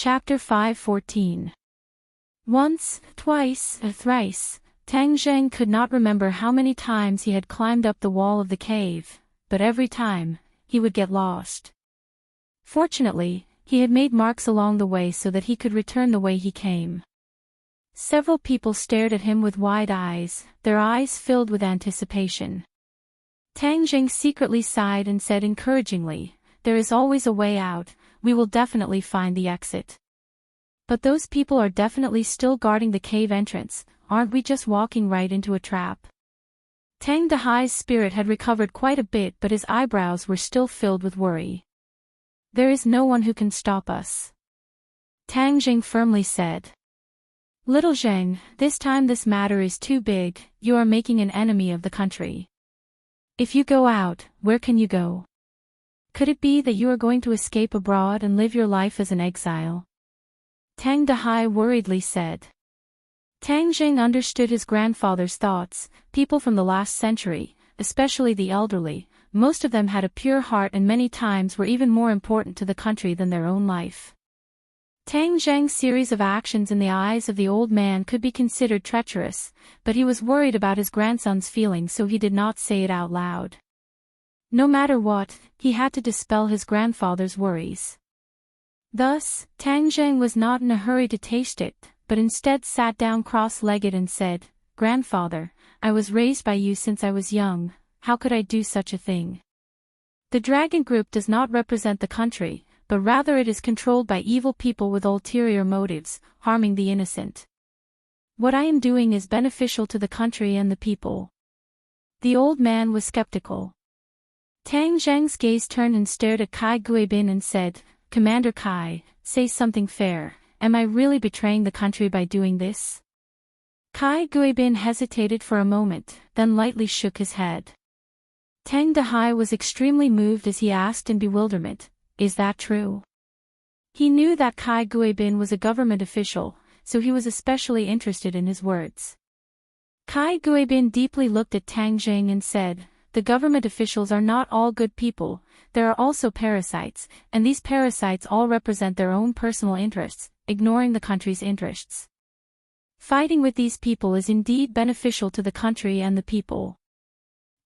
Chapter 5:14. Once, twice, thrice, Tang Zheng could not remember how many times he had climbed up the wall of the cave, but every time, he would get lost. Fortunately, he had made marks along the way so that he could return the way he came. Several people stared at him with wide eyes, their eyes filled with anticipation. Tang Zheng secretly sighed and said encouragingly, "There is always a way out, we will definitely find the exit." "But those people are definitely still guarding the cave entrance, aren't we just walking right into a trap?" Tang Dahai's spirit had recovered quite a bit, but his eyebrows were still filled with worry. "There is no one who can stop us," Tang Zheng firmly said. "Little Zheng, this time this matter is too big, you are making an enemy of the country. If you go out, where can you go? Could it be that you are going to escape abroad and live your life as an exile?" Tang Dahai worriedly said. Tang Zheng understood his grandfather's thoughts. People from the last century, especially the elderly, most of them had a pure heart and many times were even more important to the country than their own life. Tang Zheng's series of actions in the eyes of the old man could be considered treacherous, but he was worried about his grandson's feelings, so he did not say it out loud. No matter what, he had to dispel his grandfather's worries. Thus, Tang Zheng was not in a hurry to taste it, but instead sat down cross-legged and said, "Grandfather, I was raised by you since I was young, how could I do such a thing? The dragon group does not represent the country, but rather it is controlled by evil people with ulterior motives, harming the innocent. What I am doing is beneficial to the country and the people." The old man was skeptical. Tang Zheng's gaze turned and stared at Kai Guibin and said, "Commander Kai, say something fair, am I really betraying the country by doing this?" Kai Guibin hesitated for a moment, then lightly shook his head. Tang Dahai was extremely moved as he asked in bewilderment, "Is that true?" He knew that Kai Guibin was a government official, so he was especially interested in his words. Kai Guibin deeply looked at Tang Zheng and said, "The government officials are not all good people, there are also parasites, and these parasites all represent their own personal interests, ignoring the country's interests. Fighting with these people is indeed beneficial to the country and the people."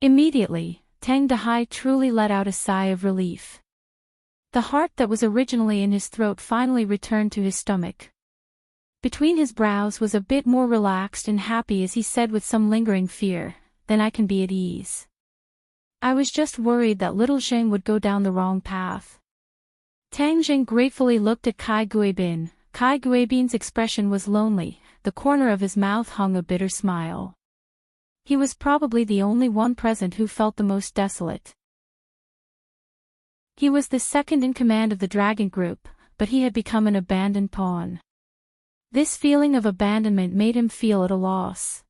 Immediately, Tang Dahai truly let out a sigh of relief. The heart that was originally in his throat finally returned to his stomach. Between his brows was a bit more relaxed and happy as he said with some lingering fear, "Then I can be at ease. I was just worried that little Zheng would go down the wrong path." Tang Zheng gratefully looked at Kai Guibin. Kai Guibin's expression was lonely, the corner of his mouth hung a bitter smile. He was probably the only one present who felt the most desolate. He was the second in command of the dragon group, but he had become an abandoned pawn. This feeling of abandonment made him feel at a loss.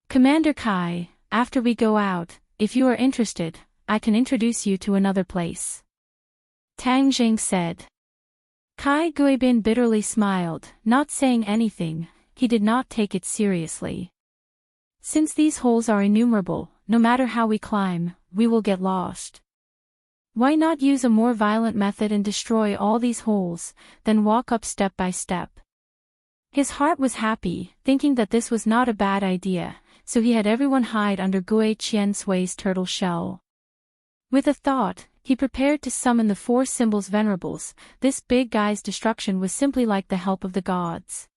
"Commander Kai, after we go out, if you are interested, I can introduce you to another place," Tang Zheng said. Kai Guibin bitterly smiled, not saying anything. He did not take it seriously. "Since these holes are innumerable, no matter how we climb, we will get lost. Why not use a more violent method and destroy all these holes, then walk up step by step?" His heart was happy, thinking that this was not a bad idea, so he had everyone hide under Gui Qian Sui's turtle shell. With a thought, he prepared to summon the four symbols venerables. This big guy's destruction was simply like the help of the gods.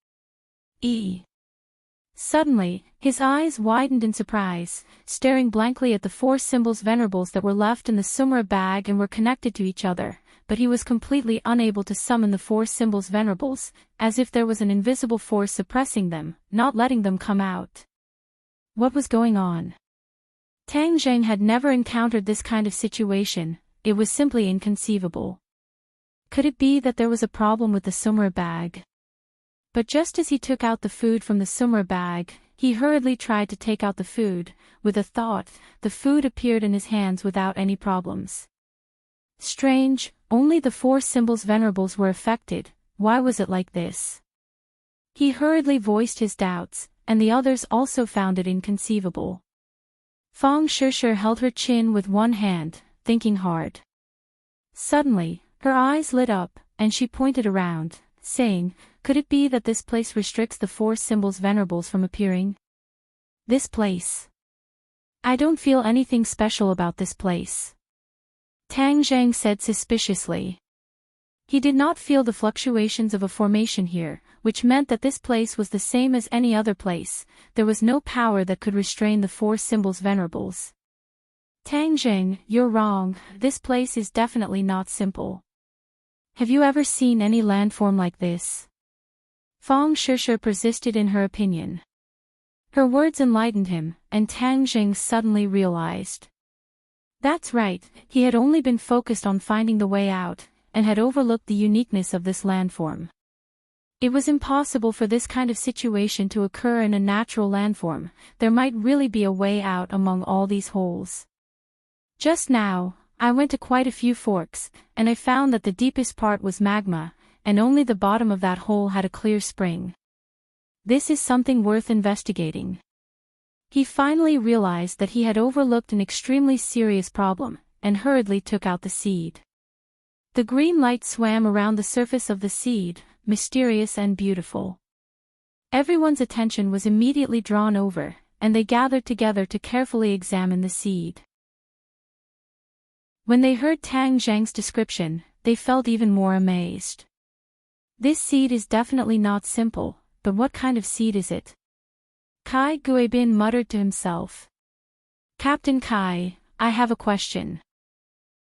Suddenly, his eyes widened in surprise, staring blankly at the four symbols venerables that were left in the Sumra bag and were connected to each other, but he was completely unable to summon the four symbols venerables, as if there was an invisible force suppressing them, not letting them come out. What was going on? Tang Zheng had never encountered this kind of situation, it was simply inconceivable. Could it be that there was a problem with the Sumra bag? But just as he took out the food from the Sumra bag, he hurriedly tried to take out the food. With a thought, the food appeared in his hands without any problems. Strange, only the four symbols venerables were affected. Why was it like this? He hurriedly voiced his doubts, and the others also found it inconceivable. Fang Shishir held her chin with one hand, thinking hard. Suddenly, her eyes lit up, and she pointed around. saying, "Could it be that this place restricts the four symbols venerables from appearing? This place. I don't feel anything special about this place," Tang Zhang said suspiciously. He did not feel the fluctuations of a formation here, which meant that this place was the same as any other place. There was no power that could restrain the four symbols venerables. "Tang Zhang, you're wrong, this place is definitely not simple. Have you ever seen any landform like this?" Fang Shishir persisted in her opinion. Her words enlightened him, and Tang Zhang suddenly realized. That's right, he had only been focused on finding the way out, and had overlooked the uniqueness of this landform. It was impossible for this kind of situation to occur in a natural landform. There might really be a way out among all these holes. Just now, I went to quite a few forks, and I found that the deepest part was magma, and only the bottom of that hole had a clear spring. This is something worth investigating. He finally realized that he had overlooked an extremely serious problem, and hurriedly took out the seed. The green light swam around the surface of the seed, mysterious and beautiful. Everyone's attention was immediately drawn over, and they gathered together to carefully examine the seed. When they heard Tang Zhang's description, they felt even more amazed. This seed is definitely not simple, but what kind of seed is it? Kai Guibin muttered to himself. "Captain Kai, I have a question.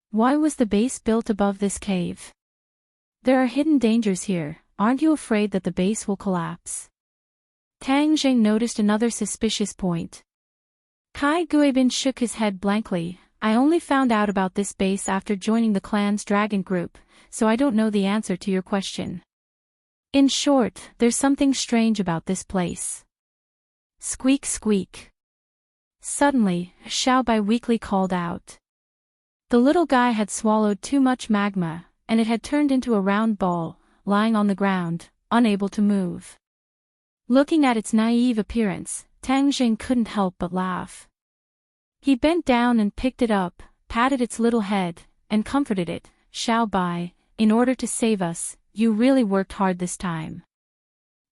Why was the base built above this cave? There are hidden dangers here, aren't you afraid that the base will collapse?" Tang Zhang noticed another suspicious point. Kai Guibin shook his head blankly. "I only found out about this base after joining the clan's dragon group, so I don't know the answer to your question. In short, there's something strange about this place." Squeak squeak. Suddenly, Xiaobai weakly called out. The little guy had swallowed too much magma, and it had turned into a round ball, lying on the ground, unable to move. Looking at its naive appearance, Tang Zhang couldn't help but laugh. He bent down and picked it up, patted its little head, and comforted it. "Xiaobai, in order to save us, you really worked hard this time."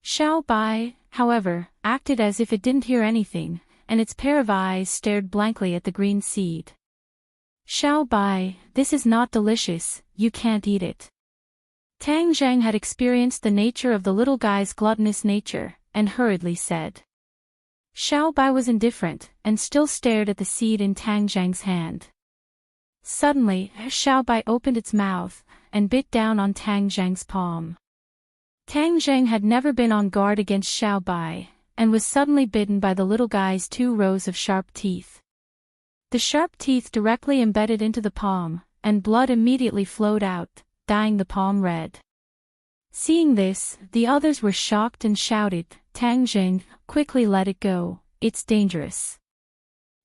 Xiaobai, however, acted as if it didn't hear anything, and its pair of eyes stared blankly at the green seed. "Xiaobai, this is not delicious, you can't eat it." Tang Zhang had experienced the nature of the little guy's gluttonous nature, and hurriedly said. Xiaobai was indifferent, and still stared at the seed in Tang Zhang's hand. Suddenly, Xiaobai opened its mouth, and bit down on Tang Zhang's palm. Tang Zhang had never been on guard against Xiaobai, and was suddenly bitten by the little guy's 2 rows of sharp teeth. The sharp teeth directly embedded into the palm, and blood immediately flowed out, dyeing the palm red. Seeing this, the others were shocked and shouted, "Tang Zhang, quickly let it go, it's dangerous."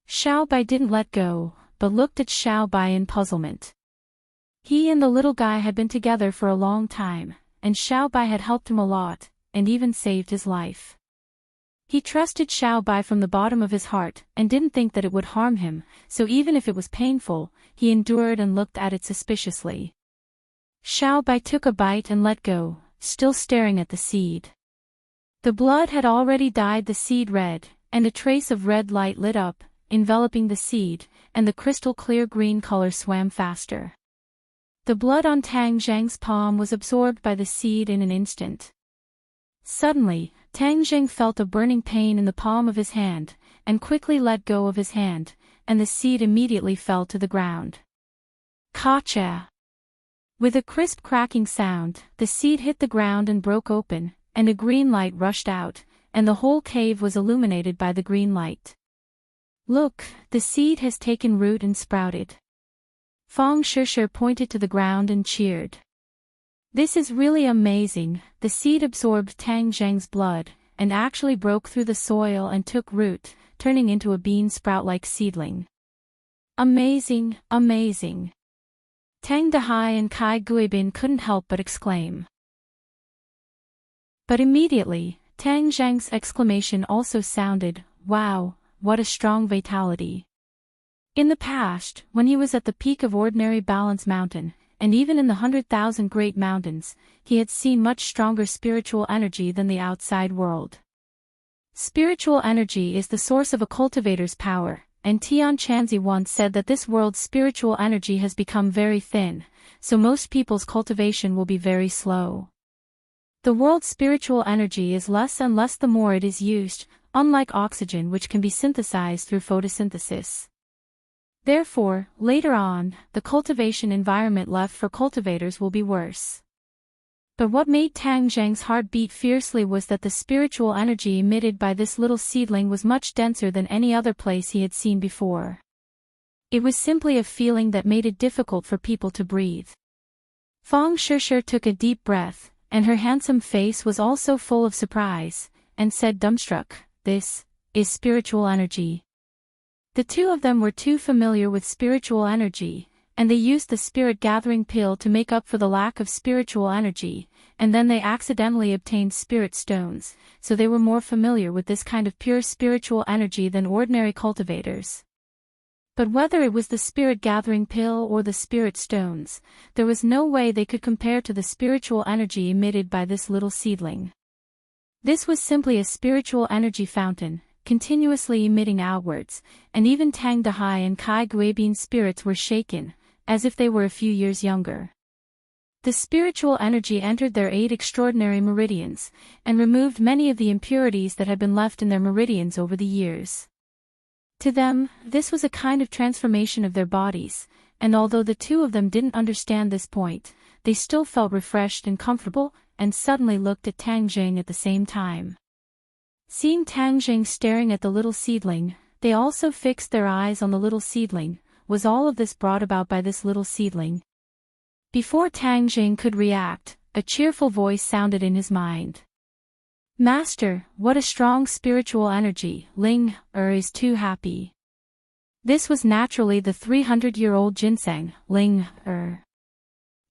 Xiaobai didn't let go, but looked at Xiaobai in puzzlement. He and the little guy had been together for a long time, and Xiaobai had helped him a lot, and even saved his life. He trusted Xiaobai from the bottom of his heart, and didn't think that it would harm him, so even if it was painful, he endured and looked at it suspiciously. Xiaobai took a bite and let go, still staring at the seed. The blood had already dyed the seed red, and a trace of red light lit up, enveloping the seed, and the crystal clear green color swam faster. The blood on Tang Zhang's palm was absorbed by the seed in an instant. Suddenly, Tang Zhang felt a burning pain in the palm of his hand, and quickly let go of his hand, and the seed immediately fell to the ground. Ka-cha! With a crisp cracking sound, the seed hit the ground and broke open, and a green light rushed out, and the whole cave was illuminated by the green light. "Look, the seed has taken root and sprouted." Fang Shishir pointed to the ground and cheered. "This is really amazing." The seed absorbed Tang Zhang's blood, and actually broke through the soil and took root, turning into a bean sprout-like seedling. "Amazing, amazing." Tang Dehai and Kai Guibin couldn't help but exclaim. But immediately, Tang Zhang's exclamation also sounded, "Wow, what a strong vitality." In the past, when he was at the peak of ordinary Balance Mountain, and even in the 100,000 great mountains, he had seen much stronger spiritual energy than the outside world. Spiritual energy is the source of a cultivator's power, and Tian Chanzi once said that this world's spiritual energy has become very thin, so most people's cultivation will be very slow. The world's spiritual energy is less and less the more it is used, unlike oxygen which can be synthesized through photosynthesis. Therefore, later on, the cultivation environment left for cultivators will be worse. But what made Tang Zheng's heart beat fiercely was that the spiritual energy emitted by this little seedling was much denser than any other place he had seen before. It was simply a feeling that made it difficult for people to breathe. Fang Shishir took a deep breath, and her handsome face was also full of surprise, and said dumbstruck, "This is spiritual energy." The two of them were too familiar with spiritual energy, and they used the spirit-gathering pill to make up for the lack of spiritual energy, and then they accidentally obtained spirit stones, so they were more familiar with this kind of pure spiritual energy than ordinary cultivators. But whether it was the spirit-gathering pill or the spirit stones, there was no way they could compare to the spiritual energy emitted by this little seedling. This was simply a spiritual energy fountain, continuously emitting outwards, and even Tang Dahai and Kai Guibin's spirits were shaken, as if they were a few years younger. The spiritual energy entered their 8 extraordinary meridians, and removed many of the impurities that had been left in their meridians over the years. To them, this was a kind of transformation of their bodies, and although the two of them didn't understand this point, they still felt refreshed and comfortable, and suddenly looked at Tang Zheng at the same time. Seeing Tang Zheng staring at the little seedling, they also fixed their eyes on the little seedling. Was all of this brought about by this little seedling? Before Tang Zheng could react, a cheerful voice sounded in his mind. "Master, what a strong spiritual energy, Ling is too happy." This was naturally the 300-year-old ginseng, Ling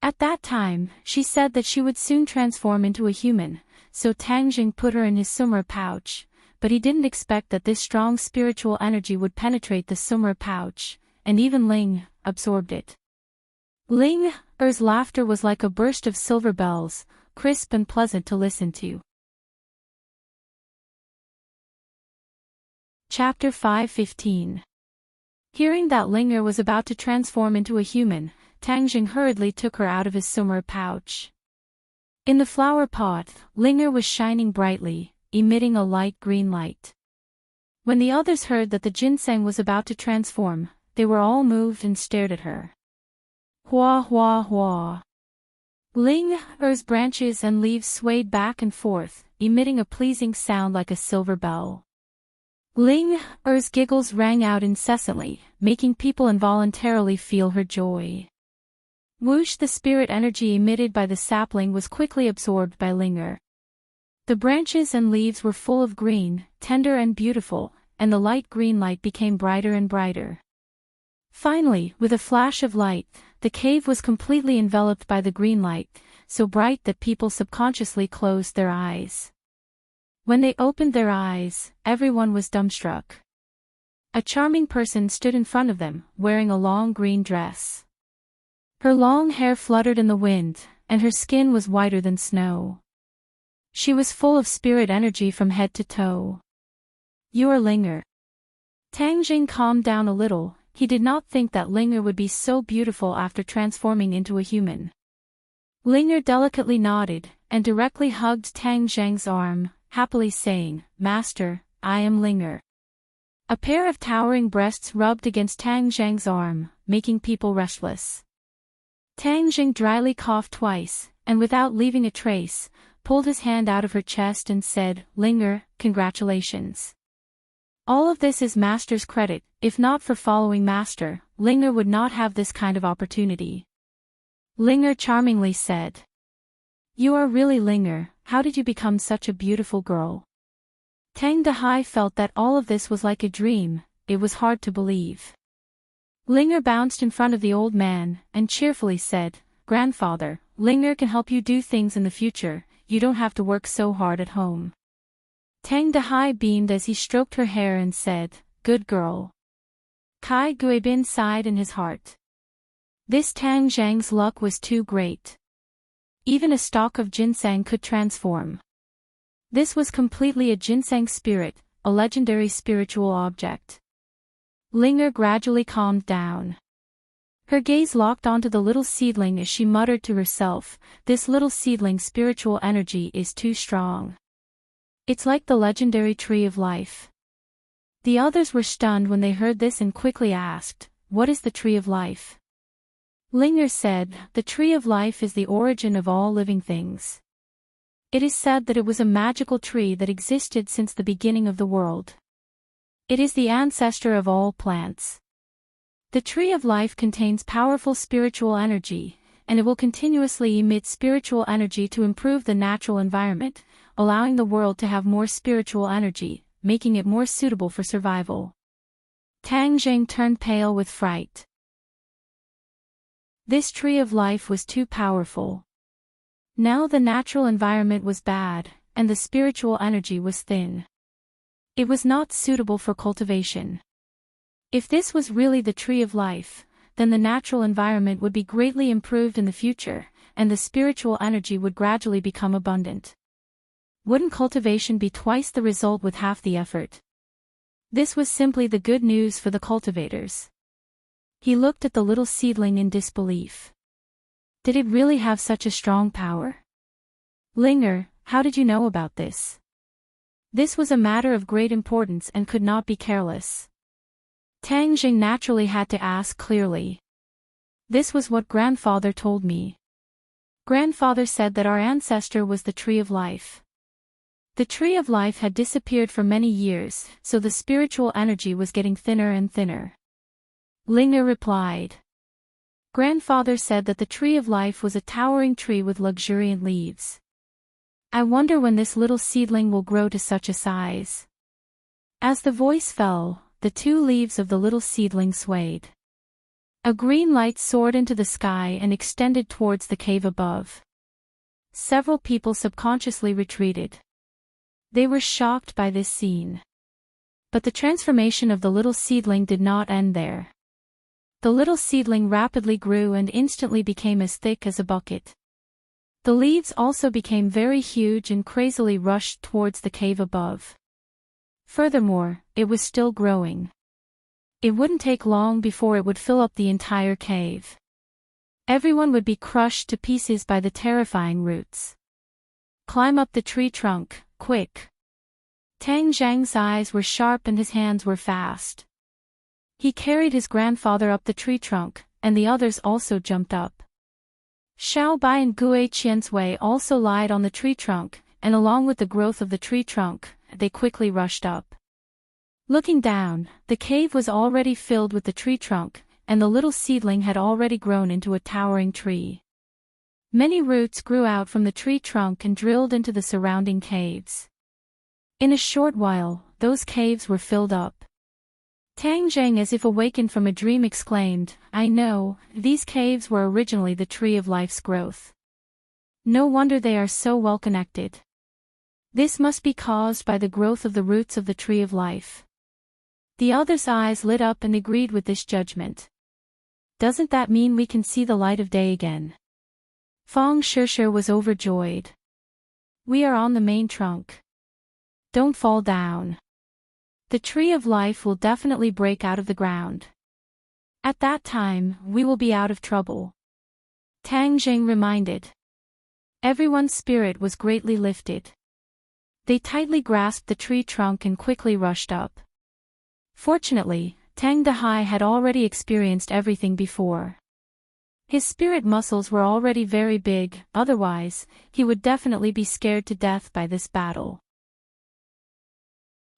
At that time, she said that she would soon transform into a human, so Tang Zheng put her in his sumra pouch, but he didn't expect that this strong spiritual energy would penetrate the sumra pouch, and even Ling absorbed it. Ling laughter was like a burst of silver bells, crisp and pleasant to listen to. Chapter 5:15. Hearing that Ling was about to transform into a human, Tang Zheng hurriedly took her out of his sumra pouch. In the flower pot, Ling was shining brightly, emitting a light green light. When the others heard that the ginseng was about to transform, they were all moved and stared at her. Hua hua hua. Ling's branches and leaves swayed back and forth, emitting a pleasing sound like a silver bell. Ling's giggles rang out incessantly, making people involuntarily feel her joy. Whoosh! The spirit energy emitted by the sapling was quickly absorbed by Ling. The branches and leaves were full of green, tender and beautiful, and the light green light became brighter and brighter. Finally, with a flash of light, the cave was completely enveloped by the green light, so bright that people subconsciously closed their eyes. When they opened their eyes, everyone was dumbstruck. A charming person stood in front of them, wearing a long green dress. Her long hair fluttered in the wind, and her skin was whiter than snow. She was full of spirit energy from head to toe. "You are Ling." Tang Zheng calmed down a little. He did not think that Ling would be so beautiful after transforming into a human. Ling delicately nodded, and directly hugged Tang Zheng's arm, happily saying, "Master, I am Ling." A pair of towering breasts rubbed against Tang Zheng's arm, making people restless. Tang Zheng dryly coughed twice, and without leaving a trace, pulled his hand out of her chest and said, "Ling, congratulations. All of this is Master's credit. If not for following Master, Ling would not have this kind of opportunity." Ling charmingly said, "You are really Ling. How did you become such a beautiful girl?" Tang Dahai felt that all of this was like a dream. It was hard to believe. Ling bounced in front of the old man, and cheerfully said, "Grandfather, Ling can help you do things in the future. You don't have to work so hard at home." Tang Dahai beamed as he stroked her hair and said, "Good girl." Kai Guibin sighed in his heart. This Tang Zhang's luck was too great. Even a stalk of ginseng could transform. This was completely a ginseng spirit, a legendary spiritual object. Linger gradually calmed down. Her gaze locked onto the little seedling as she muttered to herself, "This little seedling's spiritual energy is too strong. It's like the legendary tree of life." The others were stunned when they heard this and quickly asked, "What is the tree of life?" Linger said, "The tree of life is the origin of all living things. It is said that it was a magical tree that existed since the beginning of the world. It is the ancestor of all plants. The tree of life contains powerful spiritual energy, and it will continuously emit spiritual energy to improve the natural environment, allowing the world to have more spiritual energy, making it more suitable for survival." Tang Zhang turned pale with fright. This tree of life was too powerful. Now the natural environment was bad, and the spiritual energy was thin. It was not suitable for cultivation. If this was really the tree of life, then the natural environment would be greatly improved in the future, and the spiritual energy would gradually become abundant. Wouldn't cultivation be twice the result with half the effort? This was simply the good news for the cultivators. He looked at the little seedling in disbelief. Did it really have such a strong power? Linger, how did you know about this? This was a matter of great importance and could not be careless. Tang Jing naturally had to ask clearly. This was what grandfather told me. Grandfather said that our ancestor was the tree of life. The tree of life had disappeared for many years, so the spiritual energy was getting thinner and thinner. Linger replied. Grandfather said that the tree of life was a towering tree with luxuriant leaves. I wonder when this little seedling will grow to such a size. As the voice fell, the two leaves of the little seedling swayed. A green light soared into the sky and extended towards the cave above. Several people subconsciously retreated. They were shocked by this scene. But the transformation of the little seedling did not end there. The little seedling rapidly grew and instantly became as thick as a bucket. The leaves also became very huge and crazily rushed towards the cave above. Furthermore, it was still growing. It wouldn't take long before it would fill up the entire cave. Everyone would be crushed to pieces by the terrifying roots. Climb up the tree trunk, quick. Tang Zhang's eyes were sharp and his hands were fast. He carried his grandfather up the tree trunk, and the others also jumped up. Xiao Bai and Gue Qian's also lied on the tree trunk, and along with the growth of the tree trunk, they quickly rushed up. Looking down, the cave was already filled with the tree trunk, and the little seedling had already grown into a towering tree. Many roots grew out from the tree trunk and drilled into the surrounding caves. In a short while, those caves were filled up. Tang Zhang, as if awakened from a dream, exclaimed, I know, these caves were originally the tree of life's growth. No wonder they are so well connected. This must be caused by the growth of the roots of the tree of life. The others' eyes lit up and agreed with this judgment. Doesn't that mean we can see the light of day again? Feng Shishir was overjoyed. We are on the main trunk. Don't fall down. The tree of life will definitely break out of the ground. At that time, we will be out of trouble. Tang Jing reminded. Everyone's spirit was greatly lifted. They tightly grasped the tree trunk and quickly rushed up. Fortunately, Tang Dehai had already experienced everything before. His spirit muscles were already very big, otherwise, he would definitely be scared to death by this battle.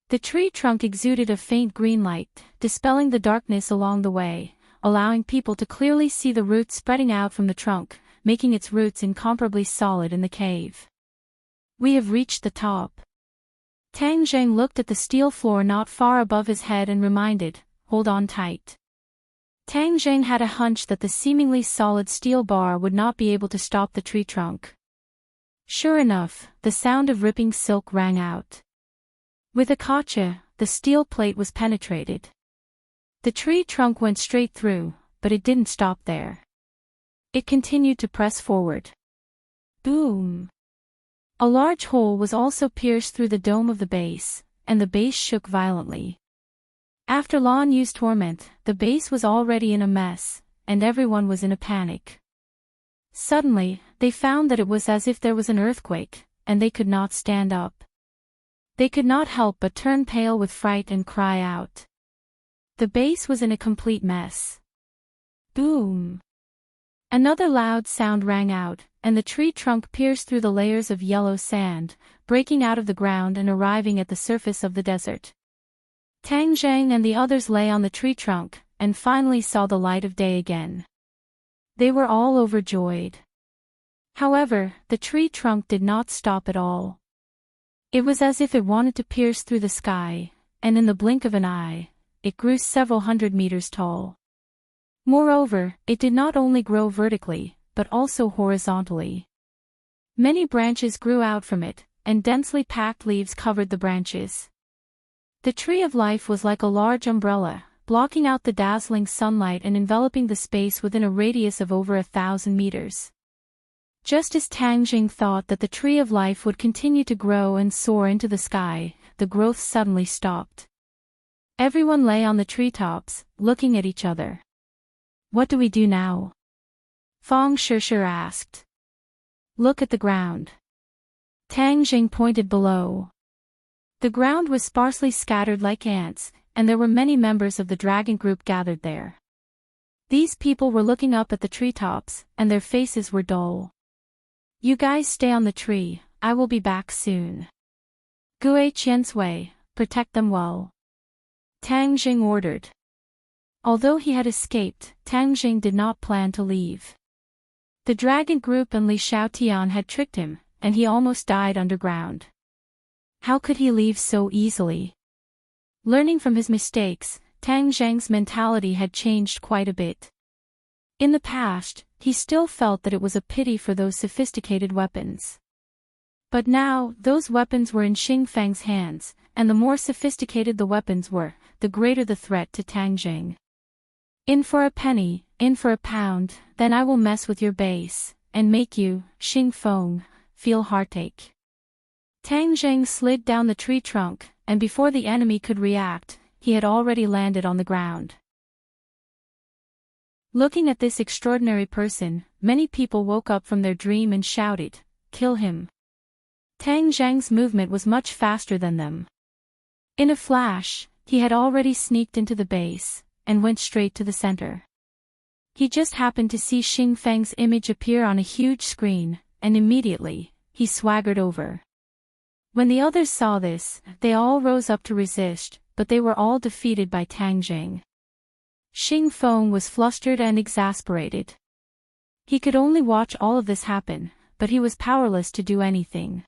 The tree trunk exuded a faint green light, dispelling the darkness along the way, allowing people to clearly see the roots spreading out from the trunk, making its roots incomparably solid in the cave. We have reached the top. Tang Zhang looked at the steel floor not far above his head and reminded, hold on tight. Tang Zhang had a hunch that the seemingly solid steel bar would not be able to stop the tree trunk. Sure enough, the sound of ripping silk rang out. With a gotcha, the steel plate was penetrated. The tree trunk went straight through, but it didn't stop there. It continued to press forward. Boom! A large hole was also pierced through the dome of the base, and the base shook violently. After long used torment, the base was already in a mess, and everyone was in a panic. Suddenly, they found that it was as if there was an earthquake, and they could not stand up. They could not help but turn pale with fright and cry out. The base was in a complete mess. Boom! Another loud sound rang out, and the tree trunk pierced through the layers of yellow sand, breaking out of the ground and arriving at the surface of the desert. Tang Zhang and the others lay on the tree trunk, and finally saw the light of day again. They were all overjoyed. However, the tree trunk did not stop at all. It was as if it wanted to pierce through the sky, and in the blink of an eye, it grew several hundred meters tall. Moreover, it did not only grow vertically, but also horizontally. Many branches grew out from it, and densely packed leaves covered the branches. The tree of life was like a large umbrella, blocking out the dazzling sunlight and enveloping the space within a radius of over 1,000 meters. Just as Tang Jing thought that the tree of life would continue to grow and soar into the sky, the growth suddenly stopped. Everyone lay on the treetops, looking at each other. What do we do now? Fong Shishir asked. Look at the ground. Tang Jing pointed below. The ground was sparsely scattered like ants, and there were many members of the dragon group gathered there. These people were looking up at the treetops, and their faces were dull. You guys stay on the tree, I will be back soon. Gue Qiansui, protect them well. Tang Jing ordered. Although he had escaped, Tang Jing did not plan to leave. The dragon group and Li Xiaotian had tricked him, and he almost died underground. How could he leave so easily? Learning from his mistakes, Tang Zhang's mentality had changed quite a bit. In the past, he still felt that it was a pity for those sophisticated weapons. But now, those weapons were in Xing Feng's hands, and the more sophisticated the weapons were, the greater the threat to Tang Jing. In for a penny, in for a pound, then I will mess with your base, and make you, Xing Feng, feel heartache. Tang Jing slid down the tree trunk, and before the enemy could react, he had already landed on the ground. Looking at this extraordinary person, many people woke up from their dream and shouted, "Kill him!" Tang Zhang's movement was much faster than them. In a flash, he had already sneaked into the base, and went straight to the center. He just happened to see Xing Feng's image appear on a huge screen, and immediately, he swaggered over. When the others saw this, they all rose up to resist, but they were all defeated by Tang Jing. Xing Feng was flustered and exasperated. He could only watch all of this happen, but he was powerless to do anything.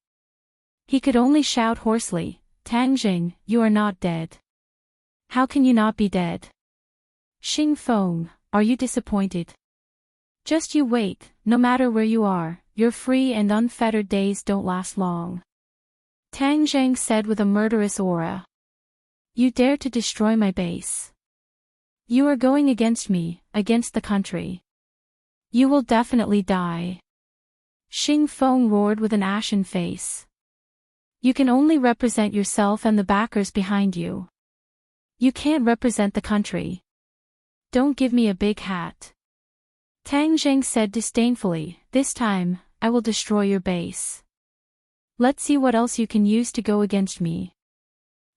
He could only shout hoarsely, "Tang Jing, you are not dead. How can you not be dead? Xing Feng, are you disappointed? Just you wait, no matter where you are, your free and unfettered days don't last long." Tang Zhang said with a murderous aura. You dare to destroy my base. You are going against me, against the country. You will definitely die. Xing Feng roared with an ashen face. You can only represent yourself and the backers behind you. You can't represent the country. Don't give me a big hat. Tang Zhang said disdainfully, this time, I will destroy your base. Let's see what else you can use to go against me.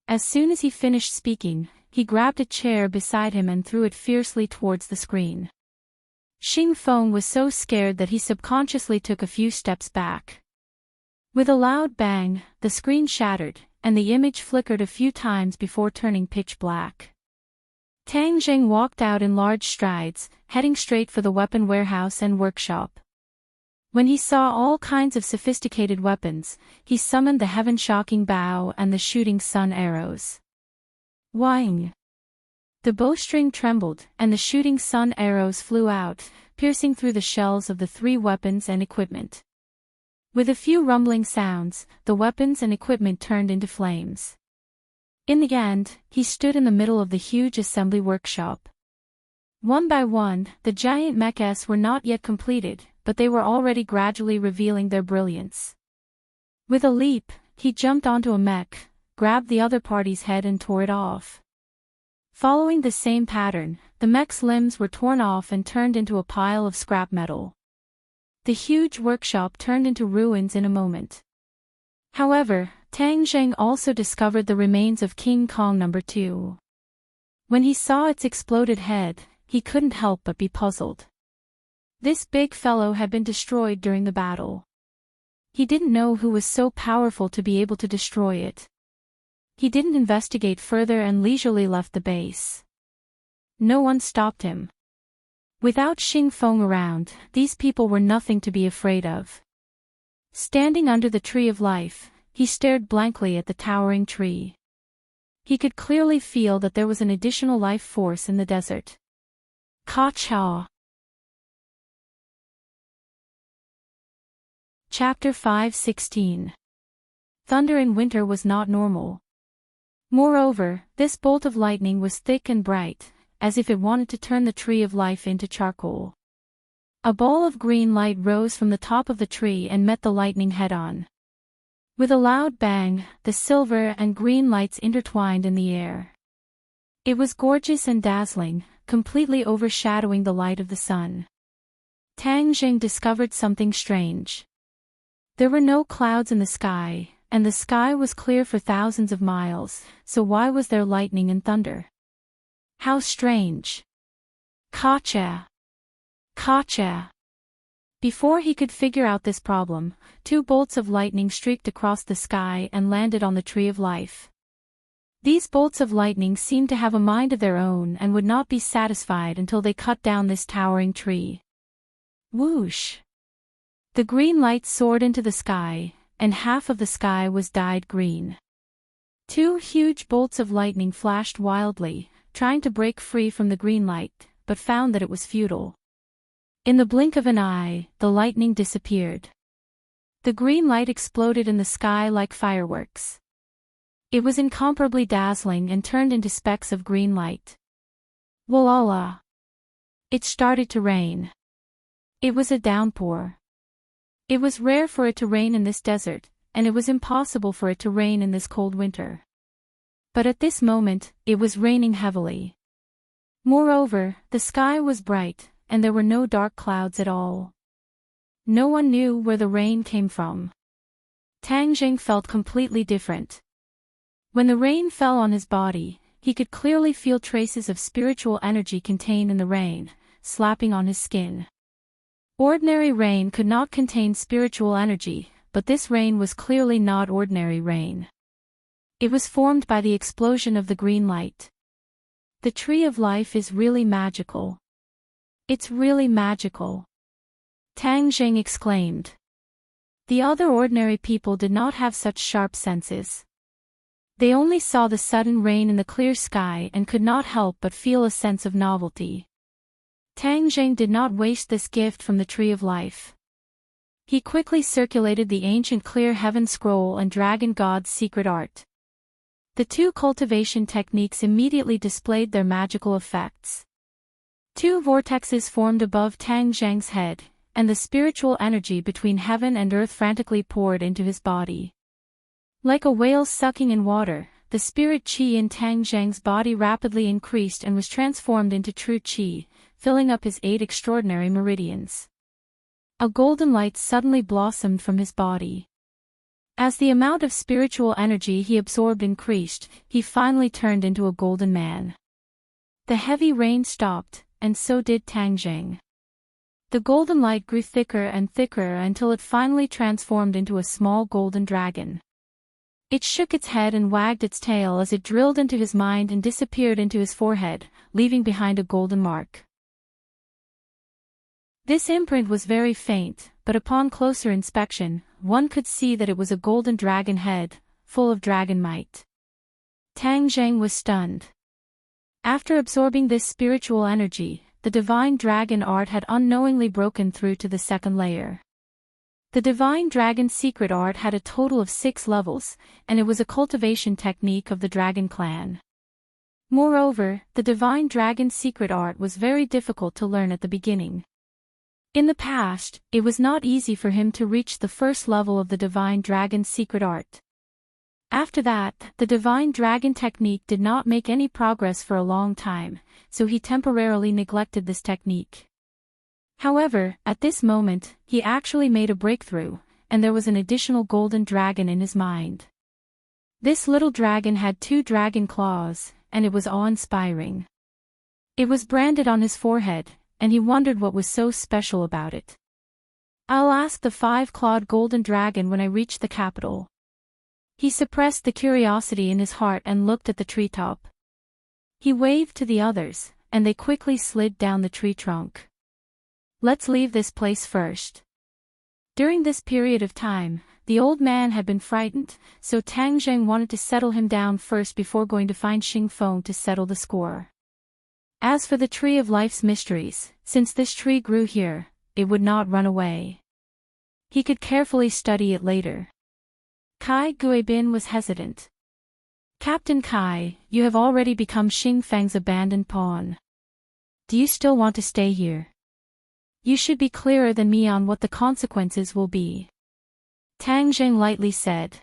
As soon as he finished speaking, he grabbed a chair beside him and threw it fiercely towards the screen. Xing Feng was so scared that he subconsciously took a few steps back. With a loud bang, the screen shattered, and the image flickered a few times before turning pitch black. Tang Jing walked out in large strides, heading straight for the weapon warehouse and workshop. When he saw all kinds of sophisticated weapons, he summoned the heaven-shocking bow and the shooting sun arrows. Whang! The bowstring trembled, and the shooting sun arrows flew out, piercing through the shells of the three weapons and equipment. With a few rumbling sounds, the weapons and equipment turned into flames. In the end, he stood in the middle of the huge assembly workshop. One by one, the giant mechs were not yet completed, but they were already gradually revealing their brilliance. With a leap, he jumped onto a mech, grabbed the other party's head and tore it off. Following the same pattern, the mech's limbs were torn off and turned into a pile of scrap metal. The huge workshop turned into ruins in a moment. However, Tang Zheng also discovered the remains of King Kong No. 2. When he saw its exploded head, he couldn't help but be puzzled. This big fellow had been destroyed during the battle. He didn't know who was so powerful to be able to destroy it. He didn't investigate further and leisurely left the base. No one stopped him. Without Xing Feng around, these people were nothing to be afraid of. Standing under the tree of life, he stared blankly at the towering tree. He could clearly feel that there was an additional life force in the desert. Ka-cha. Chapter 5:16. Thunder in winter was not normal. Moreover, this bolt of lightning was thick and bright, as if it wanted to turn the tree of life into charcoal. A ball of green light rose from the top of the tree and met the lightning head-on. With a loud bang, the silver and green lights intertwined in the air. It was gorgeous and dazzling, completely overshadowing the light of the sun. Tang Zheng discovered something strange. There were no clouds in the sky, and the sky was clear for thousands of miles, so why was there lightning and thunder? How strange. Ka-cha. Ka-cha. Before he could figure out this problem, 2 bolts of lightning streaked across the sky and landed on the tree of life. These bolts of lightning seemed to have a mind of their own and would not be satisfied until they cut down this towering tree. Whoosh! The green light soared into the sky, and half of the sky was dyed green. 2 huge bolts of lightning flashed wildly, trying to break free from the green light, but found that it was futile. In the blink of an eye, the lightning disappeared. The green light exploded in the sky like fireworks. It was incomparably dazzling and turned into specks of green light. Voila! It started to rain. It was a downpour. It was rare for it to rain in this desert, and it was impossible for it to rain in this cold winter. But at this moment, it was raining heavily. Moreover, the sky was bright, and there were no dark clouds at all. No one knew where the rain came from. Tang Zheng felt completely different. When the rain fell on his body, he could clearly feel traces of spiritual energy contained in the rain, slapping on his skin. Ordinary rain could not contain spiritual energy, but this rain was clearly not ordinary rain. It was formed by the explosion of the green light. The tree of life is really magical. It's really magical. Tang Zheng exclaimed. The other ordinary people did not have such sharp senses. They only saw the sudden rain in the clear sky and could not help but feel a sense of novelty. Tang Zheng did not waste this gift from the tree of life. He quickly circulated the ancient clear heaven scroll and dragon god's secret art. The 2 cultivation techniques immediately displayed their magical effects. 2 vortexes formed above Tang Zheng's head, and the spiritual energy between heaven and earth frantically poured into his body. Like a whale sucking in water, the spirit qi in Tang Zheng's body rapidly increased and was transformed into true qi, filling up his 8 extraordinary meridians. A golden light suddenly blossomed from his body. As the amount of spiritual energy he absorbed increased, he finally turned into a golden man. The heavy rain stopped, and so did Tang Zheng. The golden light grew thicker and thicker until it finally transformed into a small golden dragon. It shook its head and wagged its tail as it drilled into his mind and disappeared into his forehead, leaving behind a golden mark. This imprint was very faint, but upon closer inspection, one could see that it was a golden dragon head, full of dragon might. Tang Zheng was stunned. After absorbing this spiritual energy, the divine dragon art had unknowingly broken through to the 2nd layer. The divine dragon secret art had a total of 6 levels, and it was a cultivation technique of the dragon clan. Moreover, the divine dragon's secret art was very difficult to learn at the beginning. In the past, it was not easy for him to reach the first level of the divine dragon's secret art. After that, the divine dragon technique did not make any progress for a long time, so he temporarily neglected this technique. However, at this moment, he actually made a breakthrough, and there was an additional golden dragon in his mind. This little dragon had 2 dragon claws, and it was awe-inspiring. It was branded on his forehead, and he wondered what was so special about it. "I'll ask the 5-clawed golden dragon when I reach the capital." He suppressed the curiosity in his heart and looked at the treetop. He waved to the others, and they quickly slid down the tree trunk. "Let's leave this place first." During this period of time, the old man had been frightened, so Tang Zheng wanted to settle him down first before going to find Xing Feng to settle the score. As for the tree of life's mysteries, since this tree grew here, it would not run away. He could carefully study it later. Kai Guibin was hesitant. "Captain Kai, you have already become Xing Feng's abandoned pawn. Do you still want to stay here? You should be clearer than me on what the consequences will be." Tang Zheng lightly said.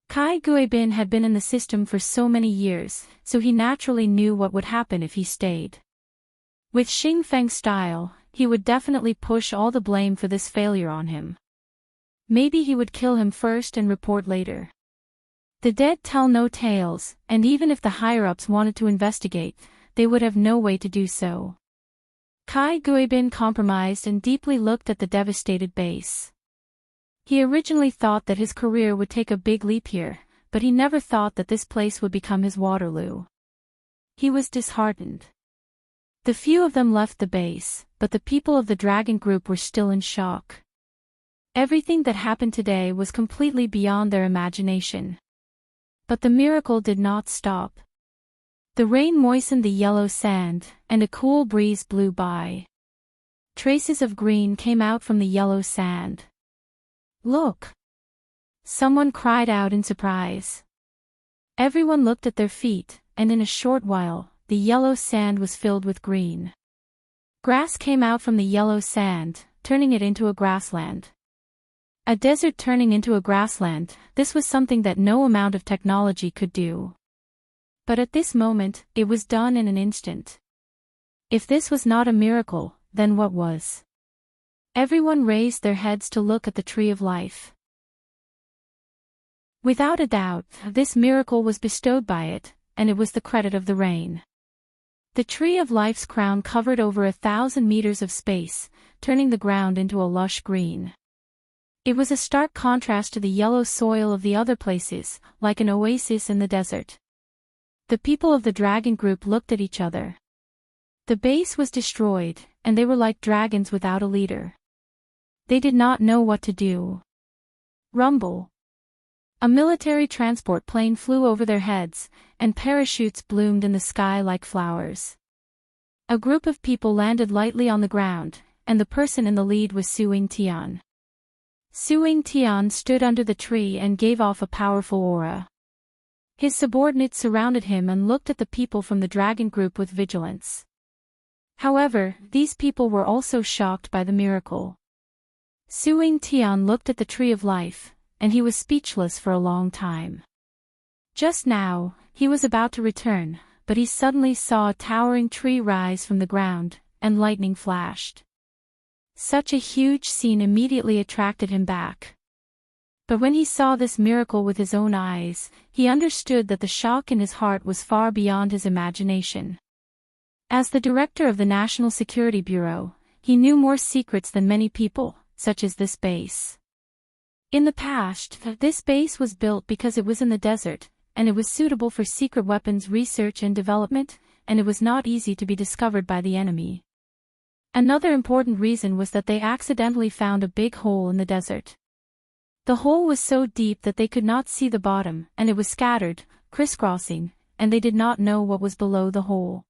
Kai Guibin had been in the system for so many years, so he naturally knew what would happen if he stayed. With Xing Feng's style, he would definitely push all the blame for this failure on him. Maybe he would kill him first and report later. The dead tell no tales, and even if the higher-ups wanted to investigate, they would have no way to do so. Kai Guibin compromised and deeply looked at the devastated base. He originally thought that his career would take a big leap here, but he never thought that this place would become his Waterloo. He was disheartened. The few of them left the base, but the people of the dragon group were still in shock. Everything that happened today was completely beyond their imagination. But the miracle did not stop. The rain moistened the yellow sand, and a cool breeze blew by. Traces of green came out from the yellow sand. "Look!" Someone cried out in surprise. Everyone looked at their feet, and in a short while, the yellow sand was filled with green. Grass came out from the yellow sand, turning it into a grassland. A desert turning into a grassland, this was something that no amount of technology could do. But at this moment, it was done in an instant. If this was not a miracle, then what was? Everyone raised their heads to look at the tree of life. Without a doubt, this miracle was bestowed by it, and it was the credit of the rain. The tree of life's crown covered over 1,000 meters of space, turning the ground into a lush green. It was a stark contrast to the yellow soil of the other places, like an oasis in the desert. The people of the dragon group looked at each other. The base was destroyed, and they were like dragons without a leader. They did not know what to do. Rumble. A military transport plane flew over their heads, and parachutes bloomed in the sky like flowers. A group of people landed lightly on the ground, and the person in the lead was Suing Tian. Suing Tian stood under the tree and gave off a powerful aura. His subordinates surrounded him and looked at the people from the dragon group with vigilance. However, these people were also shocked by the miracle. Suing Tian looked at the tree of life, and he was speechless for a long time. Just now, he was about to return, but he suddenly saw a towering tree rise from the ground, and lightning flashed. Such a huge scene immediately attracted him back. But when he saw this miracle with his own eyes, he understood that the shock in his heart was far beyond his imagination. As the director of the National Security Bureau, he knew more secrets than many people, such as this base. In the past, this base was built because it was in the desert, and it was suitable for secret weapons research and development, and it was not easy to be discovered by the enemy. Another important reason was that they accidentally found a big hole in the desert. The hole was so deep that they could not see the bottom, and it was scattered, crisscrossing, and they did not know what was below the hole.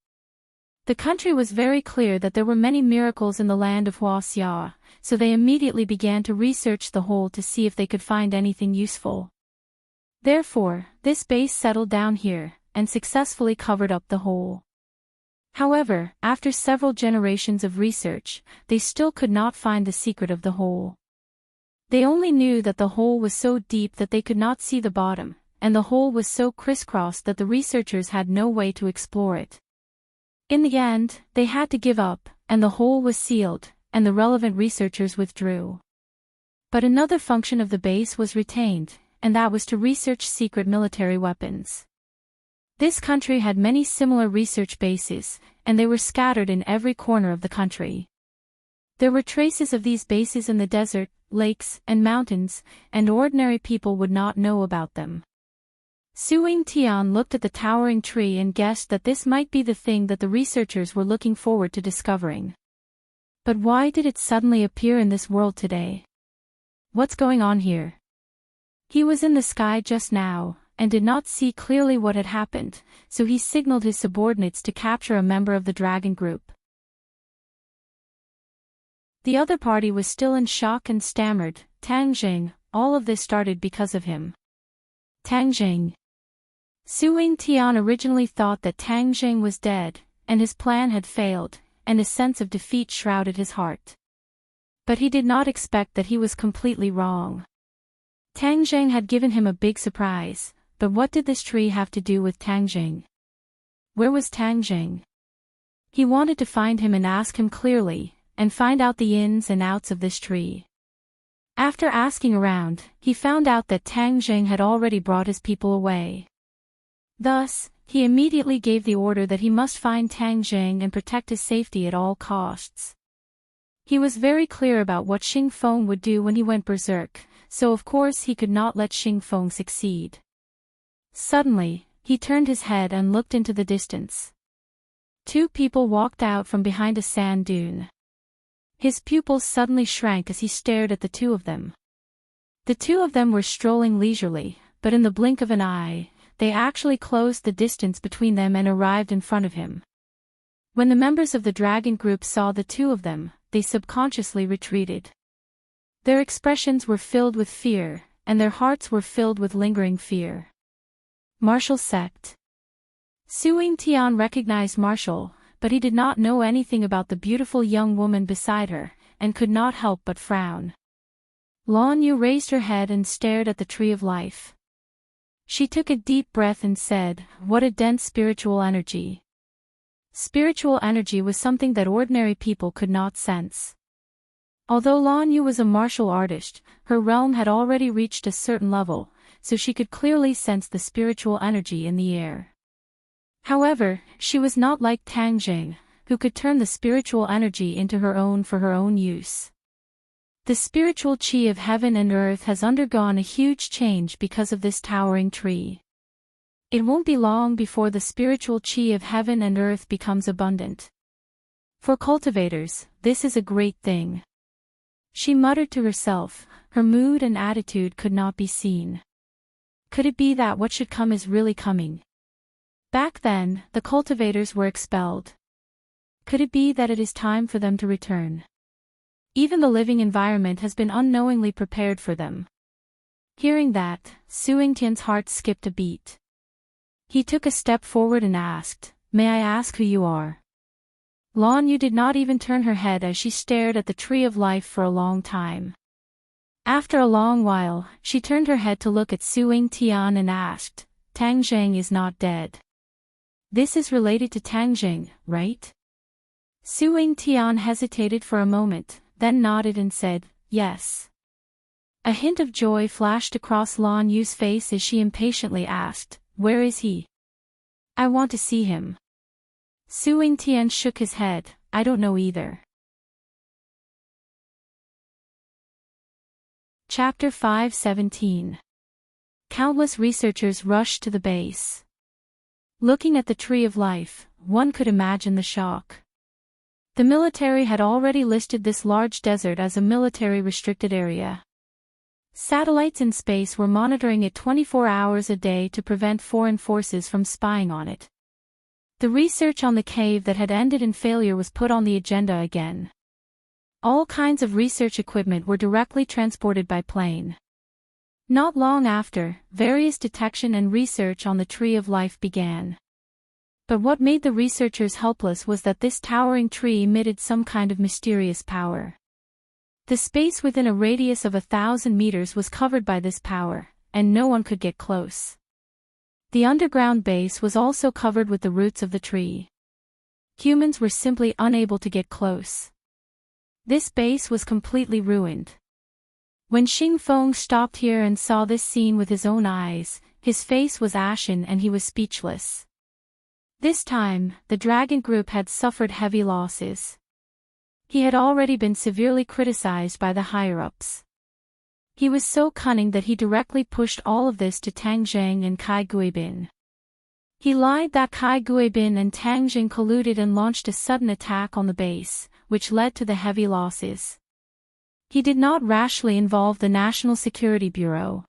The country was very clear that there were many miracles in the land of Huaxia, so they immediately began to research the hole to see if they could find anything useful. Therefore, this base settled down here, and successfully covered up the hole. However, after several generations of research, they still could not find the secret of the hole. They only knew that the hole was so deep that they could not see the bottom, and the hole was so crisscrossed that the researchers had no way to explore it. In the end, they had to give up, and the hole was sealed, and the relevant researchers withdrew. But another function of the base was retained, and that was to research secret military weapons. This country had many similar research bases, and they were scattered in every corner of the country. There were traces of these bases in the desert, lakes, and mountains, and ordinary people would not know about them. Suing Tian looked at the towering tree and guessed that this might be the thing that the researchers were looking forward to discovering. But why did it suddenly appear in this world today? What's going on here? He was in the sky just now, and did not see clearly what had happened, so he signaled his subordinates to capture a member of the dragon group. The other party was still in shock and stammered, "Tang Jing, all of this started because of him." Tang Jing. Suing Tian originally thought that Tang Jing was dead, and his plan had failed, and a sense of defeat shrouded his heart. But he did not expect that he was completely wrong. Tang Jing had given him a big surprise, but what did this tree have to do with Tang Jing? Where was Tang Jing? He wanted to find him and ask him clearly, and find out the ins and outs of this tree. After asking around, he found out that Tang Jing had already brought his people away. Thus, he immediately gave the order that he must find Tang Jing and protect his safety at all costs. He was very clear about what Xing Feng would do when he went berserk, so of course he could not let Xing Feng succeed. Suddenly, he turned his head and looked into the distance. Two people walked out from behind a sand dune. His pupils suddenly shrank as he stared at the two of them. The two of them were strolling leisurely, but in the blink of an eye, they actually closed the distance between them and arrived in front of him. When the members of the dragon group saw the two of them, they subconsciously retreated. Their expressions were filled with fear, and their hearts were filled with lingering fear. Martial sect. Suing Tian recognized Martial, but he did not know anything about the beautiful young woman beside her, and could not help but frown. Lan Yu raised her head and stared at the tree of life. She took a deep breath and said, "What a dense spiritual energy." Spiritual energy was something that ordinary people could not sense. Although Lan Yu was a martial artist, her realm had already reached a certain level, so she could clearly sense the spiritual energy in the air. However, she was not like Tang Jing, who could turn the spiritual energy into her own for her own use. The spiritual chi of heaven and earth has undergone a huge change because of this towering tree. It won't be long before the spiritual chi of heaven and earth becomes abundant. For cultivators, this is a great thing. She muttered to herself, her mood and attitude could not be seen. Could it be that what should come is really coming? Back then, the cultivators were expelled. Could it be that it is time for them to return? Even the living environment has been unknowingly prepared for them. Hearing that, Suing Tian's heart skipped a beat. He took a step forward and asked, "May I ask who you are?" Lan Yu did not even turn her head as she stared at the tree of life for a long time. After a long while, she turned her head to look at Suing Tian and asked, "Tang Jing is not dead. This is related to Tang Jing, right?" Suing Tian hesitated for a moment, then nodded and said, "Yes." A hint of joy flashed across Lan Yu's face as she impatiently asked, "Where is he? I want to see him." Suing Tian shook his head, "I don't know either." Chapter 5:17. Countless researchers rushed to the base. Looking at the tree of life, one could imagine the shock. The military had already listed this large desert as a military-restricted area. Satellites in space were monitoring it 24 hours a day to prevent foreign forces from spying on it. The research on the cave that had ended in failure was put on the agenda again. All kinds of research equipment were directly transported by plane. Not long after, various detection and research on the Tree of Life began. But what made the researchers helpless was that this towering tree emitted some kind of mysterious power. The space within a radius of 1,000 meters was covered by this power, and no one could get close. The underground base was also covered with the roots of the tree. Humans were simply unable to get close. This base was completely ruined. When Xing Feng stopped here and saw this scene with his own eyes, his face was ashen and he was speechless. This time, the dragon group had suffered heavy losses. He had already been severely criticized by the higher-ups. He was so cunning that he directly pushed all of this to Tang Zheng and Kai Guibin. He lied that Kai Guibin and Tang Zheng colluded and launched a sudden attack on the base, which led to the heavy losses. He did not rashly involve the National Security Bureau.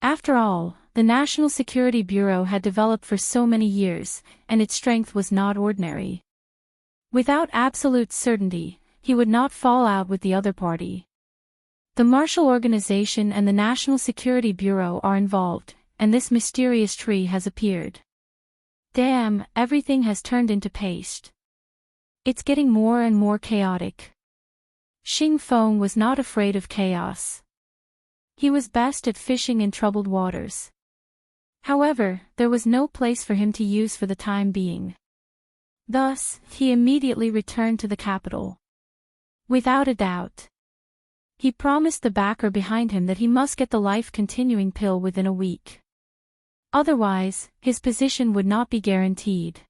After all, the National Security Bureau had developed for so many years, and its strength was not ordinary. Without absolute certainty, he would not fall out with the other party. The Marshall Organization and the National Security Bureau are involved, and this mysterious tree has appeared. Damn, everything has turned into paste. It's getting more and more chaotic. Xing Feng was not afraid of chaos. He was best at fishing in troubled waters. However, there was no place for him to use for the time being. Thus, he immediately returned to the capital. Without a doubt. He promised the backer behind him that he must get the life-continuing pill within a week. Otherwise, his position would not be guaranteed.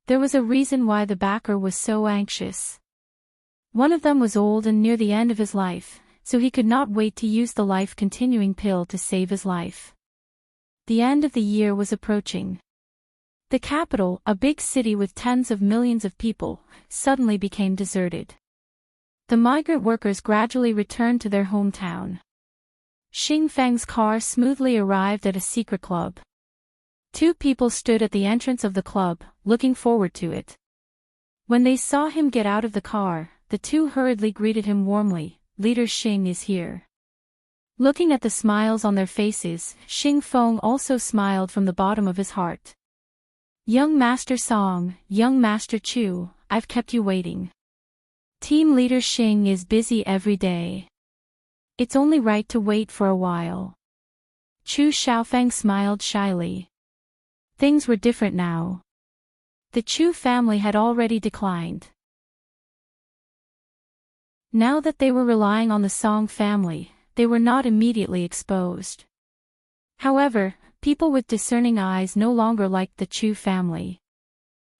There was a reason why the backer was so anxious. One of them was old and near the end of his life, so he could not wait to use the life-continuing pill to save his life. The end of the year was approaching. The capital, a big city with tens of millions of people, suddenly became deserted. The migrant workers gradually returned to their hometown. Xing Feng's car smoothly arrived at a secret club. Two people stood at the entrance of the club, looking forward to it. When they saw him get out of the car, the two hurriedly greeted him warmly. "Leader Xing is here." Looking at the smiles on their faces, Xing Feng also smiled from the bottom of his heart. "Young Master Song, young Master Chu, I've kept you waiting. Team Leader Xing is busy every day. It's only right to wait for a while." Chu Xiaofeng smiled shyly. Things were different now. The Chu family had already declined. Now that they were relying on the Song family, they were not immediately exposed. However, people with discerning eyes no longer liked the Chu family.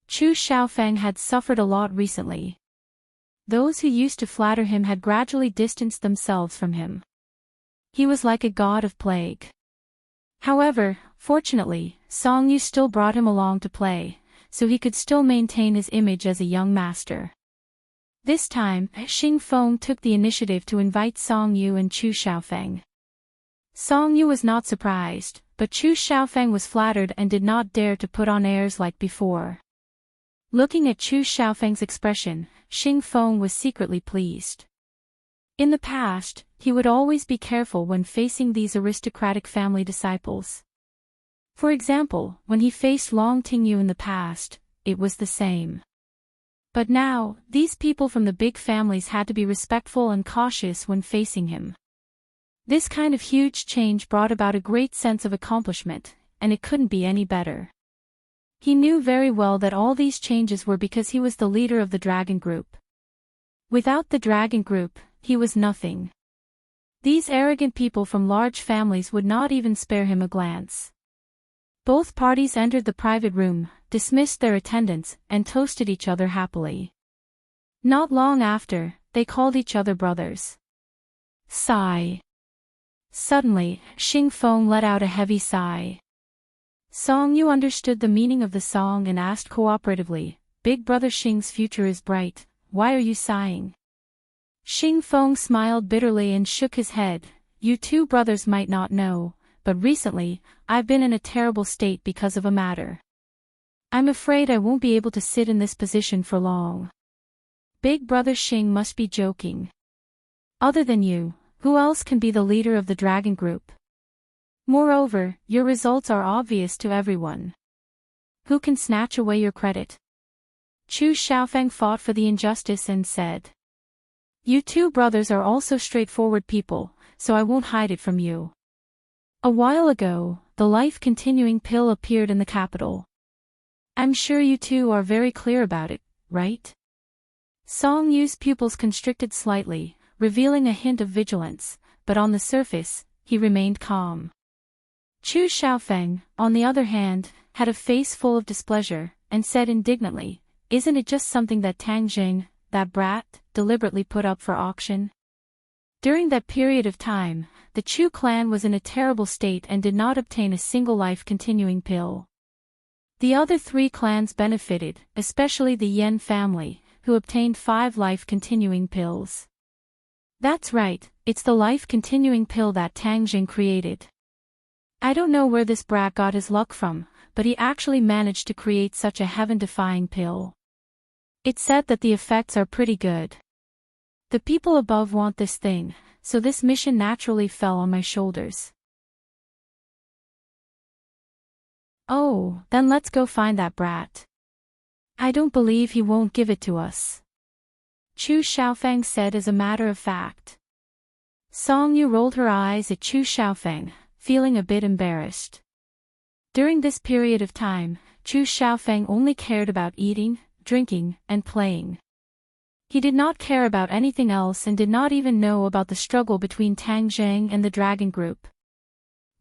Chu Xiaofeng had suffered a lot recently. Those who used to flatter him had gradually distanced themselves from him. He was like a god of plague. However, fortunately, Song Yu still brought him along to play, so he could still maintain his image as a young master. This time, Xing Feng took the initiative to invite Song Yu and Chu Xiaofeng. Song Yu was not surprised, but Chu Xiaofeng was flattered and did not dare to put on airs like before. Looking at Chu Xiaofeng's expression, Xing Feng was secretly pleased. In the past, he would always be careful when facing these aristocratic family disciples. For example, when he faced Long Tingyu in the past, it was the same. But now, these people from the big families had to be respectful and cautious when facing him. This kind of huge change brought about a great sense of accomplishment, and it couldn't be any better. He knew very well that all these changes were because he was the leader of the dragon group. Without the dragon group, he was nothing. These arrogant people from large families would not even spare him a glance. Both parties entered the private room, dismissed their attendants, and toasted each other happily. Not long after, they called each other brothers. Sigh. Suddenly, Xing Feng let out a heavy sigh. Song Yu understood the meaning of the song and asked cooperatively, "Big brother Xing's future is bright, why are you sighing?" Xing Feng smiled bitterly and shook his head. "You two brothers might not know, but recently, I've been in a terrible state because of a matter. I'm afraid I won't be able to sit in this position for long." Big brother Xing must be joking. Other than you, Who else can be the leader of the dragon group? Moreover, your results are obvious to everyone. Who can snatch away your credit? Chu Xiaofeng fought for the injustice and said, "You two brothers are also straightforward people, so I won't hide it from you." A while ago, the life-continuing pill appeared in the capital. I'm sure you two are very clear about it, right? Song Yu's pupils constricted slightly, revealing a hint of vigilance, but on the surface, he remained calm. Chu Xiaofeng, on the other hand, had a face full of displeasure, and said indignantly, "Isn't it just something that Tang Jing, that brat, deliberately put up for auction?" During that period of time, the Chu clan was in a terrible state and did not obtain a single life-continuing pill. The other three clans benefited, especially the Yan family, who obtained 5 life-continuing pills. That's right, it's the life-continuing pill that Tang Jing created. I don't know where this brat got his luck from, but he actually managed to create such a heaven-defying pill. It's said that the effects are pretty good. The people above want this thing, so this mission naturally fell on my shoulders. Oh, then let's go find that brat. I don't believe he won't give it to us, Chu Xiaofeng said as a matter of fact. Song Yu rolled her eyes at Chu Xiaofeng, feeling a bit embarrassed. During this period of time, Chu Xiaofeng only cared about eating, drinking, and playing. He did not care about anything else and did not even know about the struggle between Tang Jing and the dragon group.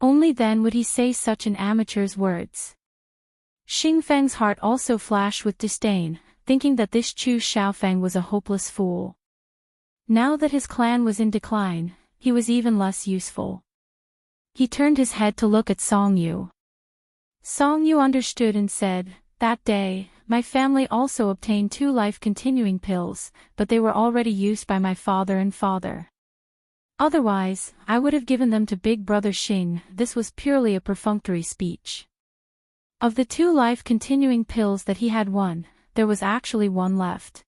Only then would he say such an amateur's words. Xing Feng's heart also flashed with disdain, thinking that this Chu Xiaofeng was a hopeless fool. Now that his clan was in decline, he was even less useful. He turned his head to look at Song Yu. Song Yu understood and said, "That day, my family also obtained 2 life-continuing pills, but they were already used by my father and father. Otherwise, I would have given them to big brother Xing." This was purely a perfunctory speech. Of the 2 life-continuing pills that he had won, there was actually 1 left.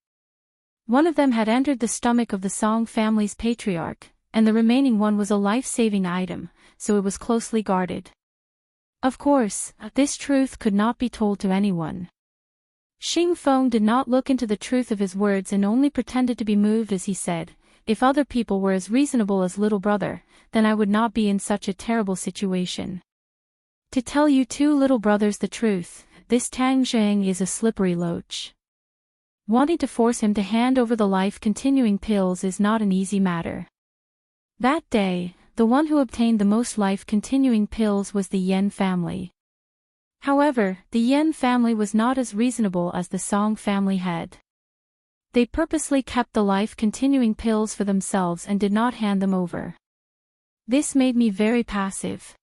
One of them had entered the stomach of the Song family's patriarch, and the remaining one was a life-saving item, so it was closely guarded. Of course, this truth could not be told to anyone. Xing Feng did not look into the truth of his words and only pretended to be moved as he said, "If other people were as reasonable as little brother, then I would not be in such a terrible situation. To tell you 2 little brothers the truth, this Tang Jing is a slippery loach. Wanting to force him to hand over the life-continuing pills is not an easy matter." That day, the one who obtained the most life-continuing pills was the Yan family. However, the Yan family was not as reasonable as the Song family had. They purposely kept the life-continuing pills for themselves and did not hand them over. This made me very passive.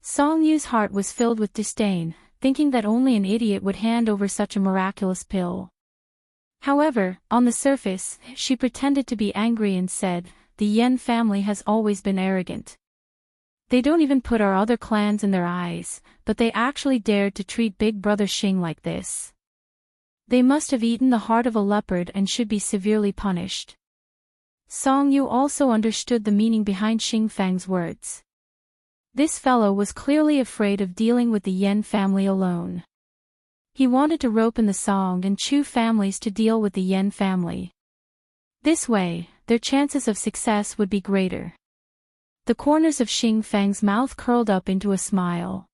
Song Yu's heart was filled with disdain, thinking that only an idiot would hand over such a miraculous pill. However, on the surface, she pretended to be angry and said, "The Yan family has always been arrogant. They don't even put our other clans in their eyes, but they actually dared to treat big brother Xing like this. They must have eaten the heart of a leopard and should be severely punished." Song Yu also understood the meaning behind Xing Feng's words. This fellow was clearly afraid of dealing with the Yan family alone. He wanted to rope in the Song and Chu families to deal with the Yan family. This way, their chances of success would be greater. The corners of Xing Feng's mouth curled up into a smile.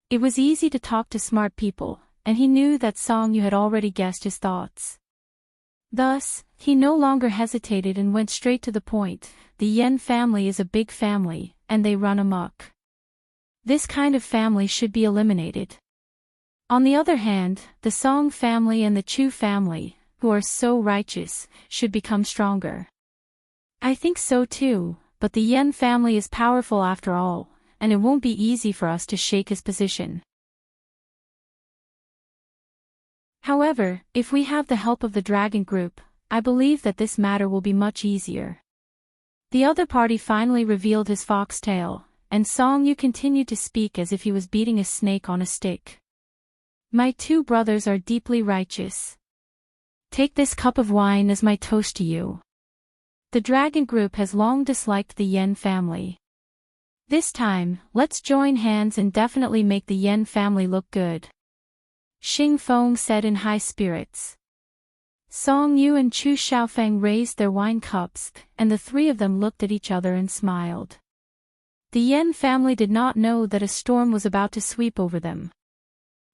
It was easy to talk to smart people, and he knew that Song Yu had already guessed his thoughts. Thus, he no longer hesitated and went straight to the point. The Yan family is a big family, and they run amok. This kind of family should be eliminated. On the other hand, the Song family and the Chu family, who are so righteous, should become stronger. I think so too, but the Yan family is powerful after all, and it won't be easy for us to shake his position. However, if we have the help of the dragon group, I believe that this matter will be much easier. The other party finally revealed his foxtail, and Song Yu continued to speak as if he was beating a snake on a stick. "My 2 brothers are deeply righteous. Take this cup of wine as my toast to you. The dragon group has long disliked the Yen family. This time, let's join hands and definitely make the Yen family look good. Xing Feng said in high spirits. Song Yu and Chu Xiaofeng raised their wine cups, and the three of them looked at each other and smiled. The Yen family did not know that a storm was about to sweep over them.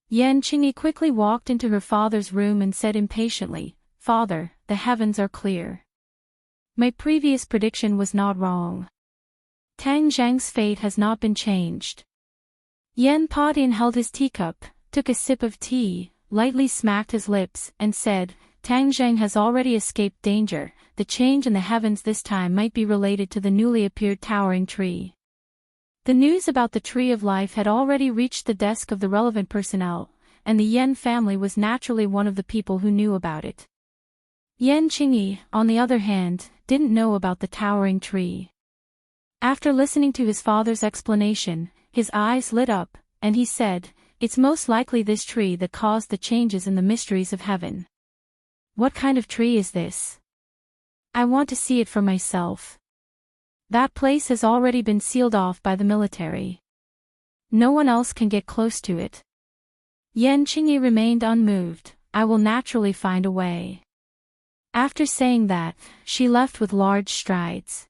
Yan Qingyi quickly walked into her father's room and said impatiently, "Father, the heavens are clear. My previous prediction was not wrong. Tang Zhang's fate has not been changed." Yan Padian held his teacup, took a sip of tea, lightly smacked his lips, and said, "Tang Zhang has already escaped danger. The change in the heavens this time might be related to the newly appeared towering tree." The news about the Tree of Life had already reached the desk of the relevant personnel, and the Yen family was naturally one of the people who knew about it. Yan Qingyi, on the other hand, didn't know about the towering tree. After listening to his father's explanation, his eyes lit up, and he said, "It's most likely this tree that caused the changes in the mysteries of heaven." "What kind of tree is this? I want to see it for myself." "That place has already been sealed off by the military. No one else can get close to it." Yan Qingyi remained unmoved. "I will naturally find a way." After saying that, she left with large strides.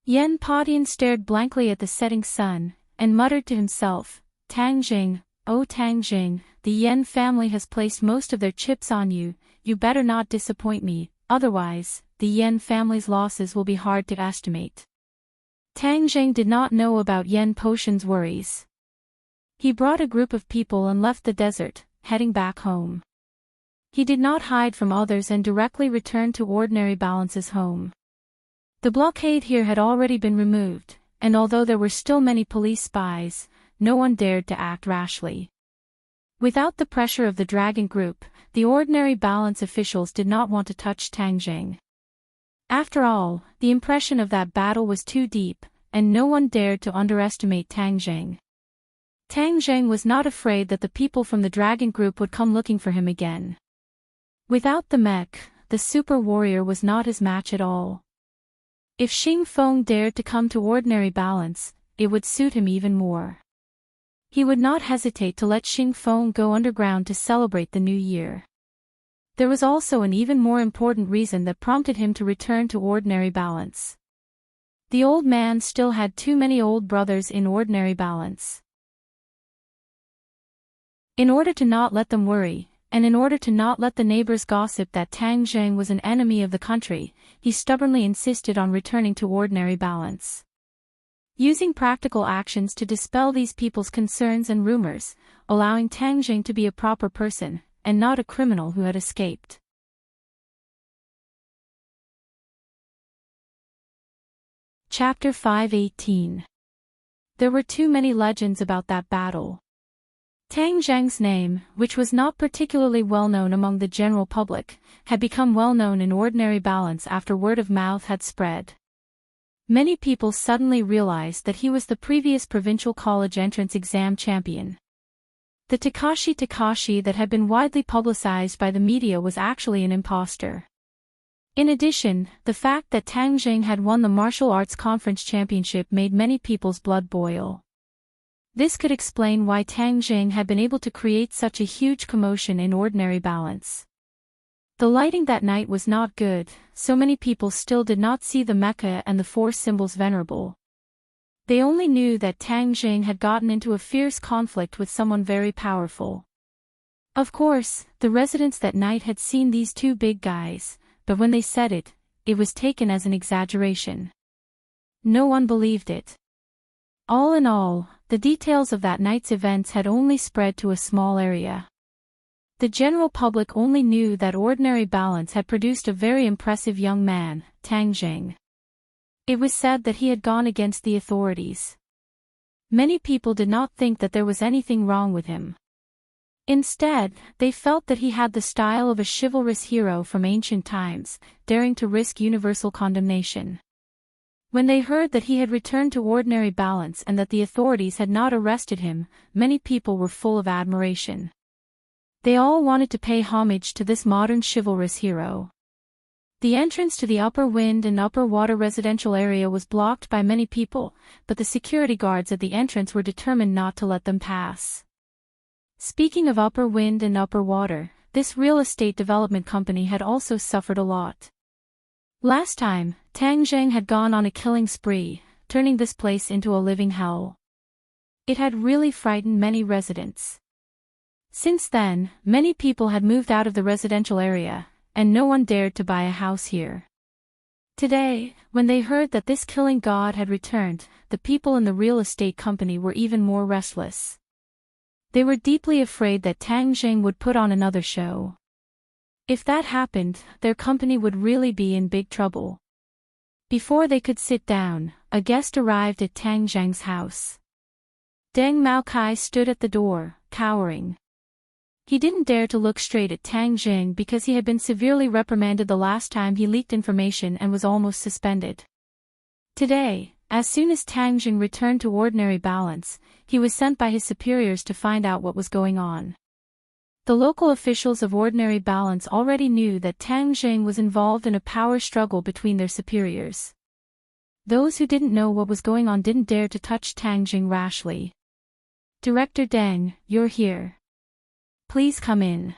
Yan Padian stared blankly at the setting sun, and muttered to himself, "Tang Jing, oh Tang Jing, the Yen family has placed most of their chips on you. You better not disappoint me, otherwise, the Yen family's losses will be hard to estimate." Tang Jing did not know about Yen Potion's worries. He brought a group of people and left the desert, heading back home. He did not hide from others and directly returned to Ordinary Balance's home. The blockade here had already been removed, and although there were still many police spies, no one dared to act rashly. Without the pressure of the Dragon Group, the Ordinary Balance officials did not want to touch Tang Jing. After all, the impression of that battle was too deep, and no one dared to underestimate Tang Jing. Tang Jing was not afraid that the people from the Dragon Group would come looking for him again. Without the mech, the super warrior was not his match at all. If Xing Feng dared to come to Ordinary Balance, it would suit him even more. He would not hesitate to let Xing Feng go underground to celebrate the new year. There was also an even more important reason that prompted him to return to Ordinary Balance. The old man still had too many old brothers in Ordinary Balance. In order to not let them worry, and in order to not let the neighbors gossip that Tang Zhang was an enemy of the country, he stubbornly insisted on returning to Ordinary Balance. Using practical actions to dispel these people's concerns and rumors, allowing Tang Jing to be a proper person, and not a criminal who had escaped. Chapter 5:18. There were too many legends about that battle. Tang Zhang's name, which was not particularly well known among the general public, had become well known in Ordinary Balance after word of mouth had spread. Many people suddenly realized that he was the previous provincial college entrance exam champion. The Takashi that had been widely publicized by the media was actually an imposter. In addition, the fact that Tang Jing had won the martial arts conference championship made many people's blood boil. This could explain why Tang Jing had been able to create such a huge commotion in Ordinary Balance. The lighting that night was not good, so many people still did not see the mecha and the four symbols venerable. They only knew that Tang Jing had gotten into a fierce conflict with someone very powerful. Of course, the residents that night had seen these two big guys, but when they said it, it was taken as an exaggeration. No one believed it. All in all, the details of that night's events had only spread to a small area. The general public only knew that Ordinary Balance had produced a very impressive young man, Tang Jing. It was said that he had gone against the authorities. Many people did not think that there was anything wrong with him. Instead, they felt that he had the style of a chivalrous hero from ancient times, daring to risk universal condemnation. When they heard that he had returned to Ordinary Balance and that the authorities had not arrested him, many people were full of admiration. They all wanted to pay homage to this modern chivalrous hero. The entrance to the upper wind and upper water residential area was blocked by many people, but the security guards at the entrance were determined not to let them pass. Speaking of upper wind and upper water, this real estate development company had also suffered a lot. Last time, Tang Zheng had gone on a killing spree, turning this place into a living hell. It had really frightened many residents. Since then, many people had moved out of the residential area, and no one dared to buy a house here. Today, when they heard that this killing god had returned, the people in the real estate company were even more restless. They were deeply afraid that Tang Zheng would put on another show. If that happened, their company would really be in big trouble. Before they could sit down, a guest arrived at Tang Zheng's house. Deng Maokai stood at the door, cowering. He didn't dare to look straight at Tang Zheng because he had been severely reprimanded the last time he leaked information and was almost suspended. Today, as soon as Tang Zheng returned to ordinary balance, he was sent by his superiors to find out what was going on. The local officials of ordinary balance already knew that Tang Zheng was involved in a power struggle between their superiors. Those who didn't know what was going on didn't dare to touch Tang Zheng rashly. "Director Deng, you're here. Please come in."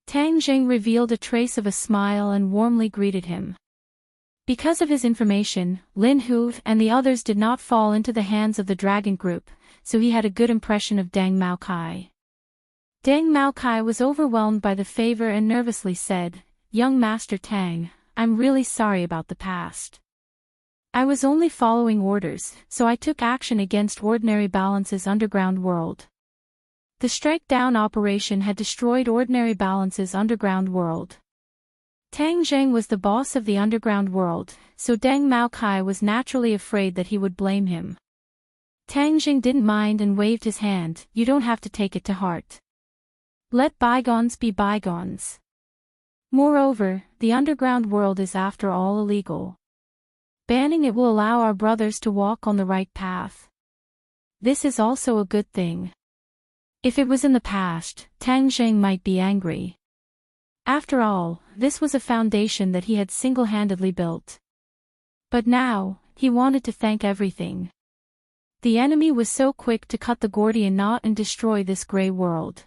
Tang Zheng revealed a trace of a smile and warmly greeted him. Because of his information, Lin Hu and the others did not fall into the hands of the dragon group, so he had a good impression of Deng Maokai. Deng Maokai was overwhelmed by the favor and nervously said, "Young Master Tang, I'm really sorry about the past. I was only following orders, so I took action against Ordinary Balance's underground world. The strike-down operation had destroyed Ordinary Balance's underground world." Tang Zheng was the boss of the underground world, so Deng Maokai was naturally afraid that he would blame him. Tang Zheng didn't mind and waved his hand, "You don't have to take it to heart. Let bygones be bygones. Moreover, the underground world is after all illegal. Banning it will allow our brothers to walk on the right path. This is also a good thing. If it was in the past, Tang Zheng might be angry. After all, this was a foundation that he had single-handedly built. But now, he wanted to thank everything. The enemy was so quick to cut the Gordian knot and destroy this gray world.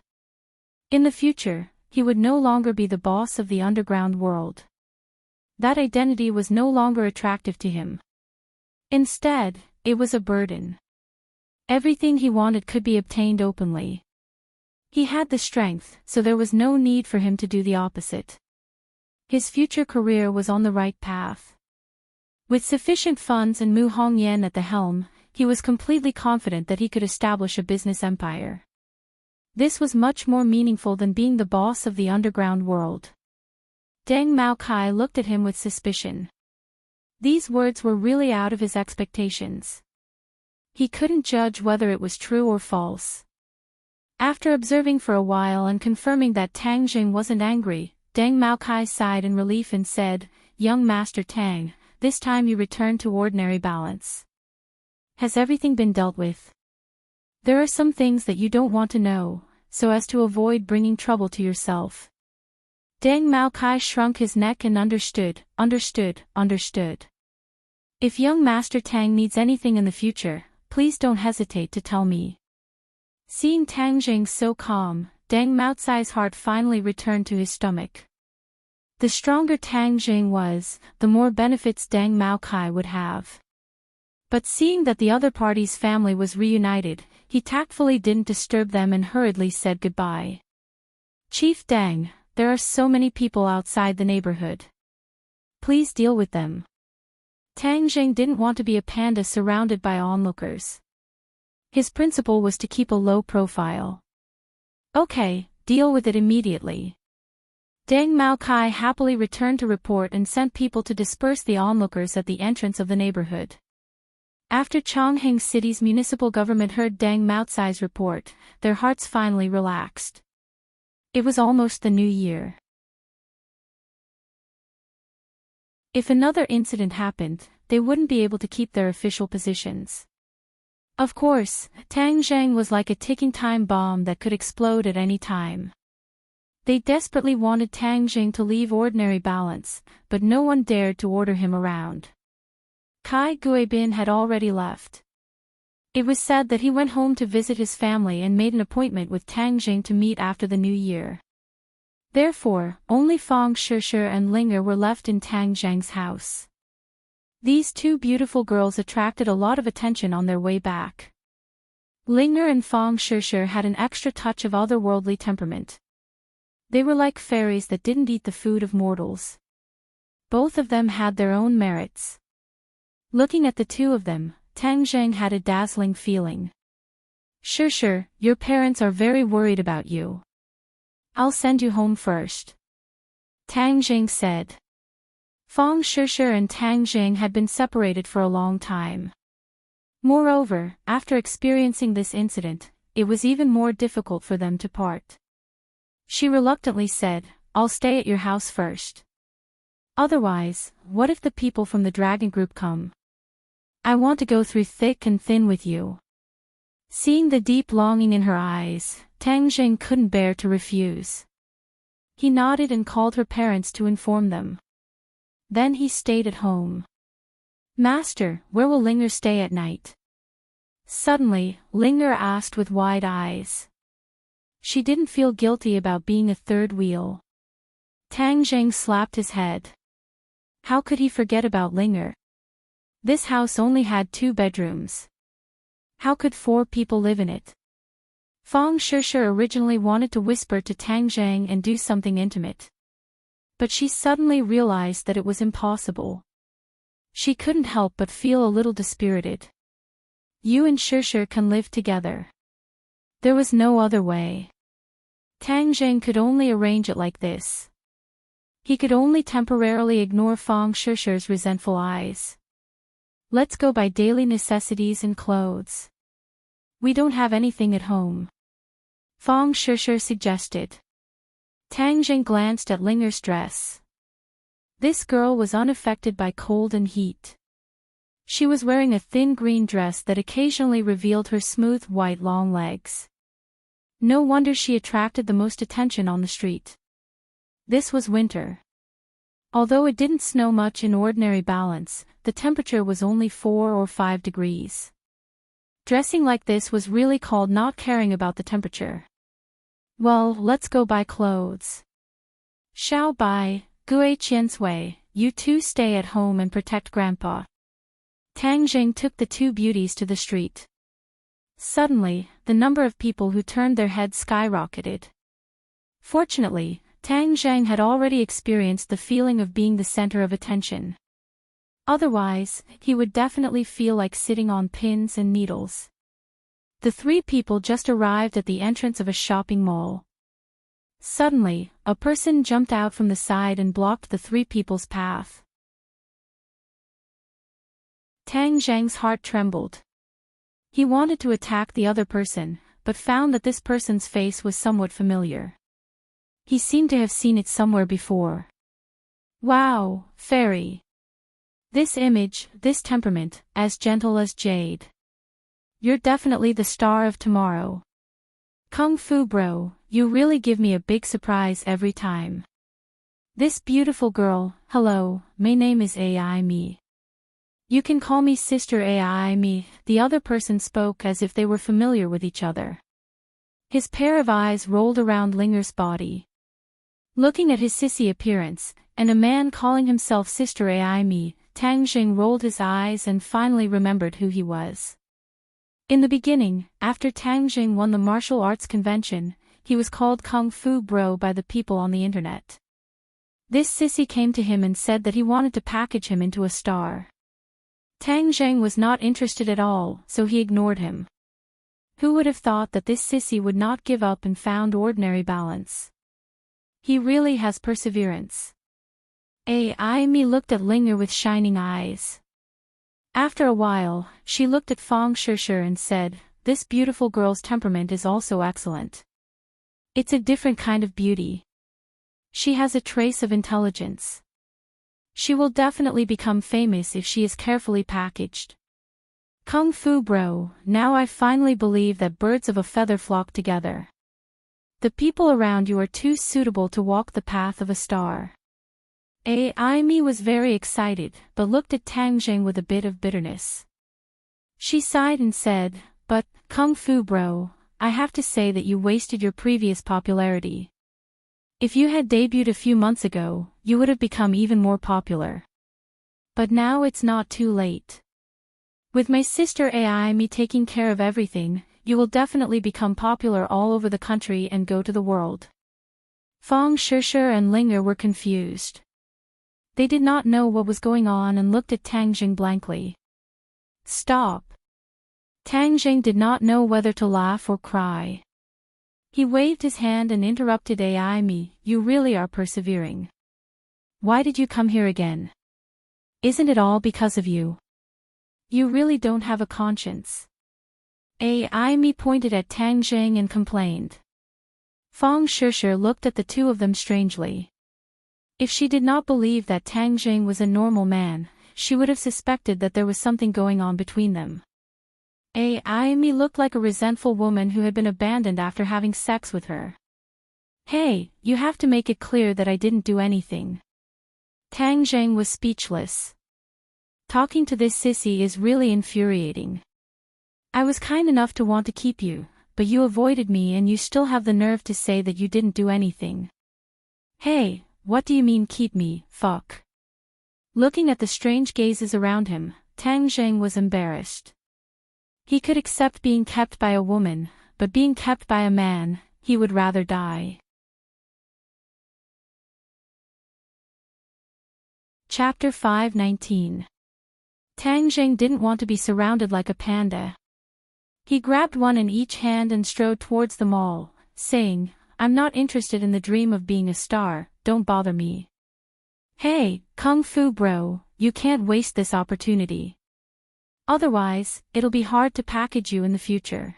In the future, he would no longer be the boss of the underground world. That identity was no longer attractive to him. Instead, it was a burden. Everything he wanted could be obtained openly. He had the strength, so there was no need for him to do the opposite. His future career was on the right path. With sufficient funds and Mu Hongyan at the helm, he was completely confident that he could establish a business empire. This was much more meaningful than being the boss of the underground world. Deng Maokai looked at him with suspicion. These words were really out of his expectations. He couldn't judge whether it was true or false. After observing for a while and confirming that Tang Zheng wasn't angry, Deng Maokai sighed in relief and said, "Young Master Tang, this time you return to ordinary balance. Has everything been dealt with? There are some things that you don't want to know, so as to avoid bringing trouble to yourself." Deng Maokai shrunk his neck and understood. "If young Master Tang needs anything in the future, please don't hesitate to tell me." Seeing Tang Zheng so calm, Deng Maocai's heart finally returned to his stomach. The stronger Tang Zheng was, the more benefits Deng Maokai would have. But seeing that the other party's family was reunited, he tactfully didn't disturb them and hurriedly said goodbye. "Chief Deng, there are so many people outside the neighborhood. Please deal with them." Tang Zheng didn't want to be a panda surrounded by onlookers. His principle was to keep a low profile. "Okay, deal with it immediately." Deng Maokai happily returned to report and sent people to disperse the onlookers at the entrance of the neighborhood. After Chongqing City's municipal government heard Deng Maocai's report, their hearts finally relaxed. It was almost the new year. If another incident happened, they wouldn't be able to keep their official positions. Of course, Tang Zheng was like a ticking time bomb that could explode at any time. They desperately wanted Tang Jing to leave ordinary balance, but no one dared to order him around. Kai Guibin had already left. It was said that he went home to visit his family and made an appointment with Tang Jing to meet after the new year. Therefore, only Fang Shishir and Linger were left in Tang Zhang's house. These two beautiful girls attracted a lot of attention on their way back. Linger and Fang Shishir had an extra touch of otherworldly temperament. They were like fairies that didn't eat the food of mortals. Both of them had their own merits. Looking at the two of them, Tang Zhang had a dazzling feeling. Shishir, your parents are very worried about you. I'll send you home first. Tang Jing said. Fang Shishir and Tang Jing had been separated for a long time. Moreover, after experiencing this incident, it was even more difficult for them to part. She reluctantly said, I'll stay at your house first. Otherwise, what if the people from the dragon group come? I want to go through thick and thin with you. Seeing the deep longing in her eyes, Tang Jing couldn't bear to refuse. He nodded and called her parents to inform them. Then he stayed at home. Master, where will Linger stay at night? Suddenly, Linger asked with wide eyes. She didn't feel guilty about being a third wheel. Tang Jing slapped his head. How could he forget about Linger? This house only had 2 bedrooms. How could 4 people live in it? Fang Shishir originally wanted to whisper to Tang Zhang and do something intimate. But she suddenly realized that it was impossible. She couldn't help but feel a little dispirited. You and Shishir can live together. There was no other way. Tang Zhang could only arrange it like this. He could only temporarily ignore Fang Shishir's resentful eyes. Let's go buy daily necessities and clothes. We don't have anything at home. Fang Shishir suggested. Tang Jing glanced at Linger's dress. This girl was unaffected by cold and heat. She was wearing a thin green dress that occasionally revealed her smooth white long legs. No wonder she attracted the most attention on the street. This was winter. Although it didn't snow much in ordinary balance, the temperature was only 4 or 5 degrees. Dressing like this was really called not caring about the temperature. Well, let's go buy clothes. Xiao Bai, Gue Qiansui, you two stay at home and protect Grandpa. Tang Jing took the two beauties to the street. Suddenly, the number of people who turned their heads skyrocketed. Fortunately, Tang Zhang had already experienced the feeling of being the center of attention. Otherwise, he would definitely feel like sitting on pins and needles. The 3 people just arrived at the entrance of a shopping mall. Suddenly, a person jumped out from the side and blocked the 3 people's path. Tang Zhang's heart trembled. He wanted to attack the other person, but found that this person's face was somewhat familiar. He seemed to have seen it somewhere before. Wow, fairy. This image, this temperament, as gentle as jade. You're definitely the star of tomorrow. Kung Fu Bro, you really give me a big surprise every time. This beautiful girl, hello, my name is Ai Mi. You can call me Sister Ai Mi, the other person spoke as if they were familiar with each other. His pair of eyes rolled around Linger's body. Looking at his sissy appearance, and a man calling himself Sister Ai Mi, Tang Jing rolled his eyes and finally remembered who he was. In the beginning, after Tang Jing won the martial arts convention, he was called Kung Fu Bro by the people on the internet. This sissy came to him and said that he wanted to package him into a star. Tang Jing was not interested at all, so he ignored him. Who would have thought that this sissy would not give up and found ordinary balance? He really has perseverance. Ai Mi looked at Linger with shining eyes. After a while, she looked at Fang Shishir and said, this beautiful girl's temperament is also excellent. It's a different kind of beauty. She has a trace of intelligence. She will definitely become famous if she is carefully packaged. Kung Fu Bro, now I finally believe that birds of a feather flock together. The people around you are too suitable to walk the path of a star. Amy was very excited, but looked at Tang Jing with a bit of bitterness. She sighed and said, "But, Kung Fu Bro, I have to say that you wasted your previous popularity. If you had debuted a few months ago, you would have become even more popular. But now it's not too late. With my sister Amy taking care of everything, you will definitely become popular all over the country and go to the world." Fang Shishir and Linger were confused. They did not know what was going on and looked at Tang Jing blankly. "Stop." Tang Jing did not know whether to laugh or cry. He waved his hand and interrupted Amy, "You really are persevering. Why did you come here again? Isn't it all because of you? You really don't have a conscience." Amy pointed at Tang Jing and complained. Fang Shishir looked at the two of them strangely. If she did not believe that Tang Jing was a normal man, she would have suspected that there was something going on between them. Amy looked like a resentful woman who had been abandoned after having sex with her. "Hey, you have to make it clear that I didn't do anything." Tang Jing was speechless. "Talking to this sissy is really infuriating. I was kind enough to want to keep you, but you avoided me and you still have the nerve to say that you didn't do anything. Hey, what do you mean keep me, fuck?" Looking at the strange gazes around him, Tang Jing was embarrassed. He could accept being kept by a woman, but being kept by a man, he would rather die. Chapter 5:19. Tang Jing didn't want to be surrounded like a panda. He grabbed one in each hand and strode towards them all, saying, "I'm not interested in the dream of being a star, don't bother me. Hey, Kung Fu Bro, you can't waste this opportunity. Otherwise, it'll be hard to package you in the future.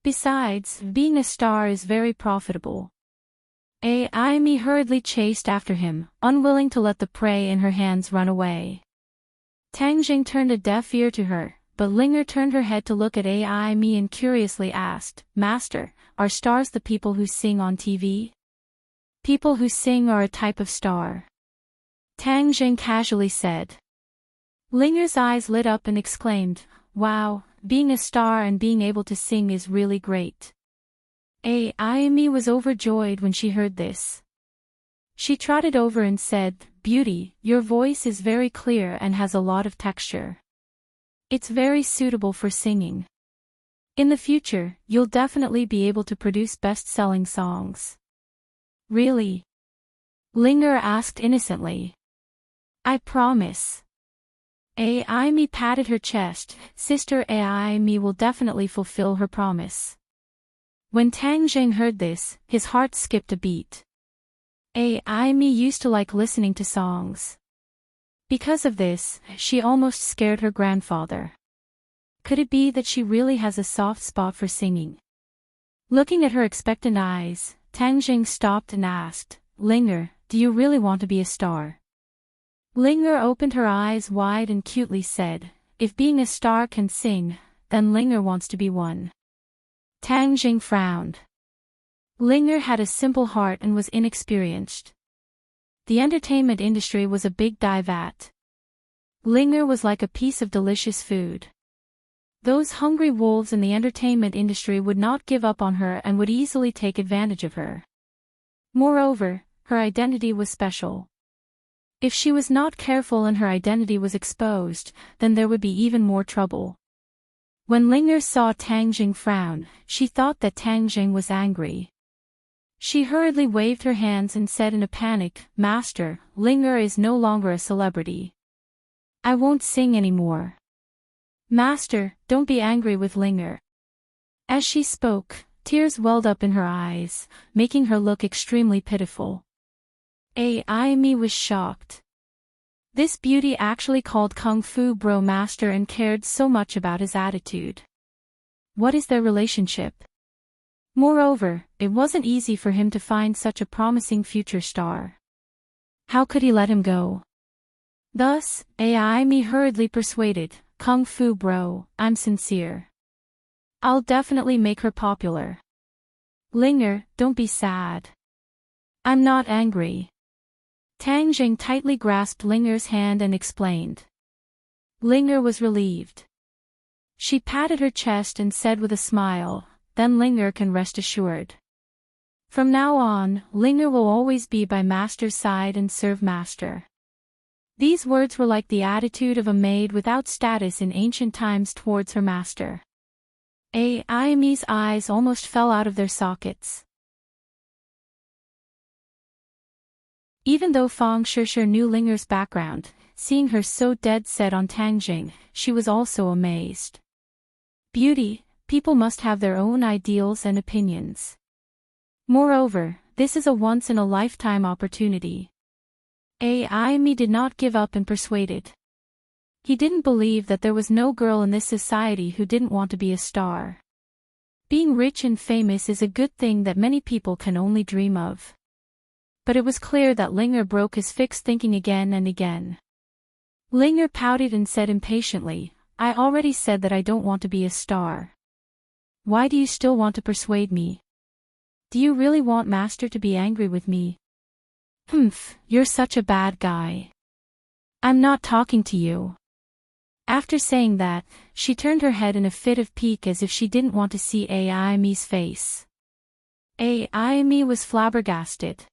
Besides, being a star is very profitable." Amy hurriedly chased after him, unwilling to let the prey in her hands run away. Tang Jing turned a deaf ear to her, but Linger turned her head to look at Amy and curiously asked, "Master, are stars the people who sing on TV?" "People who sing are a type of star," Tang Jing casually said. Linger's eyes lit up and exclaimed, "Wow, being a star and being able to sing is really great." Amy was overjoyed when she heard this. She trotted over and said, "Beauty, your voice is very clear and has a lot of texture. It's very suitable for singing. In the future, you'll definitely be able to produce best-selling songs." "Really?" Linger asked innocently. "I promise." Amy patted her chest. Sister Amy will definitely fulfill her promise. When Tang Jing heard this, his heart skipped a beat. Amy used to like listening to songs. Because of this, she almost scared her grandfather. Could it be that she really has a soft spot for singing? Looking at her expectant eyes, Tang Jing stopped and asked, "Linger, do you really want to be a star?" Linger opened her eyes wide and cutely said, "If being a star can sing, then Linger wants to be one." Tang Jing frowned. Linger had a simple heart and was inexperienced. The entertainment industry was a big dye vat. Linger was like a piece of delicious food. Those hungry wolves in the entertainment industry would not give up on her and would easily take advantage of her. Moreover, her identity was special. If she was not careful and her identity was exposed, then there would be even more trouble. When Linger saw Tang Jing frown, she thought that Tang Jing was angry. She hurriedly waved her hands and said in a panic, "Master, Linger is no longer a celebrity. I won't sing anymore. Master, don't be angry with Linger." As she spoke, tears welled up in her eyes, making her look extremely pitiful. Amy was shocked. This beauty actually called Kung Fu Bro master and cared so much about his attitude. What is their relationship? Moreover, it wasn't easy for him to find such a promising future star. How could he let him go? Thus, Amy hurriedly persuaded, "Kung Fu Bro, I'm sincere. I'll definitely make her popular. Linger, don't be sad. I'm not angry. Tang Jing tightly grasped Linger's hand and explained. Linger was relieved. She patted her chest and said with a smile, then Linger can rest assured. From now on, Linger will always be by Master's side and serve Master. These words were like the attitude of a maid without status in ancient times towards her master. Ayami's eyes almost fell out of their sockets. Even though Fang Shishir knew Linger's background, seeing her so dead set on Tang Jing, she was also amazed. Beauty, people must have their own ideals and opinions. Moreover, this is a once-in-a-lifetime opportunity. Ayami did not give up and persuaded. He didn't believe that there was no girl in this society who didn't want to be a star. Being rich and famous is a good thing that many people can only dream of. But it was clear that Linger broke his fixed thinking again and again. Linger pouted and said impatiently, I already said that I don't want to be a star. Why do you still want to persuade me? Do you really want Master to be angry with me? Humph, you're such a bad guy. I'm not talking to you. After saying that, she turned her head in a fit of pique as if she didn't want to see Ayami's face. Ayami was flabbergasted.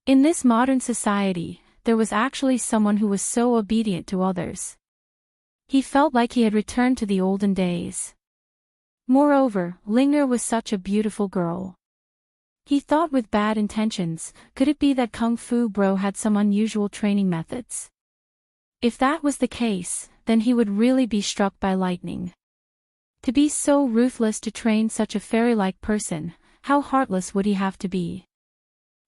In this modern society, there was actually someone who was so obedient to others. He felt like he had returned to the olden days. Moreover, Linger was such a beautiful girl. He thought with bad intentions, could it be that Kung Fu Bro had some unusual training methods? If that was the case, then he would really be struck by lightning. To be so ruthless to train such a fairy-like person, how heartless would he have to be?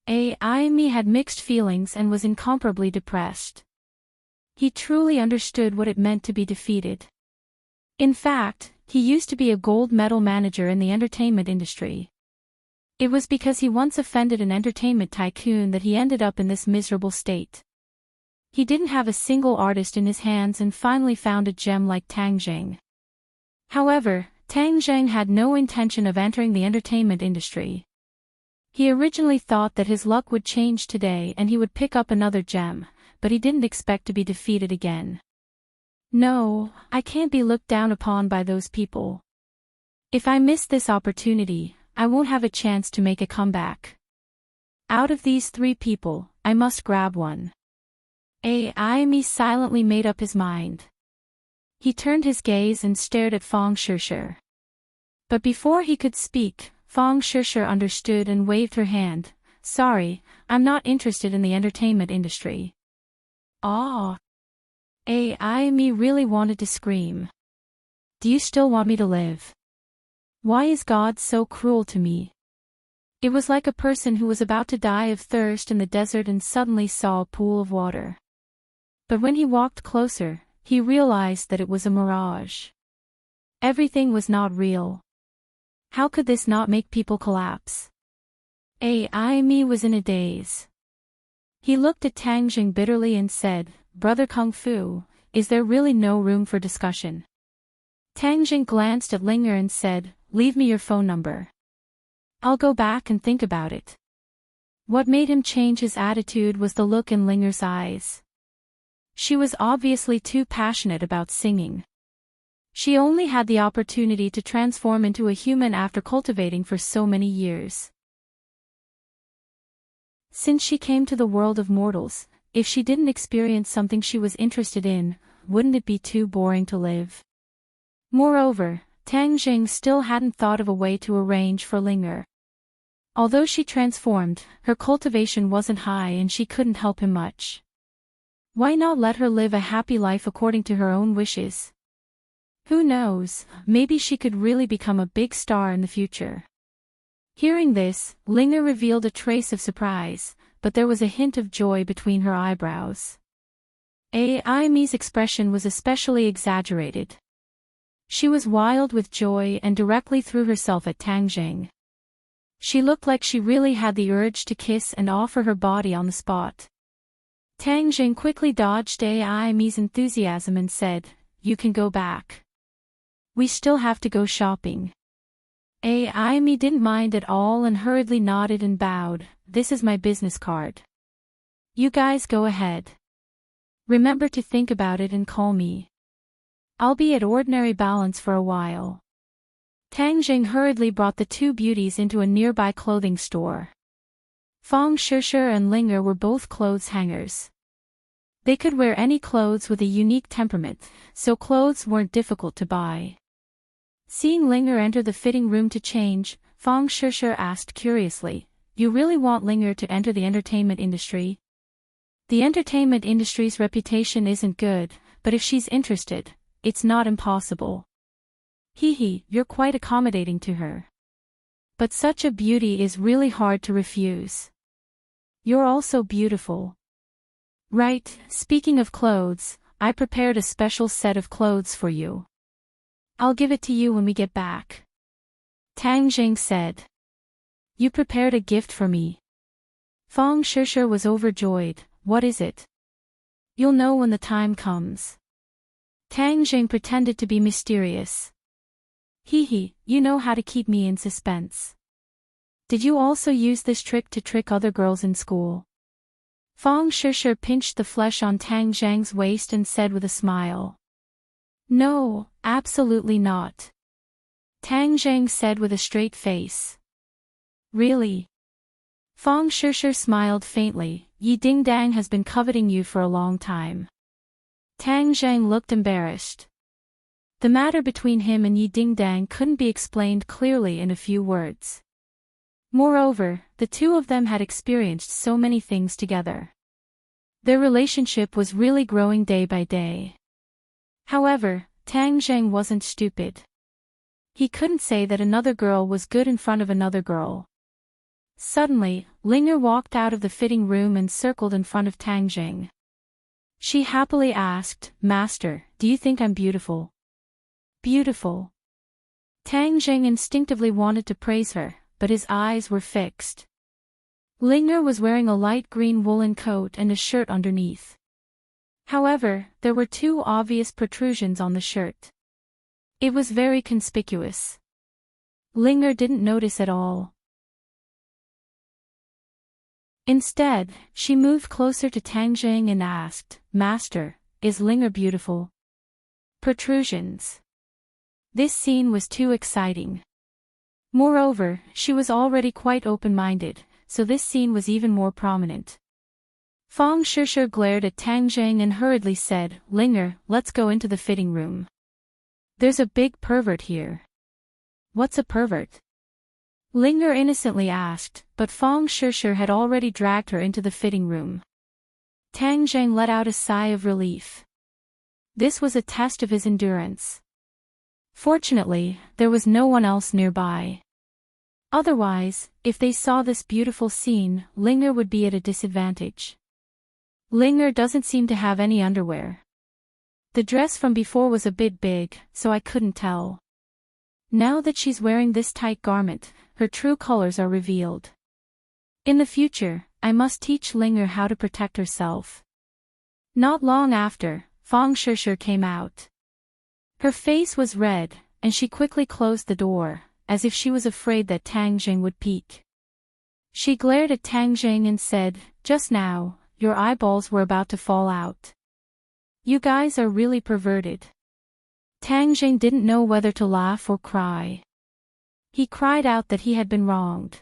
Ayami had mixed feelings and was incomparably depressed. He truly understood what it meant to be defeated. In fact, he used to be a gold medal manager in the entertainment industry. It was because he once offended an entertainment tycoon that he ended up in this miserable state. He didn't have a single artist in his hands and finally found a gem like Tang Jing. However, Tang Jing had no intention of entering the entertainment industry. He originally thought that his luck would change today and he would pick up another gem, but he didn't expect to be defeated again. No, I can't be looked down upon by those people. If I miss this opportunity, I won't have a chance to make a comeback. Out of these three people, I must grab one. Ayami silently made up his mind. He turned his gaze and stared at Fang Shishir. But before he could speak, Fang Shishir understood and waved her hand. Sorry, I'm not interested in the entertainment industry. Ah! Ayami really wanted to scream. Do you still want me to live? Why is God so cruel to me? It was like a person who was about to die of thirst in the desert and suddenly saw a pool of water. But when he walked closer, he realized that it was a mirage. Everything was not real. How could this not make people collapse? Ayami was in a daze. He looked at Tang Jing bitterly and said, Brother Kung Fu, is there really no room for discussion? Tang Jing glanced at Linger and said, leave me your phone number. I'll go back and think about it. What made him change his attitude was the look in Linger's eyes. She was obviously too passionate about singing. She only had the opportunity to transform into a human after cultivating for so many years. Since she came to the world of mortals, if she didn't experience something she was interested in, wouldn't it be too boring to live? Moreover, Tang Jing still hadn't thought of a way to arrange for Linger. Although she transformed, her cultivation wasn't high and she couldn't help him much. Why not let her live a happy life according to her own wishes? Who knows, maybe she could really become a big star in the future. Hearing this, Linger revealed a trace of surprise, but there was a hint of joy between her eyebrows. Ayami's expression was especially exaggerated. She was wild with joy and directly threw herself at Tang Jing. She looked like she really had the urge to kiss and offer her body on the spot. Tang Jing quickly dodged Ayami's enthusiasm and said, You can go back. We still have to go shopping. Amy didn't mind at all and hurriedly nodded and bowed. This is my business card. You guys go ahead. Remember to think about it and call me. I'll be at ordinary balance for a while. Tang Jing hurriedly brought the two beauties into a nearby clothing store. Fang Shishir and Linger were both clothes hangers. They could wear any clothes with a unique temperament, so clothes weren't difficult to buy. Seeing Linger enter the fitting room to change, Fang Shishir asked curiously, "You really want Linger to enter the entertainment industry?" "The entertainment industry's reputation isn't good, but if she's interested, it's not impossible." "Hee, you're quite accommodating to her. But such a beauty is really hard to refuse. You're also beautiful." "Right, speaking of clothes, I prepared a special set of clothes for you. I'll give it to you when we get back," Tang Jing said. "You prepared a gift for me?" Fang Shishir was overjoyed. "What is it?" "You'll know when the time comes." Tang Jing pretended to be mysterious. "Hee, you know how to keep me in suspense. Did you also use this trick to trick other girls in school?" Fang Shishir pinched the flesh on Tang Zhang's waist and said with a smile. "No, absolutely not," Tang Zhang said with a straight face. "Really?" Fang Shishir smiled faintly. "Yi Dingdang has been coveting you for a long time." Tang Zhang looked embarrassed. The matter between him and Yi Dingdang couldn't be explained clearly in a few words. Moreover, the two of them had experienced so many things together. Their relationship was really growing day by day. However, Tang Zhang wasn't stupid. He couldn't say that another girl was good in front of another girl. Suddenly, Linger walked out of the fitting room and circled in front of Tang Zhang. She happily asked, "Master, do you think I'm beautiful?" "Beautiful." Tang Zhang instinctively wanted to praise her, but his eyes were fixed. Linger was wearing a light green woolen coat and a shirt underneath. However, there were two obvious protrusions on the shirt. It was very conspicuous. Linger didn't notice at all. Instead, she moved closer to Tang Zhang and asked, "Master, is Linger beautiful?" Protrusions. This scene was too exciting. Moreover, she was already quite open-minded, so this scene was even more prominent. Fang Shishir glared at Tang Zhang and hurriedly said, "Linger, let's go into the fitting room. There's a big pervert here." "What's a pervert?" Linger innocently asked, but Fang Shishir had already dragged her into the fitting room. Tang Zhang let out a sigh of relief. This was a test of his endurance. Fortunately, there was no one else nearby. Otherwise, if they saw this beautiful scene, Linger would be at a disadvantage. Linger doesn't seem to have any underwear. The dress from before was a bit big, so I couldn't tell. Now that she's wearing this tight garment, her true colors are revealed. In the future, I must teach Linger how to protect herself. Not long after, Fang Shishir came out. Her face was red, and she quickly closed the door, as if she was afraid that Tang Zhang would peek. She glared at Tang Zhang and said, "Just now, your eyeballs were about to fall out. You guys are really perverted." Tang Zhang didn't know whether to laugh or cry. He cried out that he had been wronged.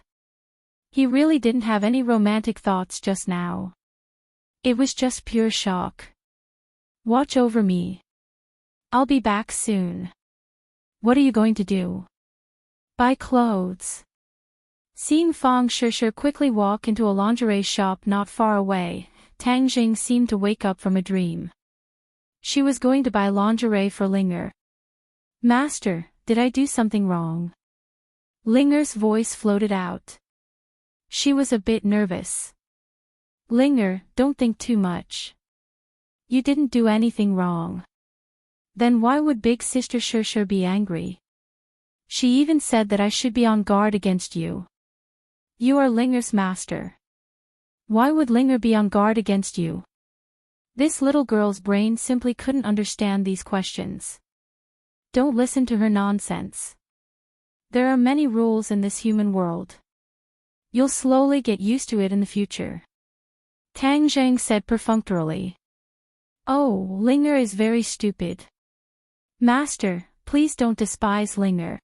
He really didn't have any romantic thoughts just now. It was just pure shock. "Watch over me. I'll be back soon." "What are you going to do?" "Buy clothes." Seeing Fang Shishir quickly walk into a lingerie shop not far away, Tang Jing seemed to wake up from a dream. She was going to buy lingerie for Linger. "Master, did I do something wrong?" Linger's voice floated out. She was a bit nervous. "Linger, don't think too much. You didn't do anything wrong. Then why would Big Sister Shishir be angry? She even said that I should be on guard against you. You are Linger's master. Why would Linger be on guard against you?" This little girl's brain simply couldn't understand these questions. Don't listen to her nonsense. There are many rules in this human world. You'll slowly get used to it in the future. Tang Zheng said perfunctorily. Oh, Linger is very stupid. Master, please don't despise Linger.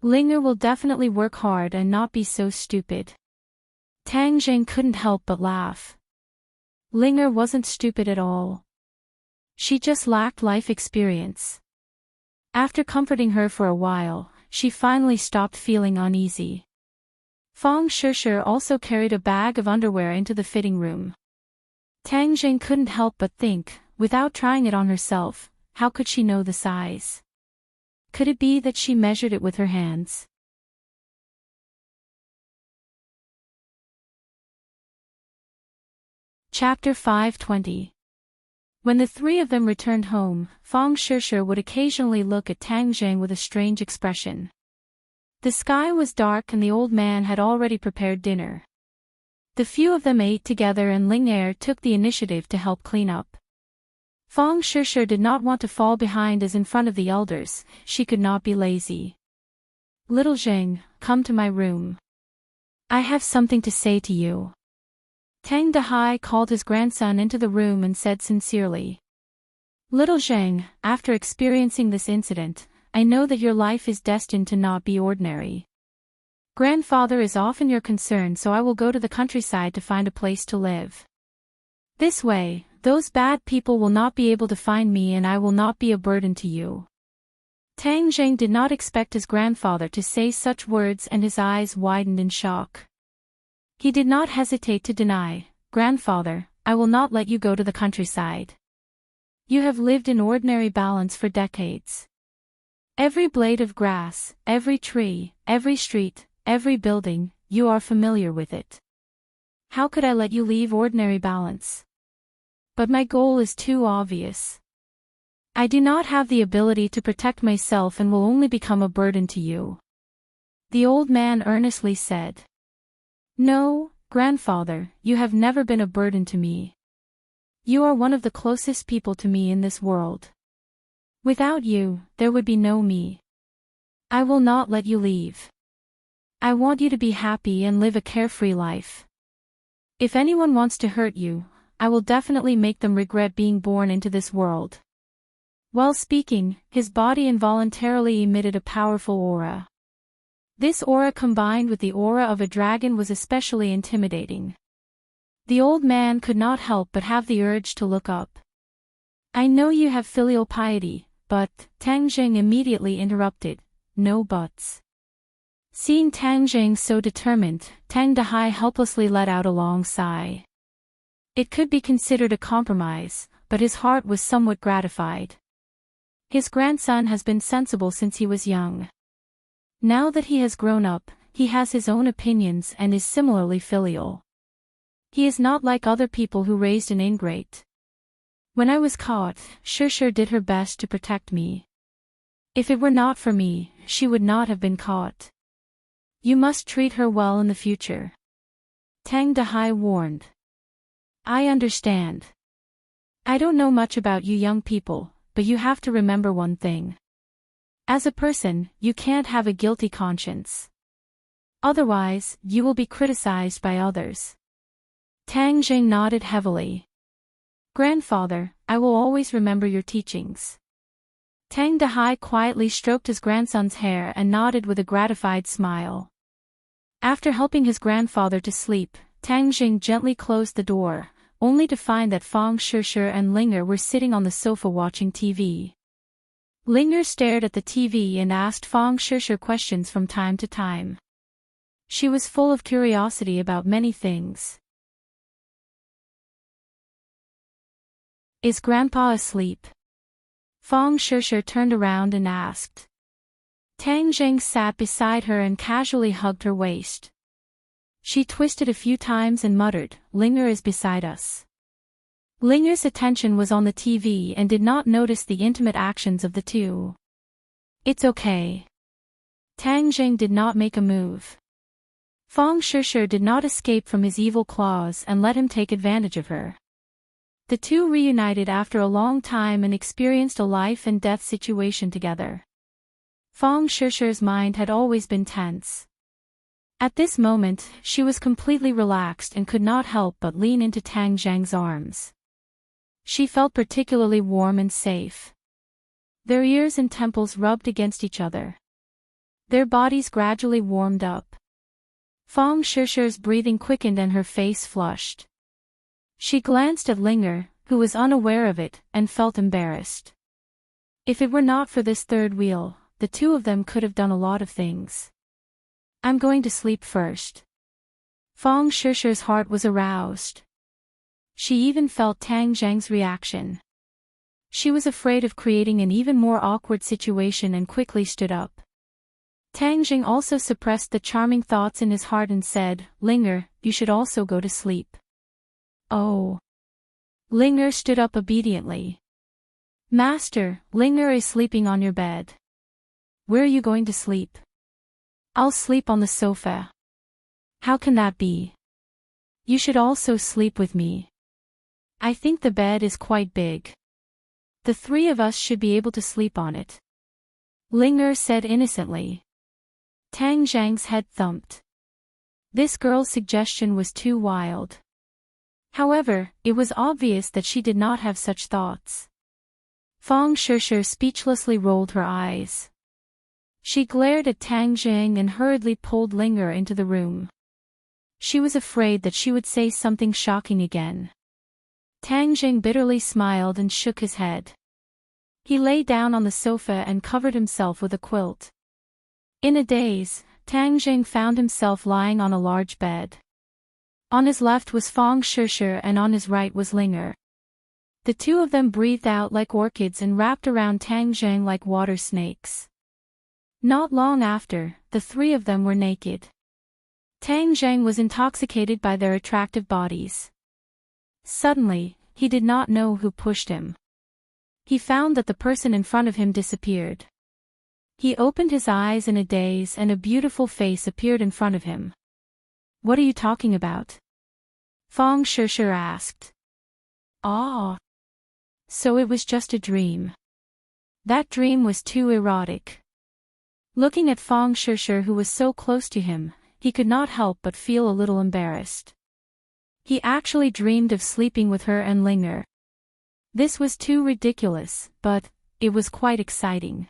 Linger will definitely work hard and not be so stupid. Tang Zheng couldn't help but laugh. Linger wasn't stupid at all. She just lacked life experience. After comforting her for a while, she finally stopped feeling uneasy. Fang Shishir also carried a bag of underwear into the fitting room. Tang Zheng couldn't help but think, without trying it on herself, how could she know the size? Could it be that she measured it with her hands? Chapter 520. When the three of them returned home, Fang Shishir would occasionally look at Tang Zheng with a strange expression. The sky was dark and the old man had already prepared dinner. The few of them ate together and Ling Er took the initiative to help clean up. Fang Shishir did not want to fall behind as in front of the elders, she could not be lazy. Little Zheng, come to my room. I have something to say to you. Tang Dahai called his grandson into the room and said sincerely. Little Zheng, after experiencing this incident, I know that your life is destined to not be ordinary. Grandfather is often your concern, so I will go to the countryside to find a place to live. This way, those bad people will not be able to find me and I will not be a burden to you. Tang Zheng did not expect his grandfather to say such words and his eyes widened in shock. He did not hesitate to deny, Grandfather, I will not let you go to the countryside. You have lived in ordinary balance for decades. Every blade of grass, every tree, every street, every building, you are familiar with it. How could I let you leave ordinary balance? But my goal is too obvious. I do not have the ability to protect myself and will only become a burden to you. The old man earnestly said. No, Grandfather, you have never been a burden to me. You are one of the closest people to me in this world. Without you, there would be no me. I will not let you leave. I want you to be happy and live a carefree life. If anyone wants to hurt you, I will definitely make them regret being born into this world. While speaking, his body involuntarily emitted a powerful aura. This aura combined with the aura of a dragon was especially intimidating. The old man could not help but have the urge to look up. I know you have filial piety, but, Tang Zheng immediately interrupted, no buts. Seeing Tang Zheng so determined, Tang Dahai helplessly let out a long sigh. It could be considered a compromise, but his heart was somewhat gratified. His grandson has been sensible since he was young. Now that he has grown up, he has his own opinions and is similarly filial. He is not like other people who raised an ingrate. When I was caught, Shishir did her best to protect me. If it were not for me, she would not have been caught. You must treat her well in the future. Tang Dahai warned. I understand. I don't know much about you young people, but you have to remember one thing. As a person, you can't have a guilty conscience. Otherwise, you will be criticized by others. Tang Zheng nodded heavily. Grandfather, I will always remember your teachings. Tang Dahai quietly stroked his grandson's hair and nodded with a gratified smile. After helping his grandfather to sleep, Tang Zheng gently closed the door, only to find that Fang Shishir and Linger were sitting on the sofa watching TV. Linger stared at the TV and asked Fang Shishir questions from time to time. She was full of curiosity about many things. Is Grandpa asleep? Fang Shishir turned around and asked. Tang Zheng sat beside her and casually hugged her waist. She twisted a few times and muttered, Linger is beside us. Linger's attention was on the TV and did not notice the intimate actions of the two. It's okay. Tang Zheng did not make a move. Fang Shishir did not escape from his evil claws and let him take advantage of her. The two reunited after a long time and experienced a life and death situation together. Fang Shishi's mind had always been tense. At this moment, she was completely relaxed and could not help but lean into Tang Zhang's arms. She felt particularly warm and safe. Their ears and temples rubbed against each other. Their bodies gradually warmed up. Fang Shishi's breathing quickened and her face flushed. She glanced at Linger, who was unaware of it, and felt embarrassed. If it were not for this third wheel, the two of them could have done a lot of things. I'm going to sleep first. Fang Shishi's heart was aroused. She even felt Tang Zhang's reaction. She was afraid of creating an even more awkward situation and quickly stood up. Tang Zhang also suppressed the charming thoughts in his heart and said, Linger, you should also go to sleep. Oh. Linger stood up obediently. Master, Linger is sleeping on your bed. Where are you going to sleep? I'll sleep on the sofa. How can that be? You should also sleep with me. I think the bed is quite big. The three of us should be able to sleep on it. Linger said innocently. Tang Zhang's head thumped. This girl's suggestion was too wild. However, it was obvious that she did not have such thoughts. Fang Shishi speechlessly rolled her eyes. She glared at Tang Zhang and hurriedly pulled Linger into the room. She was afraid that she would say something shocking again. Tang Zhang bitterly smiled and shook his head. He lay down on the sofa and covered himself with a quilt. In a daze, Tang Zhang found himself lying on a large bed. On his left was Fang Shishi and on his right was Linger. The two of them breathed out like orchids and wrapped around Tang Zhang like water snakes. Not long after, the three of them were naked. Tang Zhang was intoxicated by their attractive bodies. Suddenly, he did not know who pushed him. He found that the person in front of him disappeared. He opened his eyes in a daze and a beautiful face appeared in front of him. What are you talking about? Fang Shishi asked. Ah. So it was just a dream. That dream was too erotic. Looking at Fang Shishi who was so close to him, he could not help but feel a little embarrassed. He actually dreamed of sleeping with her and Linger. This was too ridiculous, but it was quite exciting.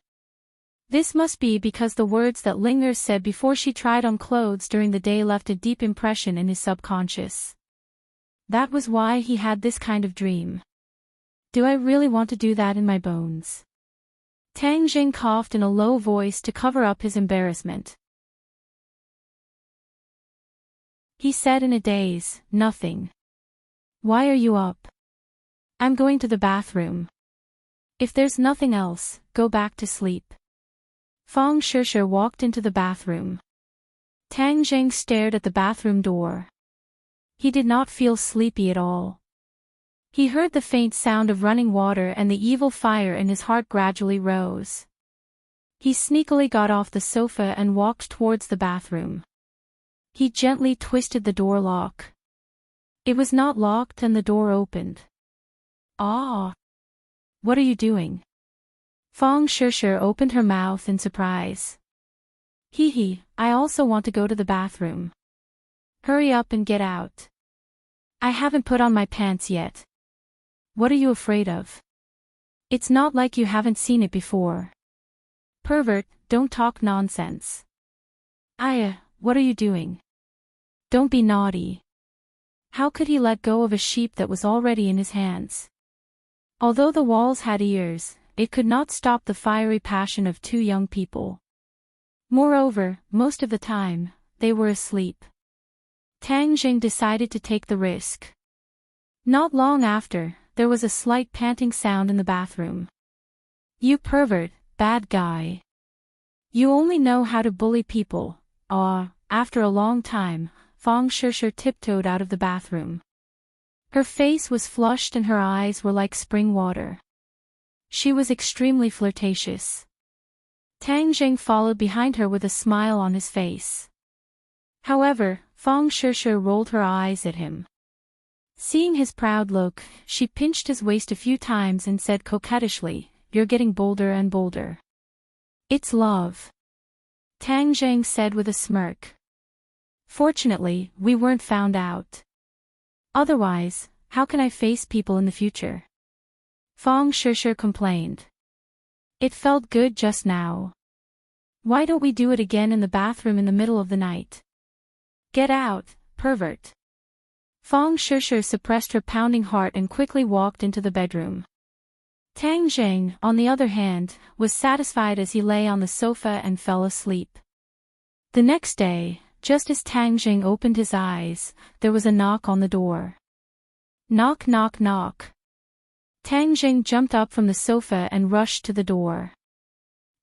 This must be because the words that Linger said before she tried on clothes during the day left a deep impression in his subconscious. That was why he had this kind of dream. Do I really want to do that in my bones? Tang Zhang coughed in a low voice to cover up his embarrassment. He said in a daze, nothing. Why are you up? I'm going to the bathroom. If there's nothing else, go back to sleep. Fang Shishi walked into the bathroom. Tang Zhang stared at the bathroom door. He did not feel sleepy at all. He heard the faint sound of running water and the evil fire in his heart gradually rose. He sneakily got off the sofa and walked towards the bathroom. He gently twisted the door lock. It was not locked and the door opened. Ah! What are you doing? Fang Shishi opened her mouth in surprise. Hee, I also want to go to the bathroom. Hurry up and get out. I haven't put on my pants yet. What are you afraid of? It's not like you haven't seen it before. Pervert, don't talk nonsense. What are you doing? Don't be naughty. How could he let go of a sheep that was already in his hands? Although the walls had ears, it could not stop the fiery passion of two young people. Moreover, most of the time, they were asleep. Tang Zhang decided to take the risk. Not long after, there was a slight panting sound in the bathroom. You pervert, bad guy. You only know how to bully people. After a long time, Fang Shishi tiptoed out of the bathroom. Her face was flushed and her eyes were like spring water. She was extremely flirtatious. Tang Zhang followed behind her with a smile on his face. However, Fang Shishi rolled her eyes at him. Seeing his proud look, she pinched his waist a few times and said coquettishly, "You're getting bolder and bolder." It's love, Tang Zheng said with a smirk. Fortunately, we weren't found out. Otherwise, how can I face people in the future? Fang Shishir complained. It felt good just now. Why don't we do it again in the bathroom in the middle of the night? Get out, pervert. Fang Shishir suppressed her pounding heart and quickly walked into the bedroom. Tang Zheng, on the other hand, was satisfied as he lay on the sofa and fell asleep. The next day, just as Tang Zheng opened his eyes, there was a knock on the door. Knock, knock, knock. Tang Zheng jumped up from the sofa and rushed to the door.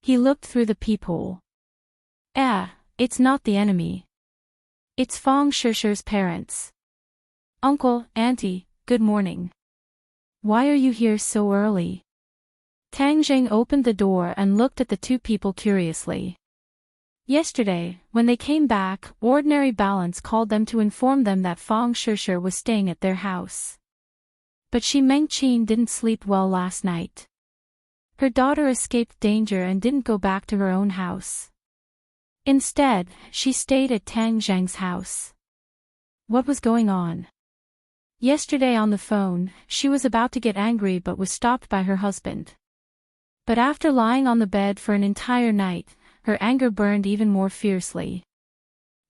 He looked through the peephole. It's not the enemy. It's Fang Shishir's parents. Uncle, Auntie, good morning. Why are you here so early? Tang Zheng opened the door and looked at the two people curiously. Yesterday, when they came back, Ordinary Balance called them to inform them that Fang Shishir was staying at their house. But Shi Mengqin didn't sleep well last night. Her daughter escaped danger and didn't go back to her own house. Instead, she stayed at Tang Zheng's house. What was going on? Yesterday on the phone, she was about to get angry but was stopped by her husband. But after lying on the bed for an entire night, her anger burned even more fiercely.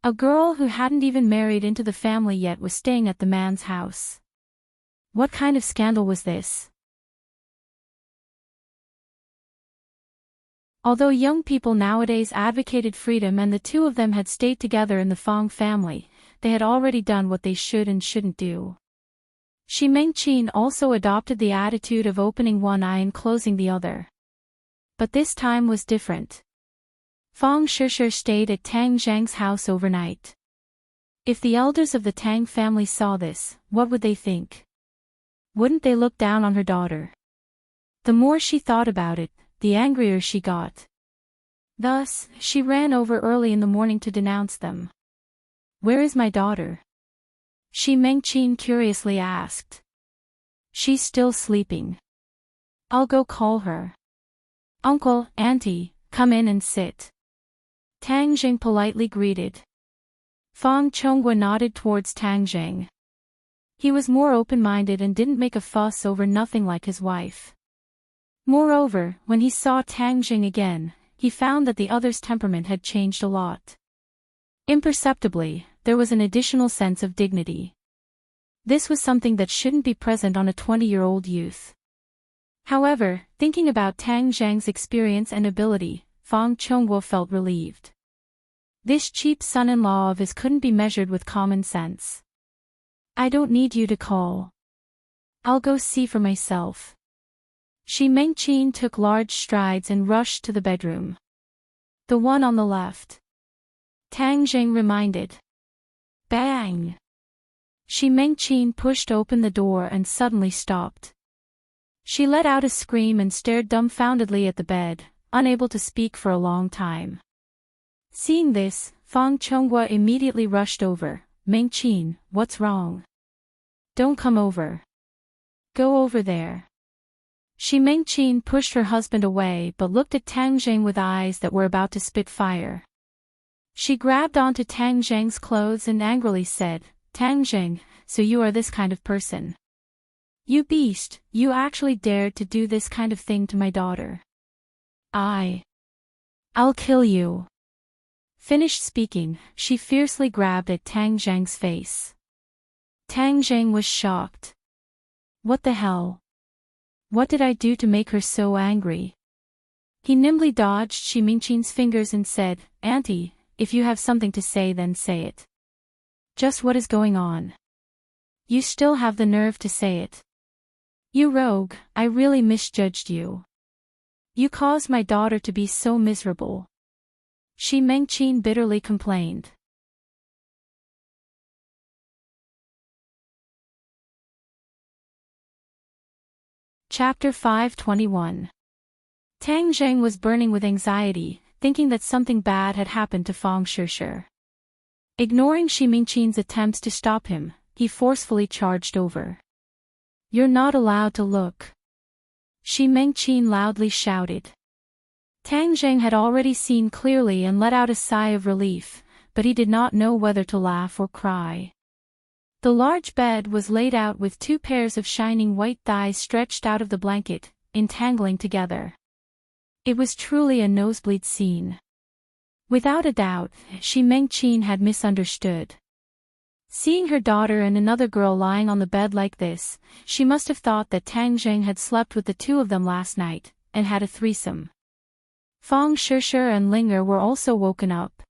A girl who hadn't even married into the family yet was staying at the man's house. What kind of scandal was this? Although young people nowadays advocated freedom and the two of them had stayed together in the Fang family, they had already done what they should and shouldn't do. Shi Mengqin also adopted the attitude of opening one eye and closing the other. But this time was different. Fang Shishir stayed at Tang Zheng's house overnight. If the elders of the Tang family saw this, what would they think? Wouldn't they look down on her daughter? The more she thought about it, the angrier she got. Thus, she ran over early in the morning to denounce them. Where is my daughter? Shi Mengqin curiously asked. She's still sleeping. I'll go call her. Uncle, Auntie, come in and sit. Tang Zheng politely greeted. Fang Chonghua nodded towards Tang Zheng. He was more open-minded and didn't make a fuss over nothing like his wife. Moreover, when he saw Tang Zheng again, he found that the other's temperament had changed a lot. Imperceptibly, there was an additional sense of dignity. This was something that shouldn't be present on a 20-year-old youth. However, thinking about Tang Zheng's experience and ability, Fang Chonghua felt relieved. This cheap son-in-law of his couldn't be measured with common sense. I don't need you to call. I'll go see for myself. Shi Mengqin took large strides and rushed to the bedroom. The one on the left. Tang Zheng reminded. Bang! Shi Mengqin pushed open the door and suddenly stopped. She let out a scream and stared dumbfoundedly at the bed, unable to speak for a long time. Seeing this, Fang Chonghua immediately rushed over. Mengqin, what's wrong? Don't come over. Go over there. Shi Mengqin pushed her husband away but looked at Tang Zheng with eyes that were about to spit fire. She grabbed onto Tang Zheng's clothes and angrily said, Tang Zheng, so you are this kind of person. You beast, you actually dared to do this kind of thing to my daughter. I'll kill you. Finished speaking, she fiercely grabbed at Tang Zheng's face. Tang Zheng was shocked. What the hell? What did I do to make her so angry? He nimbly dodged Shi Mengqin's fingers and said, Auntie, if you have something to say then say it. Just what is going on? You still have the nerve to say it. You rogue, I really misjudged you. You caused my daughter to be so miserable. Shi Mengqin bitterly complained. Chapter 521. Tang Zheng was burning with anxiety, thinking that something bad had happened to Fang Shishir. Ignoring Shi Mengqin's attempts to stop him, he forcefully charged over. You're not allowed to look. Shi Mengqin loudly shouted. Tang Zheng had already seen clearly and let out a sigh of relief, but he did not know whether to laugh or cry. The large bed was laid out with 2 pairs of shining white thighs stretched out of the blanket, entangling together. It was truly a nosebleed scene. Without a doubt, Xi Mengqin had misunderstood. Seeing her daughter and another girl lying on the bed like this, she must have thought that Tang Zheng had slept with the 2 of them last night, and had a threesome. Fang Shishir and Linger were also woken up.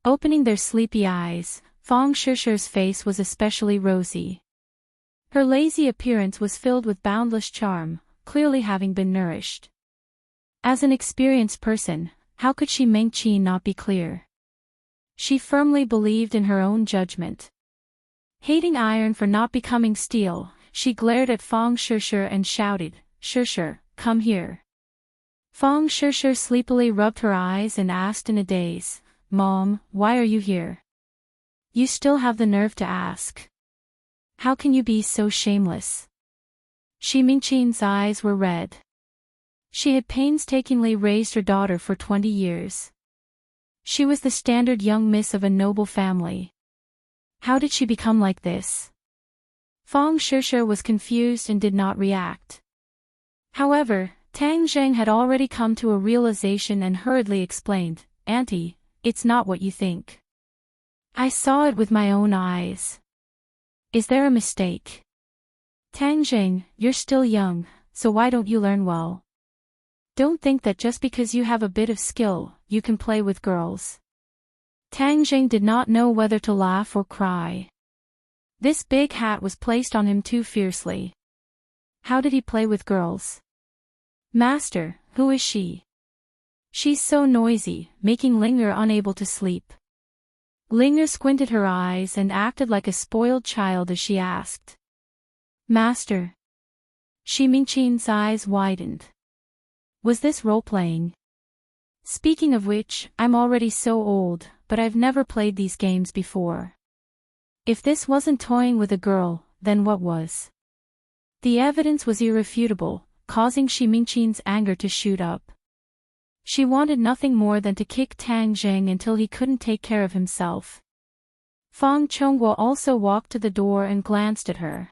Opening their sleepy eyes, Fang Shishir's face was especially rosy. Her lazy appearance was filled with boundless charm, clearly having been nourished. As an experienced person, how could Xi Mengqin not be clear? She firmly believed in her own judgment. Hating iron for not becoming steel, she glared at Fang Shishir and shouted, "Shishir, come here." Fang Shishir sleepily rubbed her eyes and asked in a daze, "Mom, why are you here?" "You still have the nerve to ask. How can you be so shameless?" Xi Mengqin's eyes were red. She had painstakingly raised her daughter for 20 years. She was the standard young miss of a noble family. How did she become like this? Fang Shishir was confused and did not react. However, Tang Zheng had already come to a realization and hurriedly explained, "Auntie, it's not what you think. I saw it with my own eyes. Is there a mistake?" "Tang Zheng, you're still young, so why don't you learn well? Don't think that just because you have a bit of skill, you can play with girls." Tang Zheng did not know whether to laugh or cry. This big hat was placed on him too fiercely. How did he play with girls? "Master, who is she? She's so noisy, making Linger unable to sleep." Linger squinted her eyes and acted like a spoiled child as she asked, "Master?" Xi Mengqin's eyes widened. Was this role-playing? "Speaking of which, I'm already so old, but I've never played these games before." If this wasn't toying with a girl, then what was? The evidence was irrefutable, causing Xi Mengqin's anger to shoot up. She wanted nothing more than to kick Tang Zheng until he couldn't take care of himself. Fang Chongguo also walked to the door and glanced at her.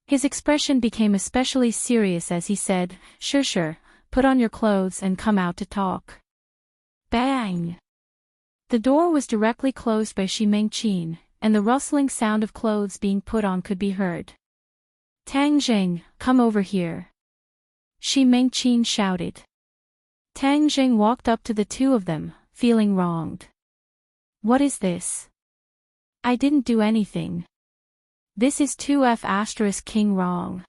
His expression became especially serious as he said, "Shishir, put on your clothes and come out to talk." Bang! The door was directly closed by Xi Mengqin, and the rustling sound of clothes being put on could be heard. "Tang Zheng, come over here," Xi Mengqin shouted. Tang Zheng walked up to the 2 of them, feeling wronged. "What is this? I didn't do anything. This is 2F** King wrong.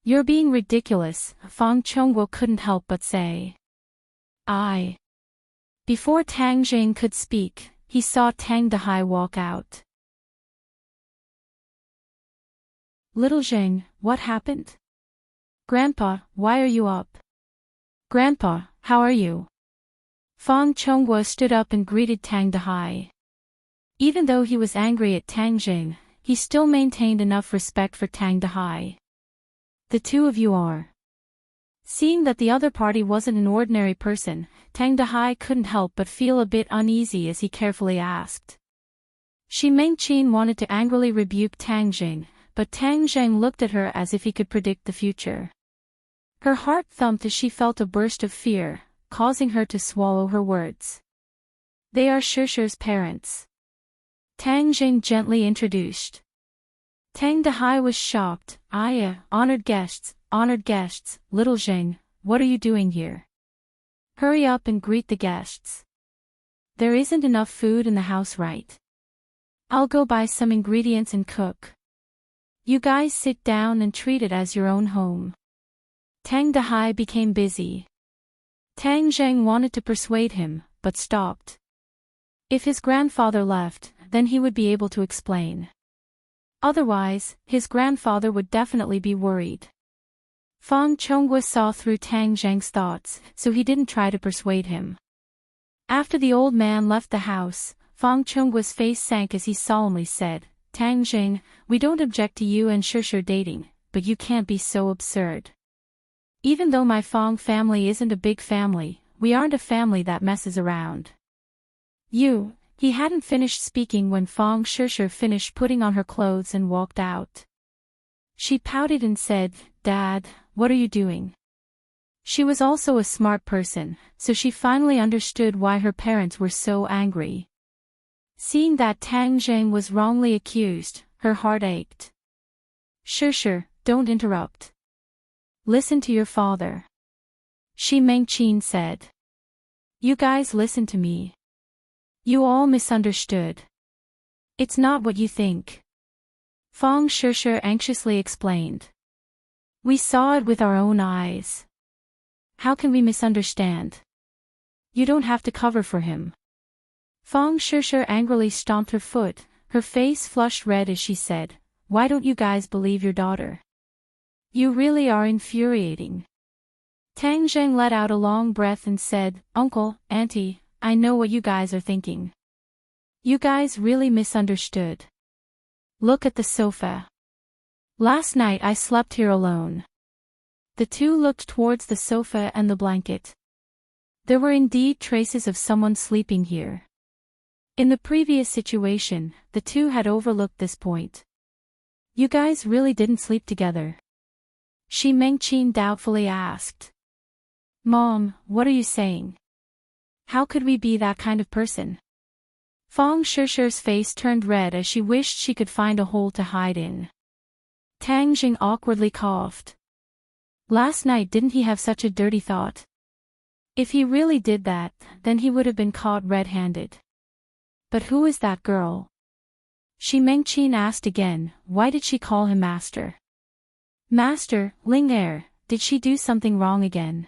You're being ridiculous," Fang Chongguo couldn't help but say. Before Tang Zheng could speak, he saw Tang Dahai walk out. "Little Zheng, what happened? Grandpa, why are you up? Grandpa, how are you?" Fang Chongguo stood up and greeted Tang Dahai. Even though he was angry at Tang Zheng, he still maintained enough respect for Tang Dahai. "The 2 of you are..." Seeing that the other party wasn't an ordinary person, Tang Dahai couldn't help but feel a bit uneasy as he carefully asked. Xi Mengqin wanted to angrily rebuke Tang Zheng, but Tang Zheng looked at her as if he could predict the future. Her heart thumped as she felt a burst of fear, causing her to swallow her words. "They are Shishir's parents," Tang Zheng gently introduced. Tang Dahai was shocked. Honored guests, little Zheng, what are you doing here? Hurry up and greet the guests. There isn't enough food in the house, right? I'll go buy some ingredients and cook. You guys sit down and treat it as your own home." Tang Dahai became busy. Tang Zheng wanted to persuade him, but stopped. If his grandfather left, then he would be able to explain. Otherwise, his grandfather would definitely be worried. Fang Chongguo saw through Tang Zheng's thoughts, so he didn't try to persuade him. After the old man left the house, Fang Chongguo's face sank as he solemnly said, "Tang Zheng, we don't object to you and Shishir dating, but you can't be so absurd. Even though my Fang family isn't a big family, we aren't a family that messes around. He hadn't finished speaking when Feng Shishir finished putting on her clothes and walked out. She pouted and said, "Dad, what are you doing?" She was also a smart person, so she finally understood why her parents were so angry. Seeing that Tang Zheng was wrongly accused, her heart ached. "Shishir, don't interrupt. Listen to your father," Shi Mengqin said. "You guys listen to me. You all misunderstood. It's not what you think," Feng Shishir anxiously explained. "We saw it with our own eyes. How can we misunderstand? You don't have to cover for him." Feng Shishir angrily stomped her foot, her face flushed red as she said, "Why don't you guys believe your daughter? You really are infuriating." Tang Zheng let out a long breath and said, "Uncle, Auntie, I know what you guys are thinking. You guys really misunderstood. Look at the sofa. Last night I slept here alone." The two looked towards the sofa and the blanket. There were indeed traces of someone sleeping here. In the previous situation, the two had overlooked this point. "You guys really didn't sleep together?" Shi Mengqin doubtfully asked. "Mom, what are you saying? How could we be that kind of person?" Feng Shishir's face turned red as she wished she could find a hole to hide in. Tang Jing awkwardly coughed. Last night didn't he have such a dirty thought? If he really did that, then he would have been caught red-handed. But who is that girl? Shi Mengqin asked again, why did she call him master? Master, Ling Er, did she do something wrong again?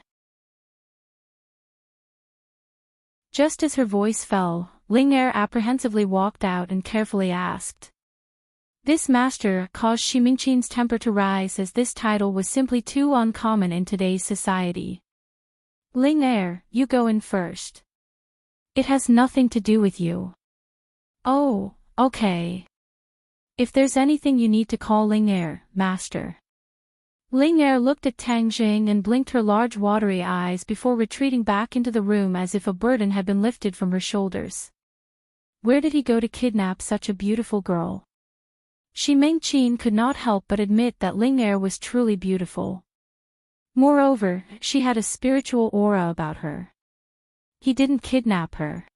Just as her voice fell, Ling Er apprehensively walked out and carefully asked. This master caused Shi Mengqin's temper to rise as this title was simply too uncommon in today's society. Ling Er, you go in first. It has nothing to do with you. Oh, okay. If there's anything you need to call Ling Er, master. Ling Er looked at Tang Jing and blinked her large watery eyes before retreating back into the room as if a burden had been lifted from her shoulders. Where did he go to kidnap such a beautiful girl? Shi Mengqin could not help but admit that Ling Er was truly beautiful. Moreover, she had a spiritual aura about her. He didn't kidnap her.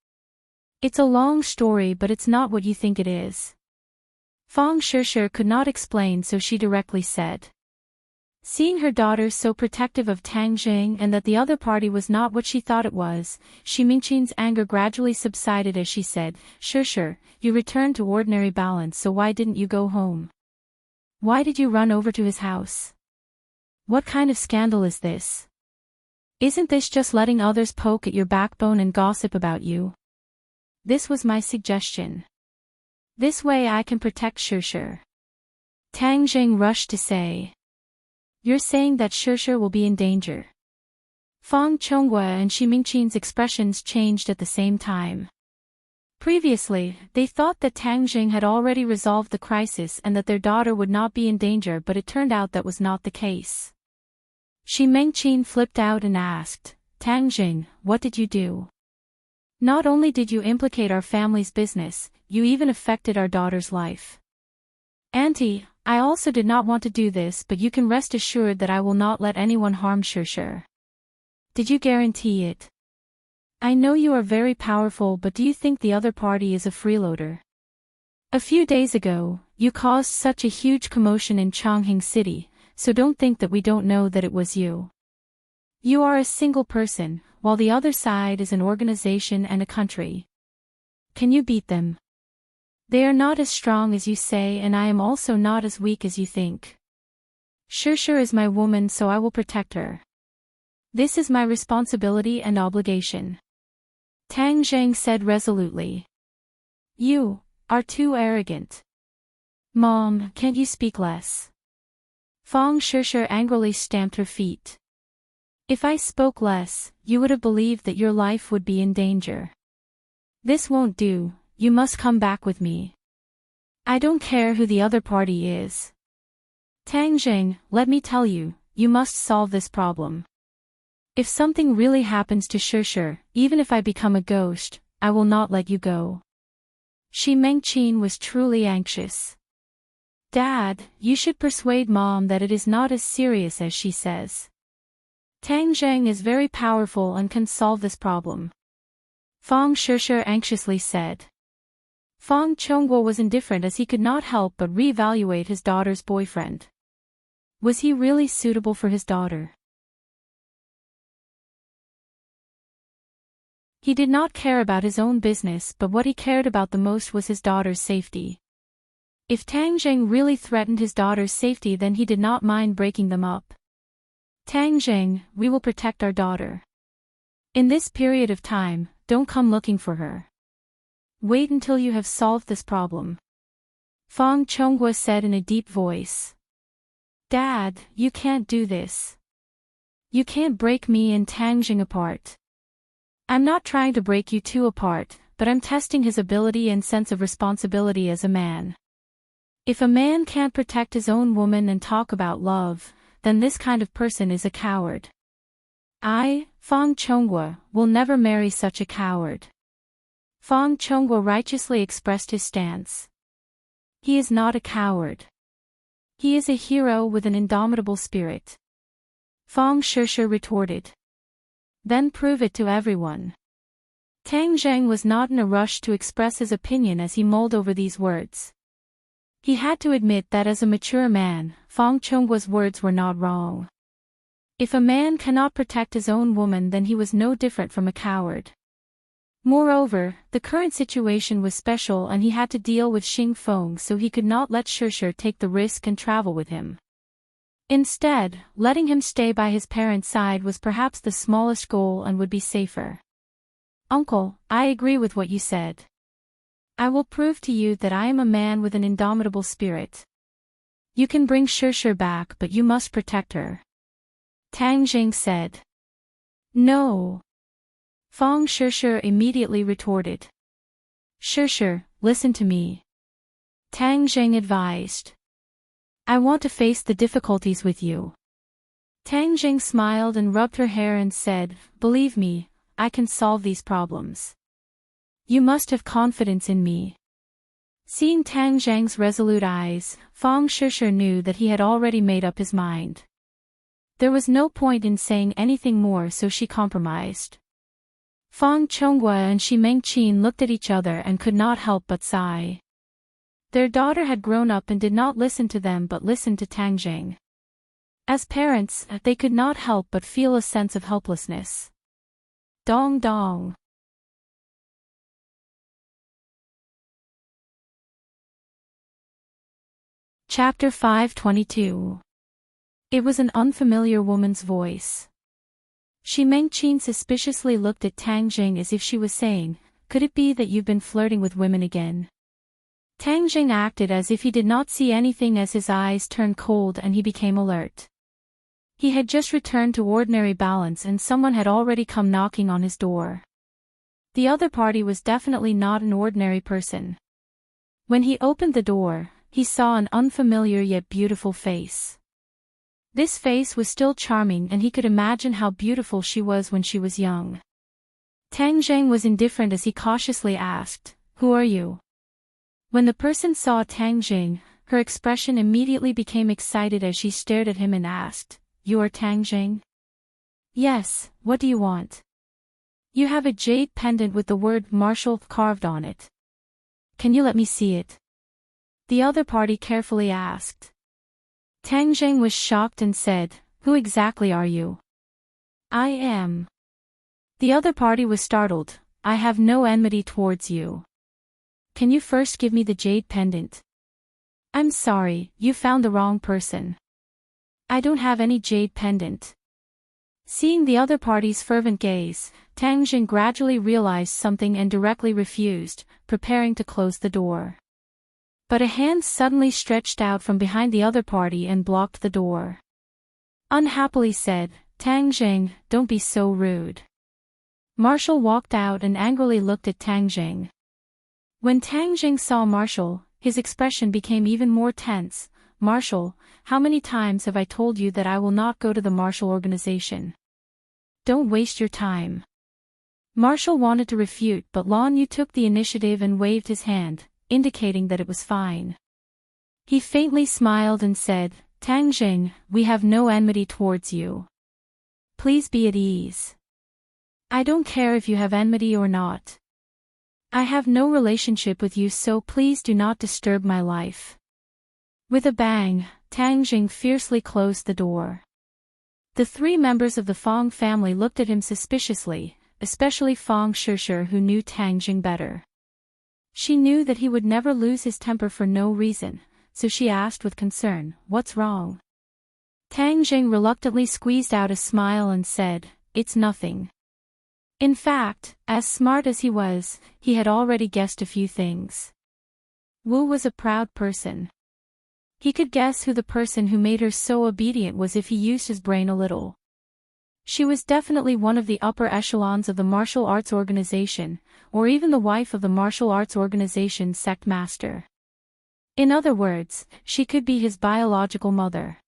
It's a long story, but it's not what you think it is. Feng Shishir could not explain, so she directly said. Seeing her daughter so protective of Tang Jing and that the other party was not what she thought it was, Shi Mengqin's anger gradually subsided as she said, Shishir, you returned to ordinary balance, so why didn't you go home? Why did you run over to his house? What kind of scandal is this? Isn't this just letting others poke at your backbone and gossip about you? This was my suggestion. This way I can protect Shishir. Tang Jing rushed to say. You're saying that Shishir will be in danger. Feng Chonghua and Shi Mengqin's expressions changed at the same time. Previously, they thought that Tang Jing had already resolved the crisis and that their daughter would not be in danger, but it turned out that was not the case. Shi Mengqin flipped out and asked, Tang Jing, what did you do? Not only did you implicate our family's business, you even affected our daughter's life. Auntie, I also did not want to do this, but you can rest assured that I will not let anyone harm Shishir. Did you guarantee it? I know you are very powerful, but do you think the other party is a freeloader? A few days ago, you caused such a huge commotion in Chongqing City, so don't think that we don't know that it was you. You are a single person, while the other side is an organization and a country. Can you beat them? They are not as strong as you say, and I am also not as weak as you think. Shishir is my woman, so I will protect her. This is my responsibility and obligation. Tang Zheng said resolutely. You are too arrogant. Mom, can't you speak less? Feng Shishir angrily stamped her feet. If I spoke less, you would have believed that your life would be in danger. This won't do, you must come back with me. I don't care who the other party is. Tang Jing, let me tell you, you must solve this problem. If something really happens to Shishir, even if I become a ghost, I will not let you go. Shi Mengqin was truly anxious. Dad, you should persuade Mom that it is not as serious as she says. Tang Zheng is very powerful and can solve this problem. Fang Shishir anxiously said. Fang Chongguo was indifferent as he could not help but reevaluate his daughter's boyfriend. Was he really suitable for his daughter? He did not care about his own business, but what he cared about the most was his daughter's safety. If Tang Zheng really threatened his daughter's safety, then he did not mind breaking them up. Tang Zheng, we will protect our daughter. In this period of time, don't come looking for her. Wait until you have solved this problem. Fang Chongguo said in a deep voice. Dad, you can't do this. You can't break me and Tang Zheng apart. I'm not trying to break you two apart, but I'm testing his ability and sense of responsibility as a man. If a man can't protect his own woman and talk about love, then this kind of person is a coward. I, Fang Chongguo, will never marry such a coward. Fang Chongguo righteously expressed his stance. He is not a coward. He is a hero with an indomitable spirit. Fang Shishir retorted. Then prove it to everyone. Tang Zheng was not in a rush to express his opinion as he mulled over these words. He had to admit that as a mature man, Fang Chongguo's words were not wrong. If a man cannot protect his own woman, then he was no different from a coward. Moreover, the current situation was special and he had to deal with Xing Feng, so he could not let Shishir take the risk and travel with him. Instead, letting him stay by his parents' side was perhaps the smallest goal and would be safer. Uncle, I agree with what you said. I will prove to you that I am a man with an indomitable spirit. You can bring Shishir back, but you must protect her. Tang Zheng said. No. Fang Shishir immediately retorted. Shishir, listen to me. Tang Zheng advised. I want to face the difficulties with you. Tang Zheng smiled and rubbed her hair and said, believe me, I can solve these problems. You must have confidence in me. Seeing Tang Zheng's resolute eyes, Fang Shishir knew that he had already made up his mind. There was no point in saying anything more, so she compromised. Fang Chongguo and Shi Mengqin looked at each other and could not help but sigh. Their daughter had grown up and did not listen to them but listened to Tang Zheng. As parents, they could not help but feel a sense of helplessness. Dong dong. Chapter 522. It was an unfamiliar woman's voice. Shi Mengqin suspiciously looked at Tang Zheng as if she was saying, could it be that you've been flirting with women again? Tang Zheng acted as if he did not see anything as his eyes turned cold and he became alert. He had just returned to ordinary balance and someone had already come knocking on his door. The other party was definitely not an ordinary person. When he opened the door, he saw an unfamiliar yet beautiful face. This face was still charming and he could imagine how beautiful she was when she was young. Tang Zheng was indifferent as he cautiously asked, who are you? When the person saw Tang Zheng, her expression immediately became excited as she stared at him and asked, you are Tang Zheng? Yes, what do you want? You have a jade pendant with the word Marshall carved on it. Can you let me see it? The other party carefully asked. Tang Zheng was shocked and said, who exactly are you? I am. The other party was startled, I have no enmity towards you. Can you first give me the jade pendant? I'm sorry, you found the wrong person. I don't have any jade pendant. Seeing the other party's fervent gaze, Tang Zheng gradually realized something and directly refused, preparing to close the door. But a hand suddenly stretched out from behind the other party and blocked the door. Unhappily said, Tang Zheng, don't be so rude. Marshall walked out and angrily looked at Tang Zheng. When Tang Zheng saw Marshall, his expression became even more tense. Marshall, how many times have I told you that I will not go to the Marshall organization? don't waste your time. Marshall wanted to refute, but Lan Yu took the initiative and waved his hand, indicating that it was fine. He faintly smiled and said, Tang Jing, we have no enmity towards you. Please be at ease. I don't care if you have enmity or not. I have no relationship with you, so please do not disturb my life. With a bang, Tang Jing fiercely closed the door. The three members of the Fong family looked at him suspiciously, especially Fong Shishir, who knew Tang Jing better. She knew that he would never lose his temper for no reason, so she asked with concern, "What's wrong?" Tang Jing reluctantly squeezed out a smile and said, "It's nothing." In fact, as smart as he was, he had already guessed a few things. Wu was a proud person. He could guess who the person who made her so obedient was if he used his brain a little. She was definitely one of the upper echelons of the martial arts organization, or even the wife of the martial arts organization's sect master. In other words, she could be his biological mother.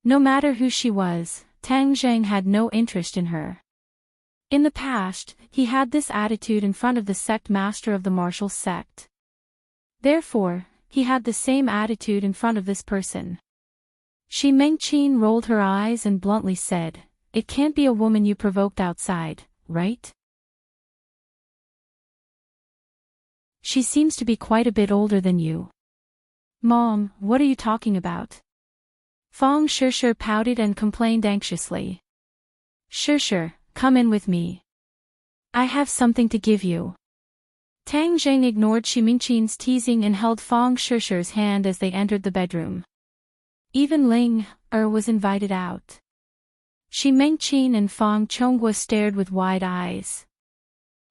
No matter who she was, Tang Jing had no interest in her. In the past, he had this attitude in front of the sect master of the martial sect. Therefore, he had the same attitude in front of this person. Shi Mengqin rolled her eyes and bluntly said, "It can't be a woman you provoked outside, right? She seems to be quite a bit older than you." "Mom, what are you talking about?" Fong Shishir pouted and complained anxiously. "Shishir, come in with me. I have something to give you." Tang Jing ignored Shi Mingqin's teasing and held Fong Shishir's hand as they entered the bedroom. Even Ling was invited out. Shi Mingqin and Fong Chonghua stared with wide eyes.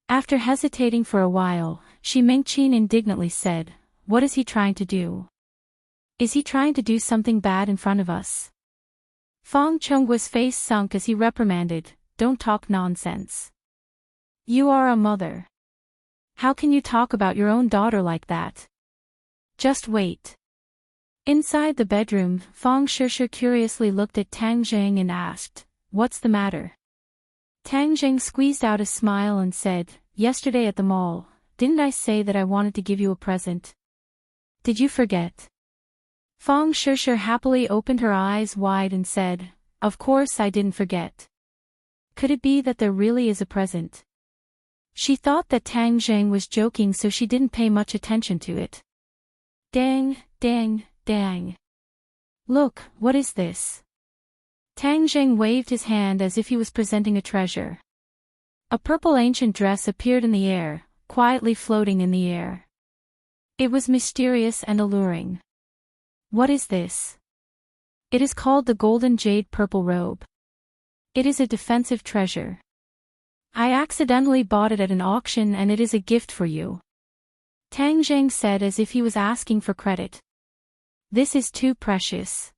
After hesitating for a while, Shi Mingqin indignantly said, "What is he trying to do? Is he trying to do something bad in front of us?" Fong Chonghua's face sunk as he reprimanded, "Don't talk nonsense. You are a mother. How can you talk about your own daughter like that? Just wait." Inside the bedroom, Fong Shishir curiously looked at Tang Jing and asked, "What's the matter?" Tang Jing squeezed out a smile and said, "Yesterday at the mall, didn't I say that I wanted to give you a present? Did you forget?" Fong Shishir happily opened her eyes wide and said, "Of course I didn't forget. Could it be that there really is a present?" She thought that Tang Jing was joking, so she didn't pay much attention to it. "Dang, dang, dang. Look, what is this?" Tang Jing waved his hand as if he was presenting a treasure. A purple ancient dress appeared in the air, quietly floating in the air. It was mysterious and alluring. "What is this?" "It is called the Golden Jade Purple Robe. It is a defensive treasure. I accidentally bought it at an auction and it is a gift for you," Tang Jing said as if he was asking for credit. "This is too precious."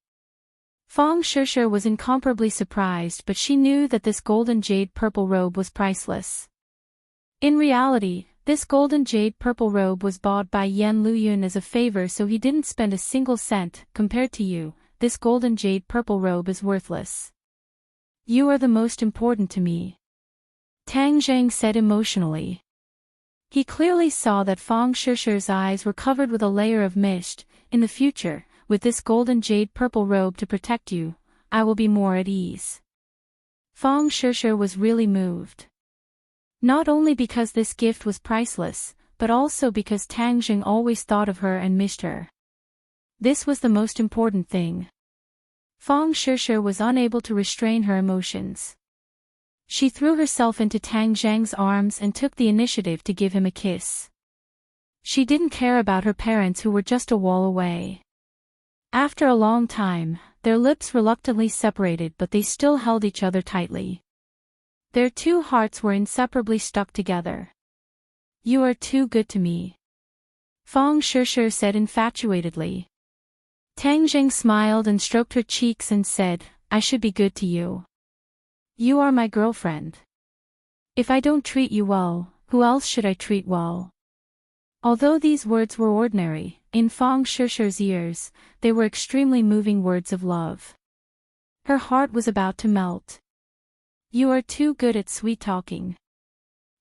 Fong Shishir was incomparably surprised, but she knew that this golden jade purple robe was priceless. In reality, this golden jade purple robe was bought by Yan Luyun as a favor, so he didn't spend a single cent. "Compared to you, this golden jade purple robe is worthless. You are the most important to me," Tang Jing said emotionally. He clearly saw that Fong Shishir's eyes were covered with a layer of mist. "In the future, with this golden jade purple robe to protect you, I will be more at ease." Fong Shishir was really moved. Not only because this gift was priceless, but also because Tang Jing always thought of her and missed her. This was the most important thing. Fong Shishir was unable to restrain her emotions. She threw herself into Tang Jing's arms and took the initiative to give him a kiss. She didn't care about her parents, who were just a wall away. After a long time, their lips reluctantly separated, but they still held each other tightly. Their two hearts were inseparably stuck together. "You are too good to me," Fong Shishir said infatuatedly. Tang Jing smiled and stroked her cheeks and said, "I should be good to you. You are my girlfriend. If I don't treat you well, who else should I treat well?" Although these words were ordinary, in Fong Shishir's ears, they were extremely moving words of love. Her heart was about to melt. You are too good at sweet-talking.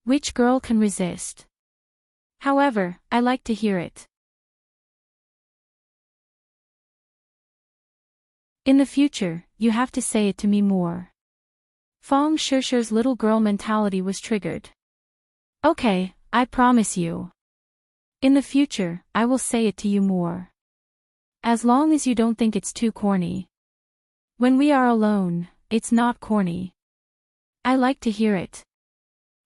Which girl can resist? However, I like to hear it. In the future, you have to say it to me more. Feng Shishi's little girl mentality was triggered. Okay, I promise you. In the future, I will say it to you more. As long as you don't think it's too corny. When we are alone, it's not corny. I like to hear it.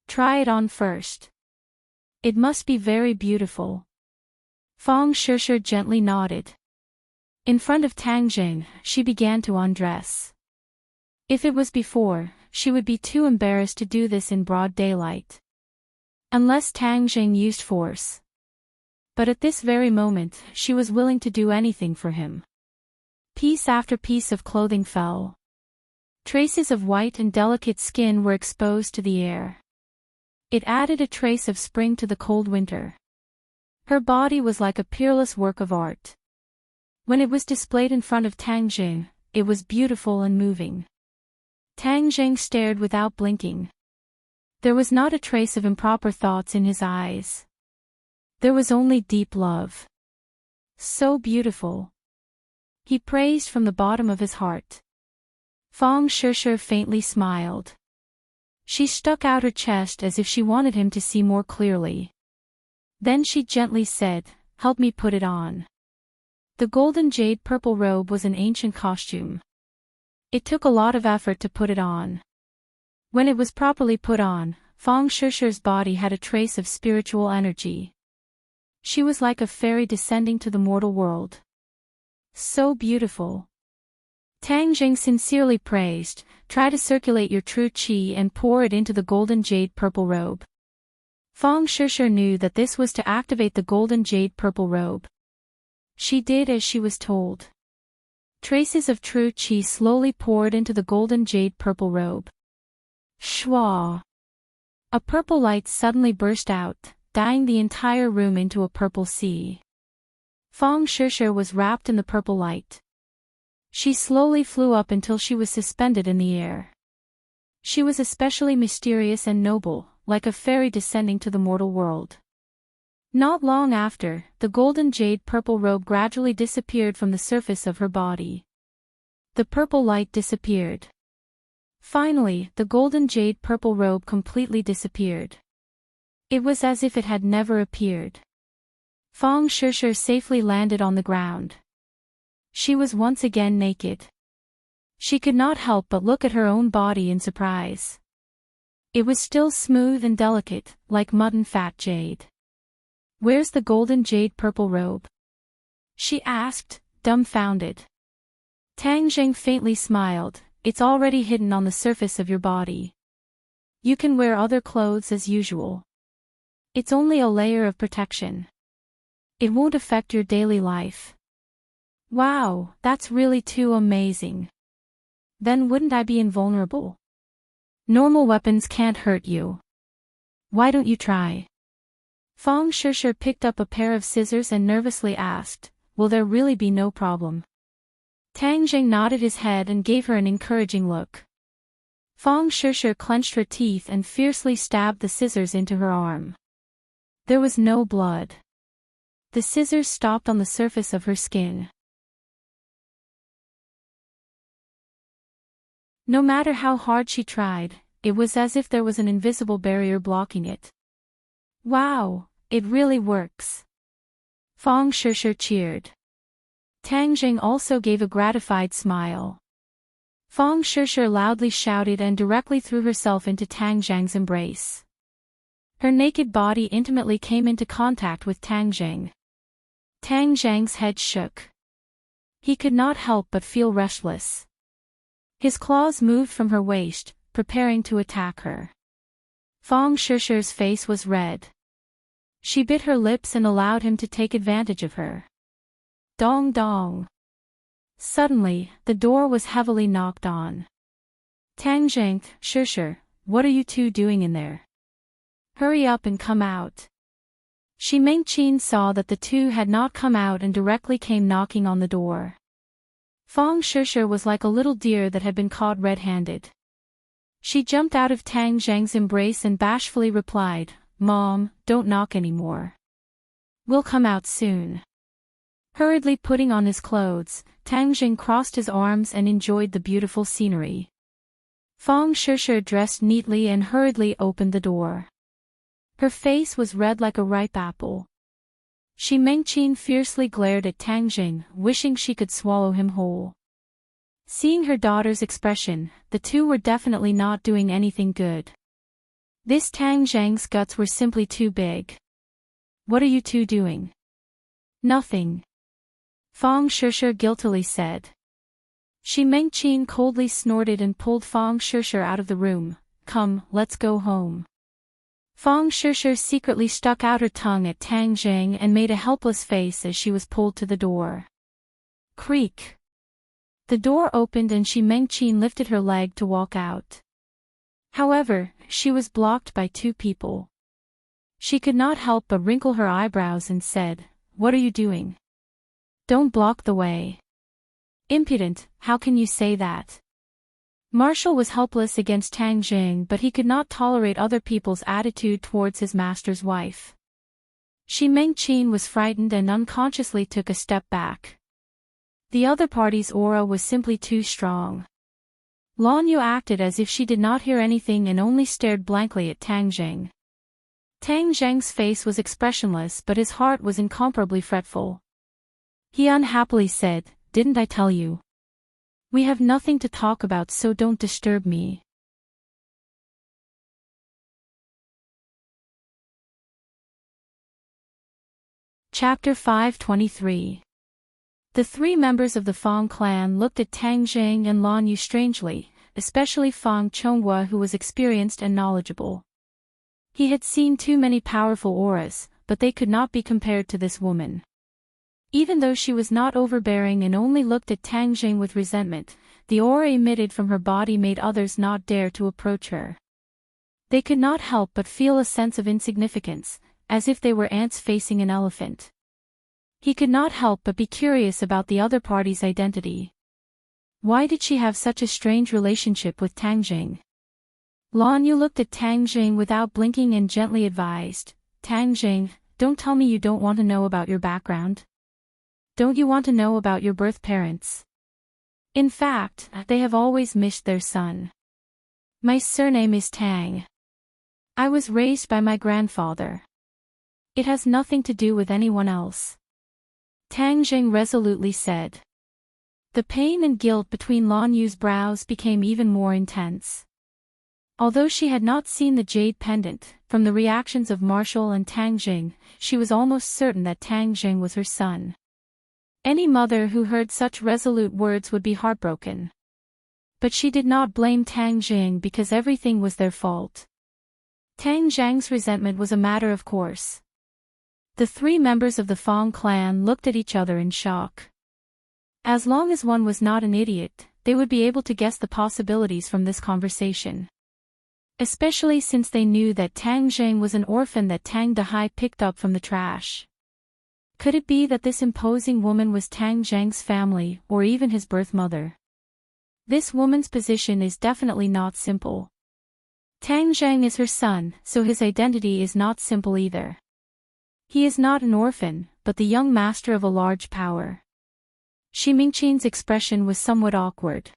Try it on first. It must be very beautiful. Feng Shishi gently nodded. In front of Tang Jing, she began to undress. If it was before, she would be too embarrassed to do this in broad daylight. Unless Tang Jing used force. But at this very moment, she was willing to do anything for him. Piece after piece of clothing fell. Traces of white and delicate skin were exposed to the air. It added a trace of spring to the cold winter. Her body was like a peerless work of art. When it was displayed in front of Tang Jing, it was beautiful and moving. Tang Jing stared without blinking. There was not a trace of improper thoughts in his eyes. There was only deep love. So beautiful. He praised from the bottom of his heart. Feng Shishi faintly smiled. She stuck out her chest as if she wanted him to see more clearly. Then she gently said, "Help me put it on." The golden jade purple robe was an ancient costume. It took a lot of effort to put it on. When it was properly put on, Feng Shishi's body had a trace of spiritual energy. She was like a fairy descending to the mortal world. So beautiful. Tang Jing sincerely praised, "Try to circulate your true qi and pour it into the golden jade purple robe." Feng Shishi knew that this was to activate the golden jade purple robe. She did as she was told. Traces of true qi slowly poured into the golden jade purple robe. Shwa! A purple light suddenly burst out, dyeing the entire room into a purple sea. Feng Shishi was wrapped in the purple light. She slowly flew up until she was suspended in the air. She was especially mysterious and noble, like a fairy descending to the mortal world. Not long after, the golden jade purple robe gradually disappeared from the surface of her body. The purple light disappeared. Finally, the golden jade purple robe completely disappeared. It was as if it had never appeared. Feng Shishi safely landed on the ground. She was once again naked. She could not help but look at her own body in surprise. It was still smooth and delicate, like mud and fat jade. "Where's the golden jade purple robe?" she asked, dumbfounded. Tang Jing faintly smiled, "It's already hidden on the surface of your body. You can wear other clothes as usual. It's only a layer of protection. It won't affect your daily life." Wow, that's really too amazing. Then wouldn't I be invulnerable? Normal weapons can't hurt you. Why don't you try? Feng Shishi picked up a pair of scissors and nervously asked, "Will there really be no problem?" Tang Jing nodded his head and gave her an encouraging look. Feng Shishi clenched her teeth and fiercely stabbed the scissors into her arm. There was no blood. The scissors stopped on the surface of her skin. No matter how hard she tried, it was as if there was an invisible barrier blocking it. Wow, it really works. Feng Shishi cheered. Tang Jing also gave a gratified smile. Feng Shishi loudly shouted and directly threw herself into Tang Jing's embrace. Her naked body intimately came into contact with Tang Jing. Tang Jing's head shook. He could not help but feel restless. His claws moved from her waist, preparing to attack her. Feng Shishi's face was red. She bit her lips and allowed him to take advantage of her. Dong dong. Suddenly, the door was heavily knocked on. Tang Jing, Shishi, what are you two doing in there? Hurry up and come out. Shi Mengqin saw that the two had not come out and directly came knocking on the door. Feng Shishi was like a little deer that had been caught red-handed. She jumped out of Tang Zhang's embrace and bashfully replied, "Mom, don't knock anymore. We'll come out soon." Hurriedly putting on his clothes, Tang Zhang crossed his arms and enjoyed the beautiful scenery. Fang Shishir dressed neatly and hurriedly opened the door. Her face was red like a ripe apple. Shi Mengqin fiercely glared at Tang Zhang, wishing she could swallow him whole. Seeing her daughter's expression, the two were definitely not doing anything good. This Tang Zhang's guts were simply too big. "What are you two doing?" "Nothing," Fang Shishir guiltily said. Shi Mengqin coldly snorted and pulled Fang Shishir out of the room. "Come, let's go home." Fang Shishir secretly stuck out her tongue at Tang Zhang and made a helpless face as she was pulled to the door. Creak. The door opened and Shi Mengqin lifted her leg to walk out. However, she was blocked by two people. She could not help but wrinkle her eyebrows and said, "What are you doing? Don't block the way." "Impudent, how can you say that?" Marshall was helpless against Tang Zhang, but he could not tolerate other people's attitude towards his master's wife. Shi Mengqin was frightened and unconsciously took a step back. The other party's aura was simply too strong. Lan Yu acted as if she did not hear anything and only stared blankly at Tang Zhang. Tang Zhang's face was expressionless, but his heart was incomparably fretful. He unhappily said, "Didn't I tell you? We have nothing to talk about, so don't disturb me." Chapter 523. The three members of the Fang clan looked at Tang Zhang and Lan Yu strangely, especially Fang Chonghua, who was experienced and knowledgeable. He had seen too many powerful auras, but they could not be compared to this woman. Even though she was not overbearing and only looked at Tang Zhang with resentment, the aura emitted from her body made others not dare to approach her. They could not help but feel a sense of insignificance, as if they were ants facing an elephant. He could not help but be curious about the other party's identity. Why did she have such a strange relationship with Tang Zhang? Lan Yu looked at Tang Zhang without blinking and gently advised, "Tang Zhang, don't tell me you don't want to know about your background. Don't you want to know about your birth parents? In fact, they have always missed their son. My surname is Tang. I was raised by my grandfather. It has nothing to do with anyone else," Tang Zhang resolutely said. The pain and guilt between Lan Yu's brows became even more intense. Although she had not seen the jade pendant, from the reactions of Marshall and Tang Zhang, she was almost certain that Tang Zhang was her son. Any mother who heard such resolute words would be heartbroken. But she did not blame Tang Zhang because everything was their fault. Tang Zhang's resentment was a matter of course. The three members of the Fang clan looked at each other in shock. As long as one was not an idiot, they would be able to guess the possibilities from this conversation. Especially since they knew that Tang Zhang was an orphan that Tang Dahai picked up from the trash. Could it be that this imposing woman was Tang Zhang's family, or even his birth mother? This woman's position is definitely not simple. Tang Zhang is her son, so his identity is not simple either. He is not an orphan, but the young master of a large power. Shi Mingqin's expression was somewhat awkward.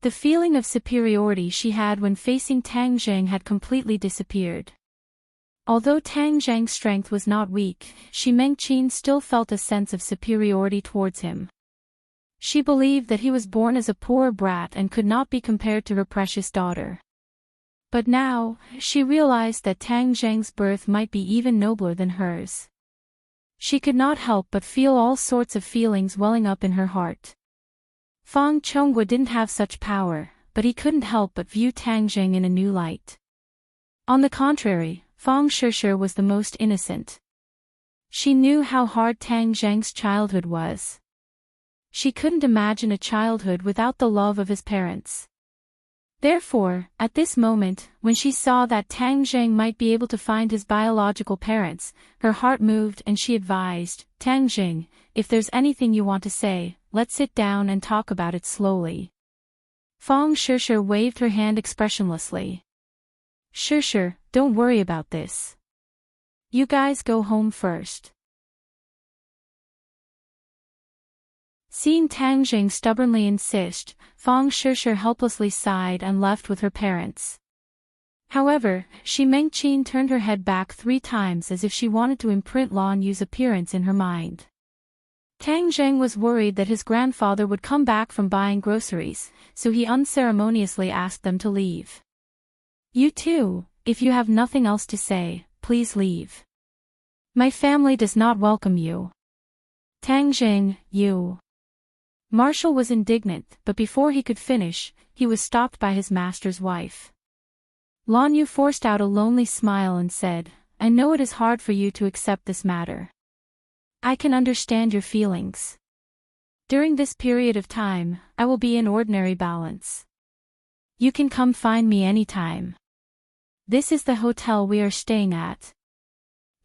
The feeling of superiority she had when facing Tang Zhang had completely disappeared. Although Tang Zhang's strength was not weak, Shi Mengqin still felt a sense of superiority towards him. She believed that he was born as a poor brat and could not be compared to her precious daughter. But now, she realized that Tang Zhang's birth might be even nobler than hers. She could not help but feel all sorts of feelings welling up in her heart. Fang Chonghua didn't have such power, but he couldn't help but view Tang Zhang in a new light. On the contrary, Fang Shishir was the most innocent. She knew how hard Tang Zhang's childhood was. She couldn't imagine a childhood without the love of his parents. Therefore, at this moment, when she saw that Tang Zhang might be able to find his biological parents, her heart moved and she advised, "Tang Zhang, if there's anything you want to say, let's sit down and talk about it slowly." Fang Shishir waved her hand expressionlessly. Shishir, don't worry about this. You guys go home first. Seeing Tang Jing stubbornly insist, Fang Shishir helplessly sighed and left with her parents. However, Shi Mengqin turned her head back 3 times as if she wanted to imprint Lan Yu's appearance in her mind. Tang Zheng was worried that his grandfather would come back from buying groceries, so he unceremoniously asked them to leave. You too, if you have nothing else to say, please leave. My family does not welcome you. Tang Zheng, you. Marshall was indignant, but before he could finish, he was stopped by his master's wife. Lan Yu forced out a lonely smile and said, I know it is hard for you to accept this matter. I can understand your feelings. During this period of time, I will be in ordinary balance. You can come find me anytime. This is the hotel we are staying at.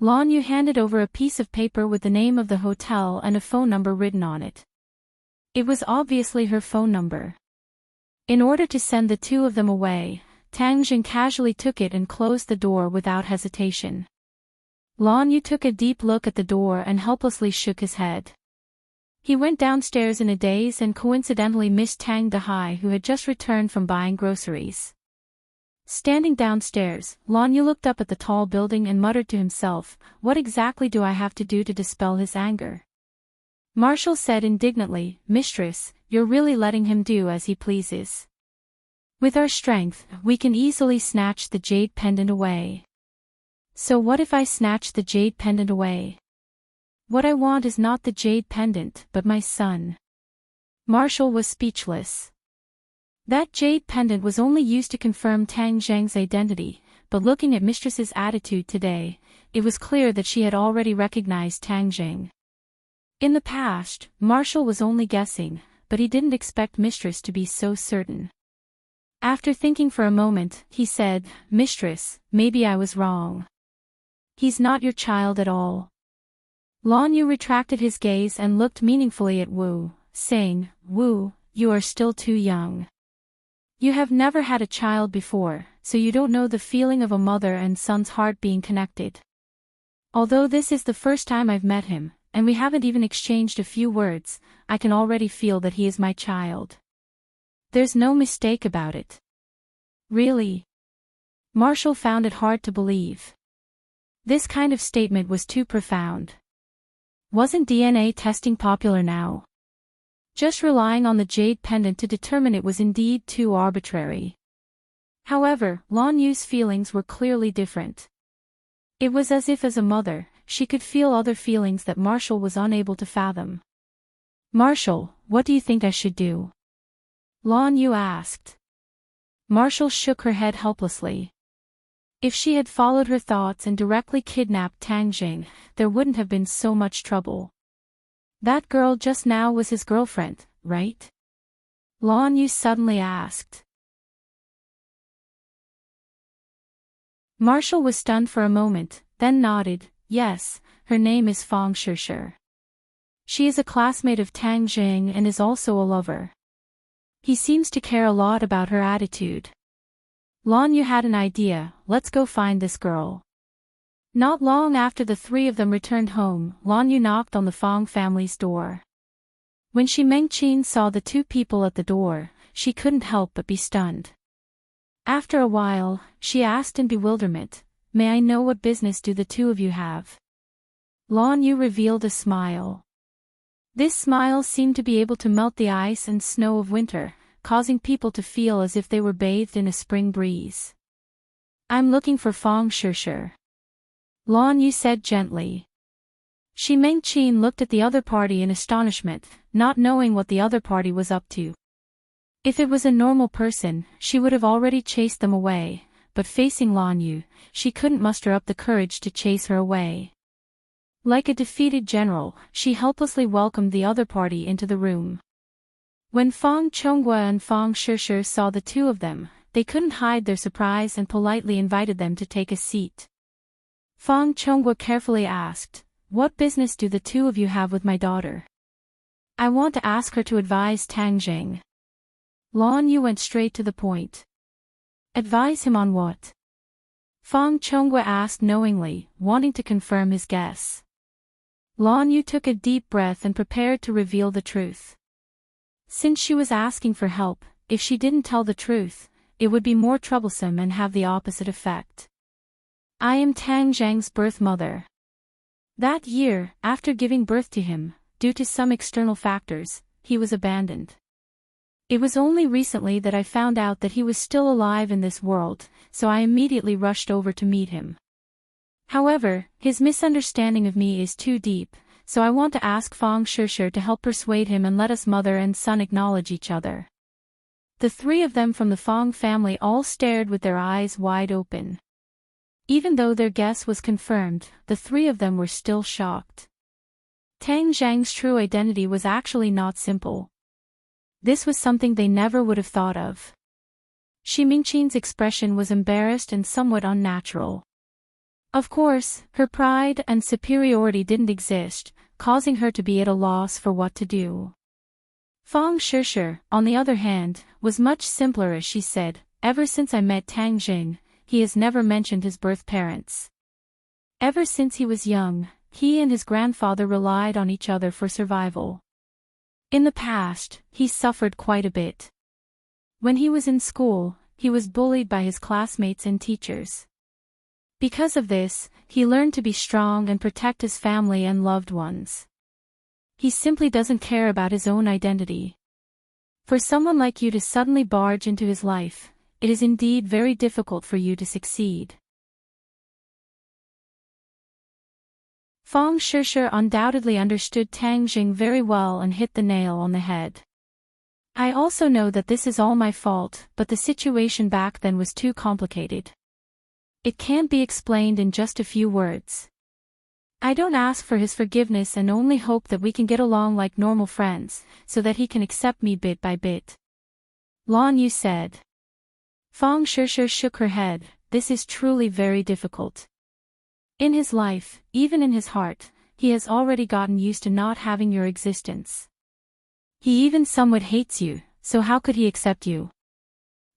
Lan Yu handed over a piece of paper with the name of the hotel and a phone number written on it. It was obviously her phone number. In order to send the 2 of them away, Tang Jing casually took it and closed the door without hesitation. Lan Yu took a deep look at the door and helplessly shook his head. He went downstairs in a daze and coincidentally missed Tang Dehai, who had just returned from buying groceries. Standing downstairs, Lan Yu looked up at the tall building and muttered to himself, what exactly do I have to do to dispel his anger? Marshall said indignantly, Mistress, you're really letting him do as he pleases. With our strength, we can easily snatch the jade pendant away. So what if I snatch the jade pendant away? What I want is not the jade pendant, but my son. Marshall was speechless. That jade pendant was only used to confirm Tang Zheng's identity, but looking at Mistress's attitude today, it was clear that she had already recognized Tang Zheng. In the past, Marshall was only guessing, but he didn't expect Mistress to be so certain. After thinking for a moment, he said, Mistress, maybe I was wrong. He's not your child at all. Lan Yu retracted his gaze and looked meaningfully at Wu, saying, Wu, you are still too young. You have never had a child before, so you don't know the feeling of a mother and son's heart being connected. Although this is the first time I've met him, and we haven't even exchanged a few words, I can already feel that he is my child. There's no mistake about it. Really? Marshall found it hard to believe. This kind of statement was too profound. Wasn't DNA testing popular now? Just relying on the jade pendant to determine it was indeed too arbitrary. However, Lan Yu's feelings were clearly different. It was as if as a mother, she could feel other feelings that Marshall was unable to fathom. Marshall, what do you think I should do? Lan Yu asked. Marshall shook her head helplessly. If she had followed her thoughts and directly kidnapped Tang Jing, there wouldn't have been so much trouble. That girl just now was his girlfriend, right? Lan Yu suddenly asked. Marshall was stunned for a moment, then nodded, yes, her name is Fang Shishir. She is a classmate of Tang Jing and is also a lover. He seems to care a lot about her attitude. Lan Yu had an idea, let's go find this girl. Not long after the 3 of them returned home, Lan Yu knocked on the Fang family's door. When Shi Mengqin saw the 2 people at the door, she couldn't help but be stunned. After a while, she asked in bewilderment, may I know what business do the 2 of you have? Lan Yu revealed a smile. This smile seemed to be able to melt the ice and snow of winter, causing people to feel as if they were bathed in a spring breeze. I'm looking for Fang Shishir. Lan Yu said gently. Shi Mengqin looked at the other party in astonishment, not knowing what the other party was up to. If it was a normal person, she would have already chased them away, but facing Lan Yu, she couldn't muster up the courage to chase her away. Like a defeated general, she helplessly welcomed the other party into the room. When Fang Chonghua and Fang Shishir saw the 2 of them, they couldn't hide their surprise and politely invited them to take a seat. Fang Chonghua carefully asked, what business do the 2 of you have with my daughter? I want to ask her to advise Tang Jing. Lan Yu went straight to the point. Advise him on what? Fang Chongqua asked knowingly, wanting to confirm his guess. Lan Yu took a deep breath and prepared to reveal the truth. Since she was asking for help, if she didn't tell the truth, it would be more troublesome and have the opposite effect. I am Tang Zhang's birth mother. That year, after giving birth to him, due to some external factors, he was abandoned. It was only recently that I found out that he was still alive in this world, so I immediately rushed over to meet him. However, his misunderstanding of me is too deep, so I want to ask Fang Shishir to help persuade him and let us mother and son acknowledge each other. The three of them from the Fang family all stared with their eyes wide open. Even though their guess was confirmed, the three of them were still shocked. Tang Zhang's true identity was actually not simple. This was something they never would have thought of. Shi Mingqin's expression was embarrassed and somewhat unnatural. Of course, her pride and superiority didn't exist, causing her to be at a loss for what to do. Fang Shishir, on the other hand, was much simpler as she said, ever since I met Tang Jing, he has never mentioned his birth parents. Ever since he was young, he and his grandfather relied on each other for survival. In the past, he suffered quite a bit. When he was in school, he was bullied by his classmates and teachers. Because of this, he learned to be strong and protect his family and loved ones. He simply doesn't care about his own identity. For someone like you to suddenly barge into his life, it is indeed very difficult for you to succeed. Fang Shishir undoubtedly understood Tang Jing very well and hit the nail on the head. I also know that this is all my fault, but the situation back then was too complicated. It can't be explained in just a few words. I don't ask for his forgiveness and only hope that we can get along like normal friends, so that he can accept me bit by bit. Lan Yu said. Fang Shishir shook her head, this is truly very difficult. In his life, even in his heart, he has already gotten used to not having your existence. He even somewhat hates you, so how could he accept you?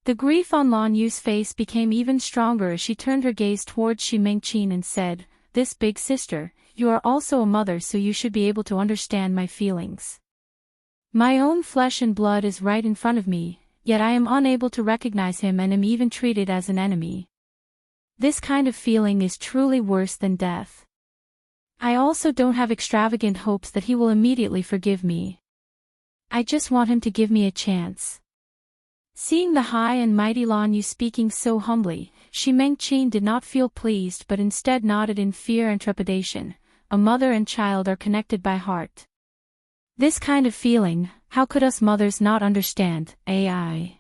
The grief on Lan Yu's face became even stronger as she turned her gaze towards Shi Mingqin and said, this big sister, you are also a mother, so you should be able to understand my feelings. My own flesh and blood is right in front of me, yet I am unable to recognize him and am even treated as an enemy. This kind of feeling is truly worse than death. I also don't have extravagant hopes that he will immediately forgive me. I just want him to give me a chance. Seeing the high and mighty Lan Yu speaking so humbly, Shi Mingqin did not feel pleased but instead nodded in fear and trepidation. A mother and child are connected by heart. This kind of feeling, how could us mothers not understand, AI?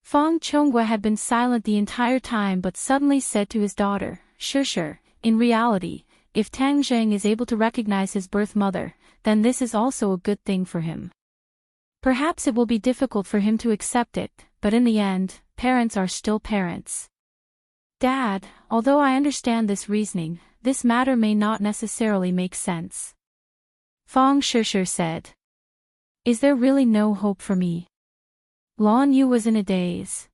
Fang Chongqua had been silent the entire time but suddenly said to his daughter, Shishir, in reality, if Tang Zheng is able to recognize his birth mother, then this is also a good thing for him. Perhaps it will be difficult for him to accept it, but in the end, parents are still parents. Dad, although I understand this reasoning, this matter may not necessarily make sense. Fang Shishir said. Is there really no hope for me? Lan Yu was in a daze.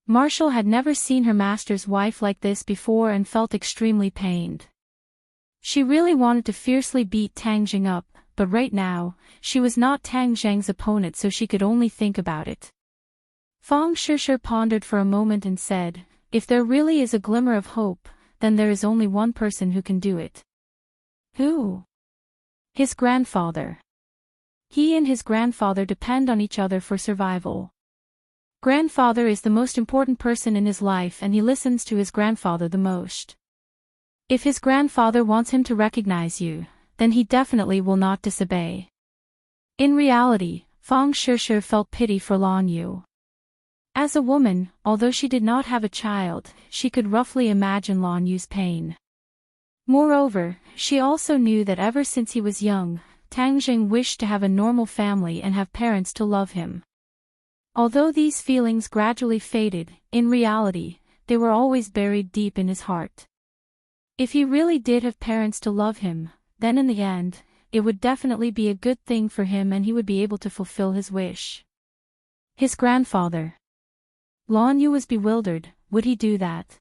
Marshall had never seen her master's wife like this before and felt extremely pained. She really wanted to fiercely beat Tang Jing up, but right now, she was not Tang Zheng's opponent, so she could only think about it. Fang Shishir pondered for a moment and said, if there really is a glimmer of hope, then there is only one person who can do it. Who? His grandfather. He and his grandfather depend on each other for survival. Grandfather is the most important person in his life and he listens to his grandfather the most. If his grandfather wants him to recognize you, then he definitely will not disobey. In reality, Fang Shishir felt pity for Lan Yu. As a woman, although she did not have a child, she could roughly imagine Lan Yu's pain. Moreover, she also knew that ever since he was young, Tang Jing wished to have a normal family and have parents to love him. Although these feelings gradually faded, in reality, they were always buried deep in his heart. If he really did have parents to love him, then in the end, it would definitely be a good thing for him and he would be able to fulfill his wish. His grandfather. Lan Yu was bewildered. Would he do that?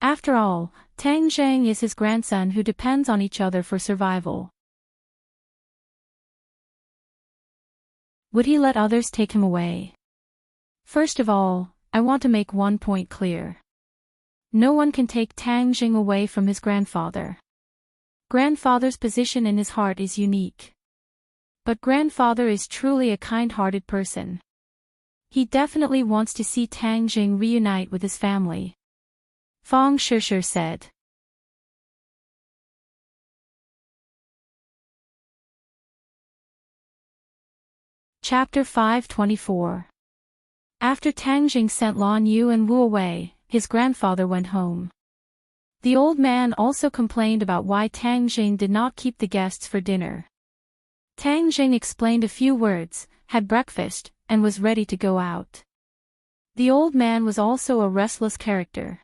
After all, Tang Zheng is his grandson who depends on each other for survival. Would he let others take him away? First of all, I want to make one point clear. No one can take Tang Zheng away from his grandfather. Grandfather's position in his heart is unique. But grandfather is truly a kind-hearted person. He definitely wants to see Tang Zheng reunite with his family. Fang Shishir said. Chapter 524. After Tang Zheng sent Lan Yu and Wu away, his grandfather went home. The old man also complained about why Tang Zheng did not keep the guests for dinner. Tang Zheng explained a few words, had breakfast, and was ready to go out. The old man was also a restless character.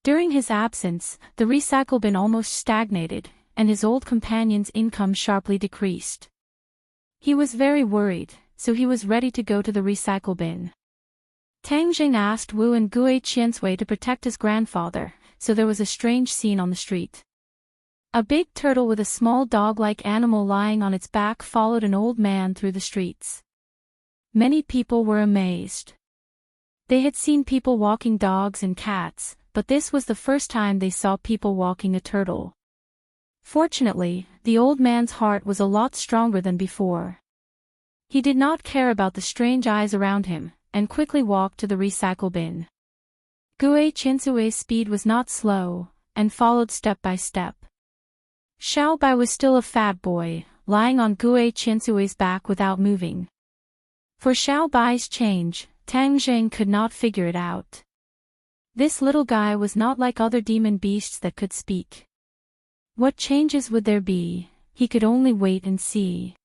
During his absence, the recycle bin almost stagnated, and his old companion's income sharply decreased. He was very worried, so he was ready to go to the recycle bin. Tang Zheng asked Wu and Gue Qiansui to protect his grandfather, so there was a strange scene on the street. A big turtle with a small dog-like animal lying on its back followed an old man through the streets. Many people were amazed. They had seen people walking dogs and cats, but this was the first time they saw people walking a turtle. Fortunately, the old man's heart was a lot stronger than before. He did not care about the strange eyes around him, and quickly walked to the recycle bin. Gue Qiansui's speed was not slow, and followed step by step. Xiao Bai was still a fat boy, lying on Gue Qiansui's back without moving. For Xiao Bai's change, Tang Zheng could not figure it out. This little guy was not like other demon beasts that could speak. What changes would there be? He could only wait and see.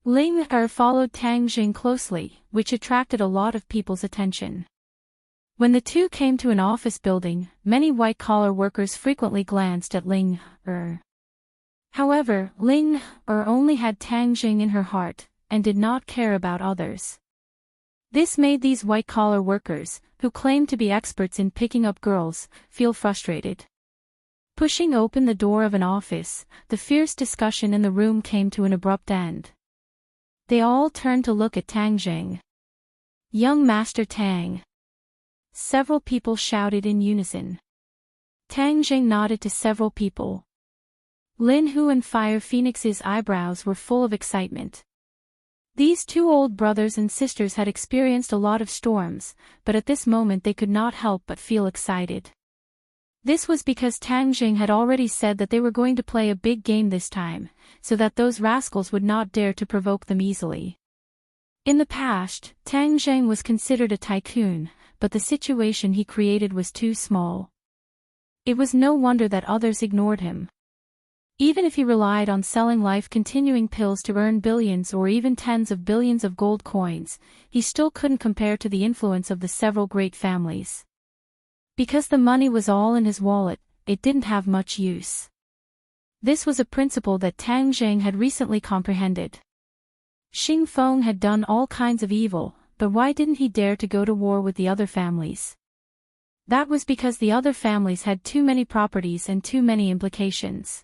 Ling Er followed Tang Zheng closely, which attracted a lot of people's attention. When the two came to an office building, many white-collar workers frequently glanced at Ling Er. However, Ling Er only had Tang Zheng in her heart, and did not care about others. This made these white-collar workers, who claimed to be experts in picking up girls, feel frustrated. Pushing open the door of an office, the fierce discussion in the room came to an abrupt end. They all turned to look at Tang Zheng. Young Master Tang. Several people shouted in unison. Tang Zheng nodded to several people. Lin Hu and Fire Phoenix's eyebrows were full of excitement. These two old brothers and sisters had experienced a lot of storms, but at this moment they could not help but feel excited. This was because Tang Zheng had already said that they were going to play a big game this time, so that those rascals would not dare to provoke them easily. In the past, Tang Zheng was considered a tycoon, but the situation he created was too small. It was no wonder that others ignored him. Even if he relied on selling life-continuing pills to earn billions or even tens of billions of gold coins, he still couldn't compare to the influence of the several great families. Because the money was all in his wallet, it didn't have much use. This was a principle that Tang Zheng had recently comprehended. Xing Feng had done all kinds of evil, but why didn't he dare to go to war with the other families? That was because the other families had too many properties and too many implications.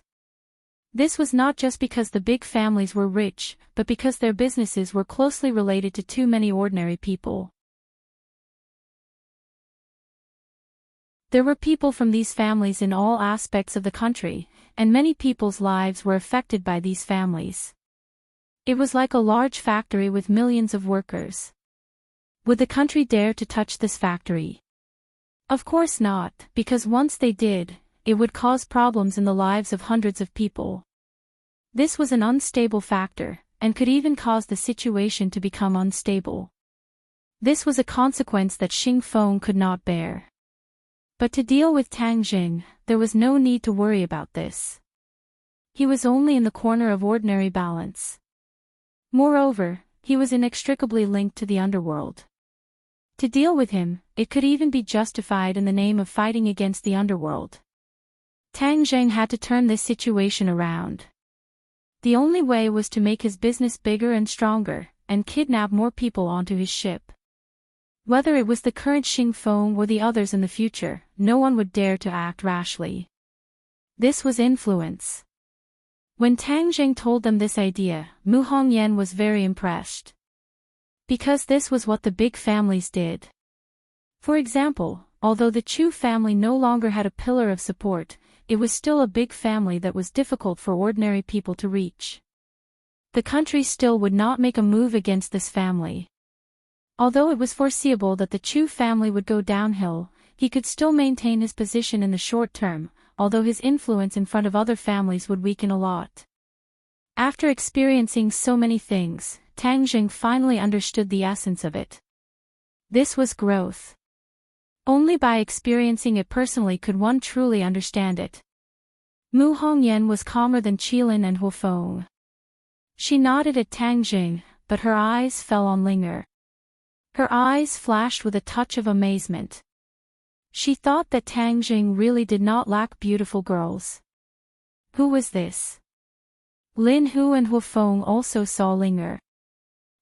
This was not just because the big families were rich, but because their businesses were closely related to too many ordinary people. There were people from these families in all aspects of the country, and many people's lives were affected by these families. It was like a large factory with millions of workers. Would the country dare to touch this factory? Of course not, because once they did, it would cause problems in the lives of hundreds of people. This was an unstable factor, and could even cause the situation to become unstable. This was a consequence that Xing Feng could not bear. But to deal with Tang Zheng, there was no need to worry about this. He was only in the corner of ordinary balance. Moreover, he was inextricably linked to the underworld. To deal with him, it could even be justified in the name of fighting against the underworld. Tang Zheng had to turn this situation around. The only way was to make his business bigger and stronger, and kidnap more people onto his ship. Whether it was the current Xing Feng or the others in the future, no one would dare to act rashly. This was influence. When Tang Jing told them this idea, Mu Hongyan was very impressed. Because this was what the big families did. For example, although the Chu family no longer had a pillar of support, it was still a big family that was difficult for ordinary people to reach. The country still would not make a move against this family. Although it was foreseeable that the Chu family would go downhill, he could still maintain his position in the short term, although his influence in front of other families would weaken a lot. After experiencing so many things, Tang Jing finally understood the essence of it. This was growth. Only by experiencing it personally could one truly understand it. Mu Hongyan was calmer than Qilin and Huofeng. She nodded at Tang Jing, but her eyes fell on Linger. Her eyes flashed with a touch of amazement. She thought that Tang Jing really did not lack beautiful girls. Who was this? Lin Hu and Huofeng also saw Linger.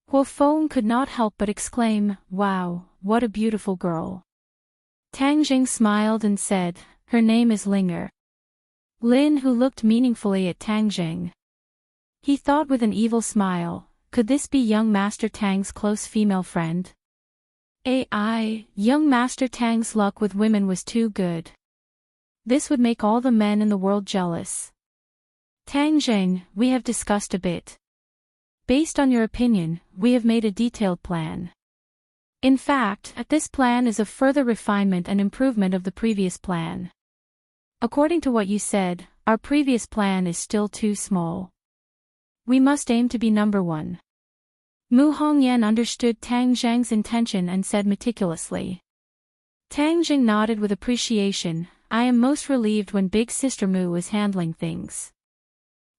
Huofeng could not help but exclaim, "Wow, what a beautiful girl." Tang Jing smiled and said, "Her name is Linger." Lin Hu looked meaningfully at Tang Jing. He thought with an evil smile, could this be young Master Tang's close female friend? Young Master Tang's luck with women was too good. This would make all the men in the world jealous. Tang Jing, we have discussed a bit. Based on your opinion, we have made a detailed plan. In fact, this plan is a further refinement and improvement of the previous plan. According to what you said, our previous plan is still too small. We must aim to be number one. Mu Hongyan understood Tang Jing's intention and said meticulously. Tang Jing nodded with appreciation. I am most relieved when Big Sister Mu is handling things.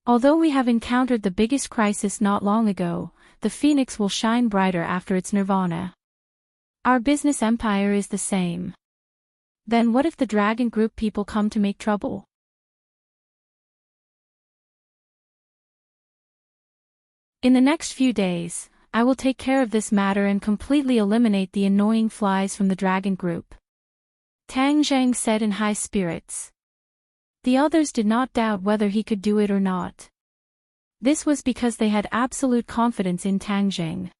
Although we have encountered the biggest crisis not long ago, the phoenix will shine brighter after its nirvana. Our business empire is the same. Then what if the dragon group people come to make trouble? In the next few days, I will take care of this matter and completely eliminate the annoying flies from the dragon group. Tang Jing said in high spirits. The others did not doubt whether he could do it or not. This was because they had absolute confidence in Tang Jing.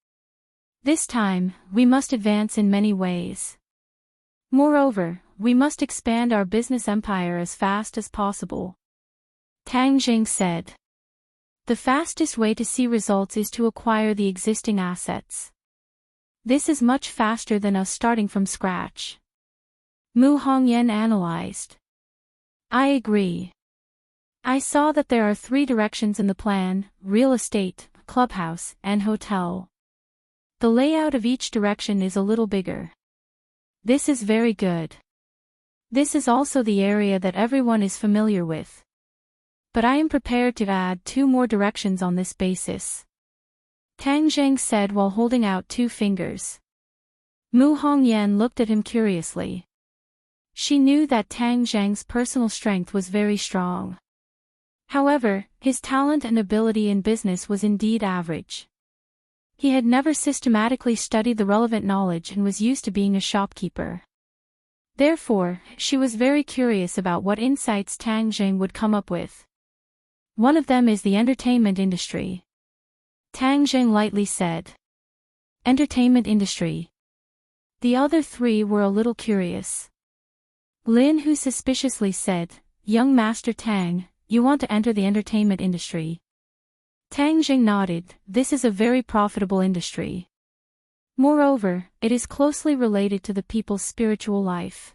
This time, we must advance in many ways. Moreover, we must expand our business empire as fast as possible. Tang Jing said. The fastest way to see results is to acquire the existing assets. This is much faster than us starting from scratch. Mu Hongyan analyzed. I agree. I saw that there are 3 directions in the plan: real estate, clubhouse, and hotel. The layout of each direction is a little bigger. This is very good. This is also the area that everyone is familiar with. But I am prepared to add 2 more directions on this basis. Tang Jing said while holding out 2 fingers. Mu Hongyan looked at him curiously. She knew that Tang Jing's personal strength was very strong. However, his talent and ability in business was indeed average. He had never systematically studied the relevant knowledge and was used to being a shopkeeper. Therefore, she was very curious about what insights Tang Jing would come up with. One of them is the entertainment industry. Tang Jing lightly said. Entertainment industry. The other 3 were a little curious. Lin Hu suspiciously said, Young Master Tang, you want to enter the entertainment industry. Tang Jing nodded. This is a very profitable industry. Moreover, it is closely related to the people's spiritual life.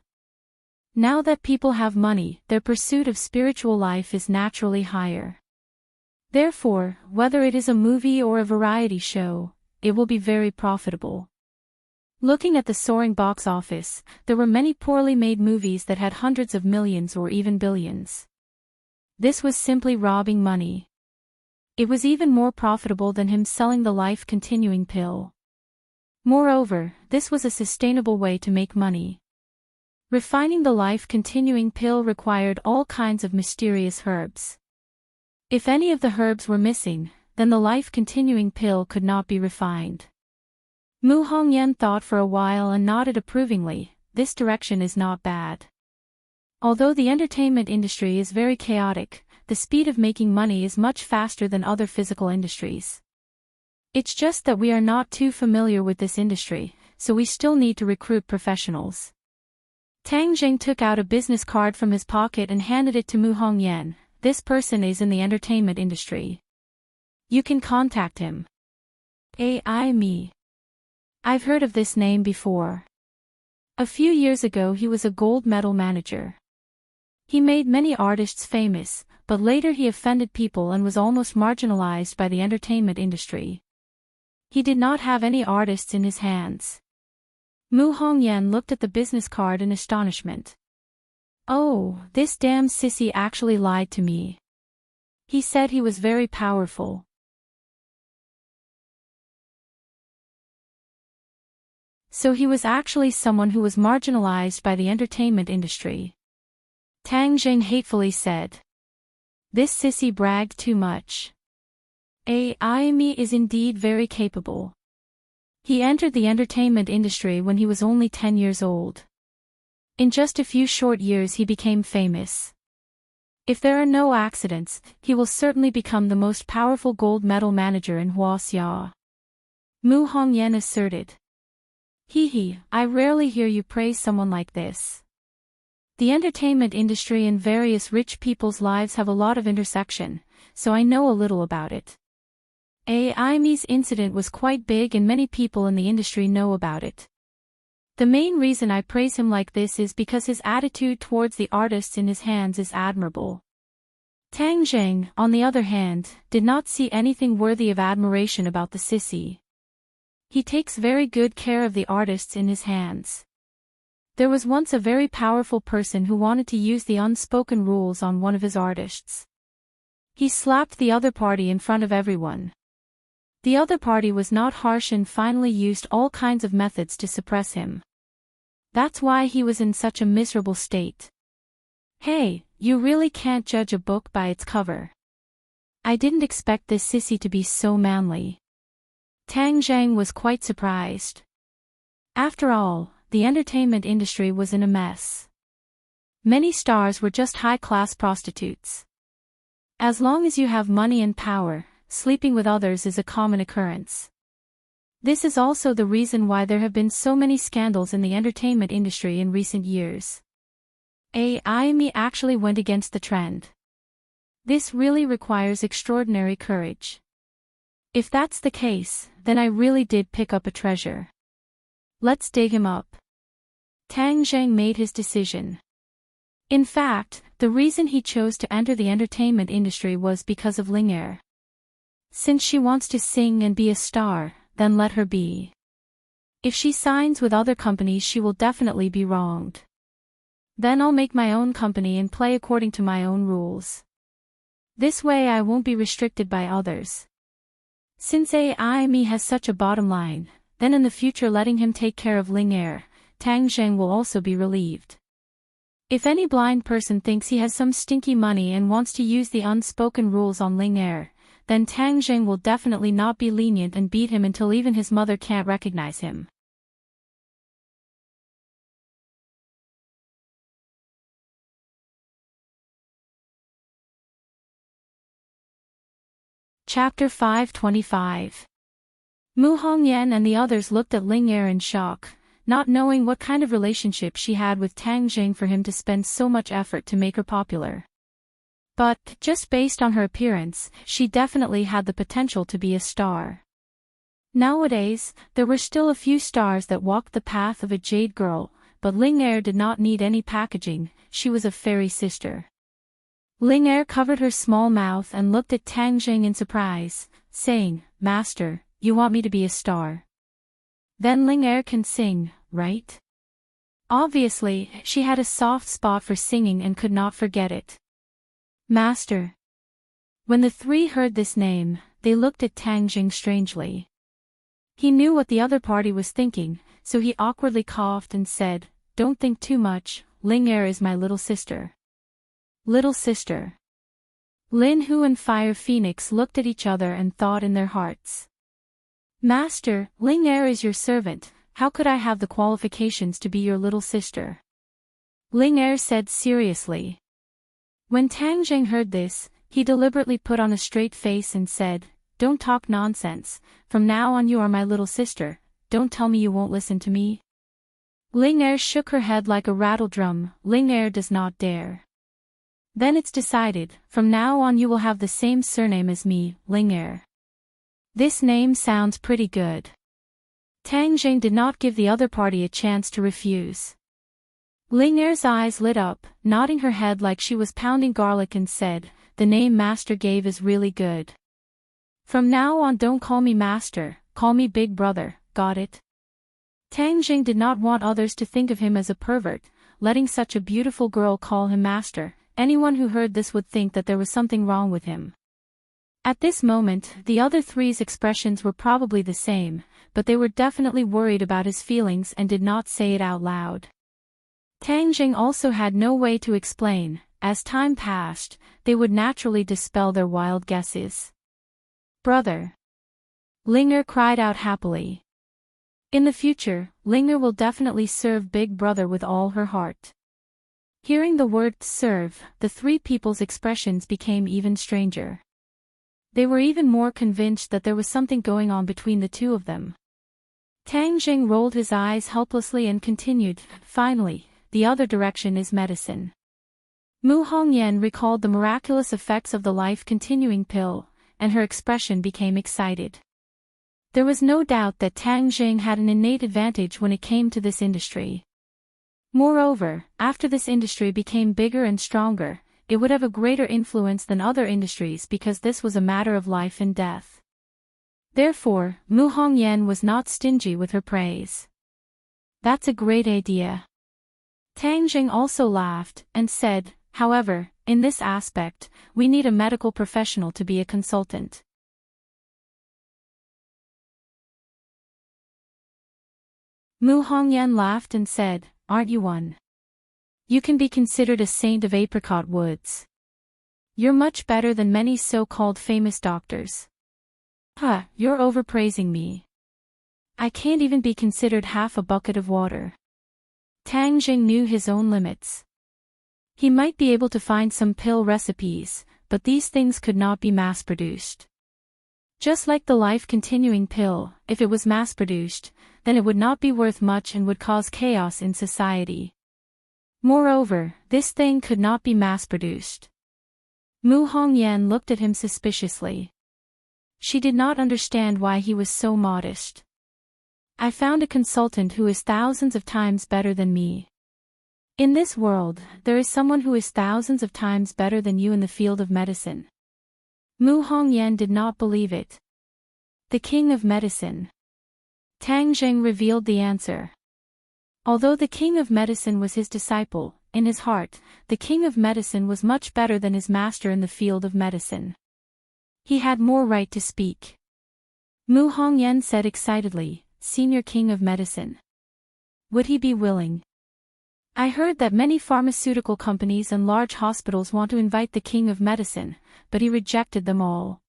Now that people have money, their pursuit of spiritual life is naturally higher. Therefore, whether it is a movie or a variety show, it will be very profitable. Looking at the soaring box office, there were many poorly made movies that had hundreds of millions or even billions. This was simply robbing money. It was even more profitable than him selling the life-continuing pill. Moreover, this was a sustainable way to make money. Refining the life-continuing pill required all kinds of mysterious herbs. If any of the herbs were missing, then the life-continuing pill could not be refined. Mu Hongyan thought for a while and nodded approvingly. This direction is not bad. Although the entertainment industry is very chaotic, the speed of making money is much faster than other physical industries. It's just that we are not too familiar with this industry, so we still need to recruit professionals. Tang Zheng took out a business card from his pocket and handed it to Mu Hongyan. This person is in the entertainment industry. You can contact him. Me. I've heard of this name before. A few years ago he was a gold medal manager. He made many artists famous, but later he offended people and was almost marginalized by the entertainment industry. He did not have any artists in his hands. Mu Hongyan looked at the business card in astonishment. Oh, this damn sissy actually lied to me. He said he was very powerful. So he was actually someone who was marginalized by the entertainment industry. Tang Zheng hatefully said. This sissy bragged too much. Me is indeed very capable. He entered the entertainment industry when he was only 10 years old. In just a few short years he became famous. If there are no accidents, he will certainly become the most powerful gold medal manager in Huaxia. Mu Hongyan asserted. I rarely hear you praise someone like this. The entertainment industry and various rich people's lives have a lot of intersection, so I know a little about it. Me's incident was quite big and many people in the industry know about it. The main reason I praise him like this is because his attitude towards the artists in his hands is admirable. Tang Zheng, on the other hand, did not see anything worthy of admiration about the sissy. He takes very good care of the artists in his hands. There was once a very powerful person who wanted to use the unspoken rules on one of his artists. He slapped the other party in front of everyone. The other party was not harsh and finally used all kinds of methods to suppress him. That's why he was in such a miserable state. Hey, you really can't judge a book by its cover. I didn't expect this sissy to be so manly. Tang Zheng was quite surprised. After all, the entertainment industry was in a mess. Many stars were just high-class prostitutes. As long as you have money and power, sleeping with others is a common occurrence. This is also the reason why there have been so many scandals in the entertainment industry in recent years. Me actually went against the trend. This really requires extraordinary courage. If that's the case, then I really did pick up a treasure. Let's dig him up. Tang Zheng made his decision. In fact, the reason he chose to enter the entertainment industry was because of Ling Er. Since she wants to sing and be a star, then let her be. If she signs with other companies she will definitely be wronged. Then I'll make my own company and play according to my own rules. This way I won't be restricted by others. Since Me has such a bottom line, then in the future letting him take care of Ling Er, Tang Zheng will also be relieved. If any blind person thinks he has some stinky money and wants to use the unspoken rules on Ling Er, then Tang Zheng will definitely not be lenient and beat him until even his mother can't recognize him. Chapter 525. Mu Hongyan and the others looked at Ling Er in shock, not knowing what kind of relationship she had with Tang Zheng for him to spend so much effort to make her popular. But, just based on her appearance, she definitely had the potential to be a star. Nowadays, there were still a few stars that walked the path of a jade girl, but Ling Er did not need any packaging, she was a fairy sister. Ling Er covered her small mouth and looked at Tang Zheng in surprise, saying, "Master, you want me to be a star? Then Ling Er can sing, right?" Obviously, she had a soft spot for singing and could not forget it. Master. When the three heard this name, they looked at Tang Zheng strangely. He knew what the other party was thinking, so he awkwardly coughed and said, "Don't think too much, Ling Er is my little sister." Little sister. Lin Hu and Fire Phoenix looked at each other and thought in their hearts. Master, Ling Er is your servant, how could I have the qualifications to be your little sister? Ling Er said seriously. When Tang Zheng heard this, he deliberately put on a straight face and said, Don't talk nonsense, from now on you are my little sister, don't tell me you won't listen to me. Ling Er shook her head like a rattle drum, Ling Er does not dare. Then it's decided, from now on you will have the same surname as me, Ling Er. This name sounds pretty good. Tang Zheng did not give the other party a chance to refuse. Ling Er's eyes lit up, nodding her head like she was pounding garlic and said, The name Master gave is really good. From now on don't call me Master, call me Big Brother, got it? Tang Zheng did not want others to think of him as a pervert, letting such a beautiful girl call him Master. Anyone who heard this would think that there was something wrong with him. At this moment, the other three's expressions were probably the same, but they were definitely worried about his feelings and did not say it out loud. Tang Zheng also had no way to explain. As time passed, they would naturally dispel their wild guesses. Brother! Ling Er cried out happily. In the future, Ling Er will definitely serve Big Brother with all her heart. Hearing the word serve, the three people's expressions became even stranger. They were even more convinced that there was something going on between the two of them. Tang Zheng rolled his eyes helplessly and continued, Finally, the other direction is medicine. Mu Hongyan recalled the miraculous effects of the life-continuing pill, and her expression became excited. There was no doubt that Tang Zheng had an innate advantage when it came to this industry. Moreover, after this industry became bigger and stronger, it would have a greater influence than other industries because this was a matter of life and death. Therefore, Mu Hongyan was not stingy with her praise. That's a great idea. Tang Zheng also laughed, and said, However, in this aspect, we need a medical professional to be a consultant. Mu Hongyan laughed and said, Aren't you one? You can be considered a saint of apricot woods. You're much better than many so-called famous doctors. You're overpraising me. I can't even be considered half a bucket of water. Tang Zheng knew his own limits. He might be able to find some pill recipes, but these things could not be mass-produced. Just like the life-continuing pill, if it was mass-produced, then it would not be worth much and would cause chaos in society. Moreover, this thing could not be mass-produced. Mu Hongyan looked at him suspiciously. She did not understand why he was so modest. I found a consultant who is thousands of times better than me. In this world, there is someone who is thousands of times better than you in the field of medicine. Mu Hongyan did not believe it. The king of medicine. Tang Zheng revealed the answer. Although the king of medicine was his disciple, in his heart, the king of medicine was much better than his master in the field of medicine. He had more right to speak. Mu Hongyan said excitedly, Senior king of medicine. Would he be willing? I heard that many pharmaceutical companies and large hospitals want to invite the king of medicine, but he rejected them all.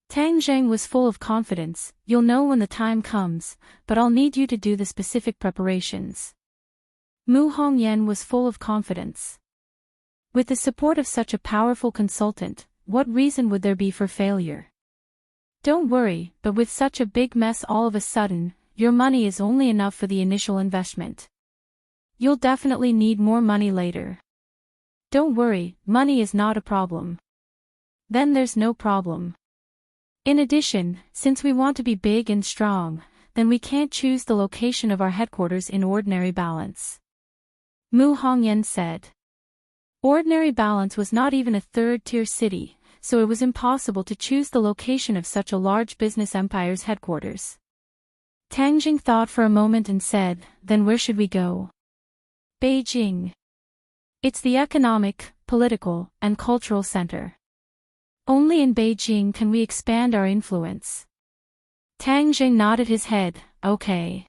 Tang Zheng was full of confidence, You'll know when the time comes, but I'll need you to do the specific preparations. Mu Hongyan was full of confidence. With the support of such a powerful consultant, what reason would there be for failure? Don't worry, but with such a big mess all of a sudden, your money is only enough for the initial investment. You'll definitely need more money later. Don't worry, money is not a problem. Then there's no problem. In addition, since we want to be big and strong, then we can't choose the location of our headquarters in ordinary balance. Mu Hongyan said. Ordinary balance was not even a third-tier city, so it was impossible to choose the location of such a large business empire's headquarters. Tang Zheng thought for a moment and said, Then where should we go? Beijing. It's the economic, political, and cultural center. Only in Beijing can we expand our influence. Tang Zheng nodded his head, Okay.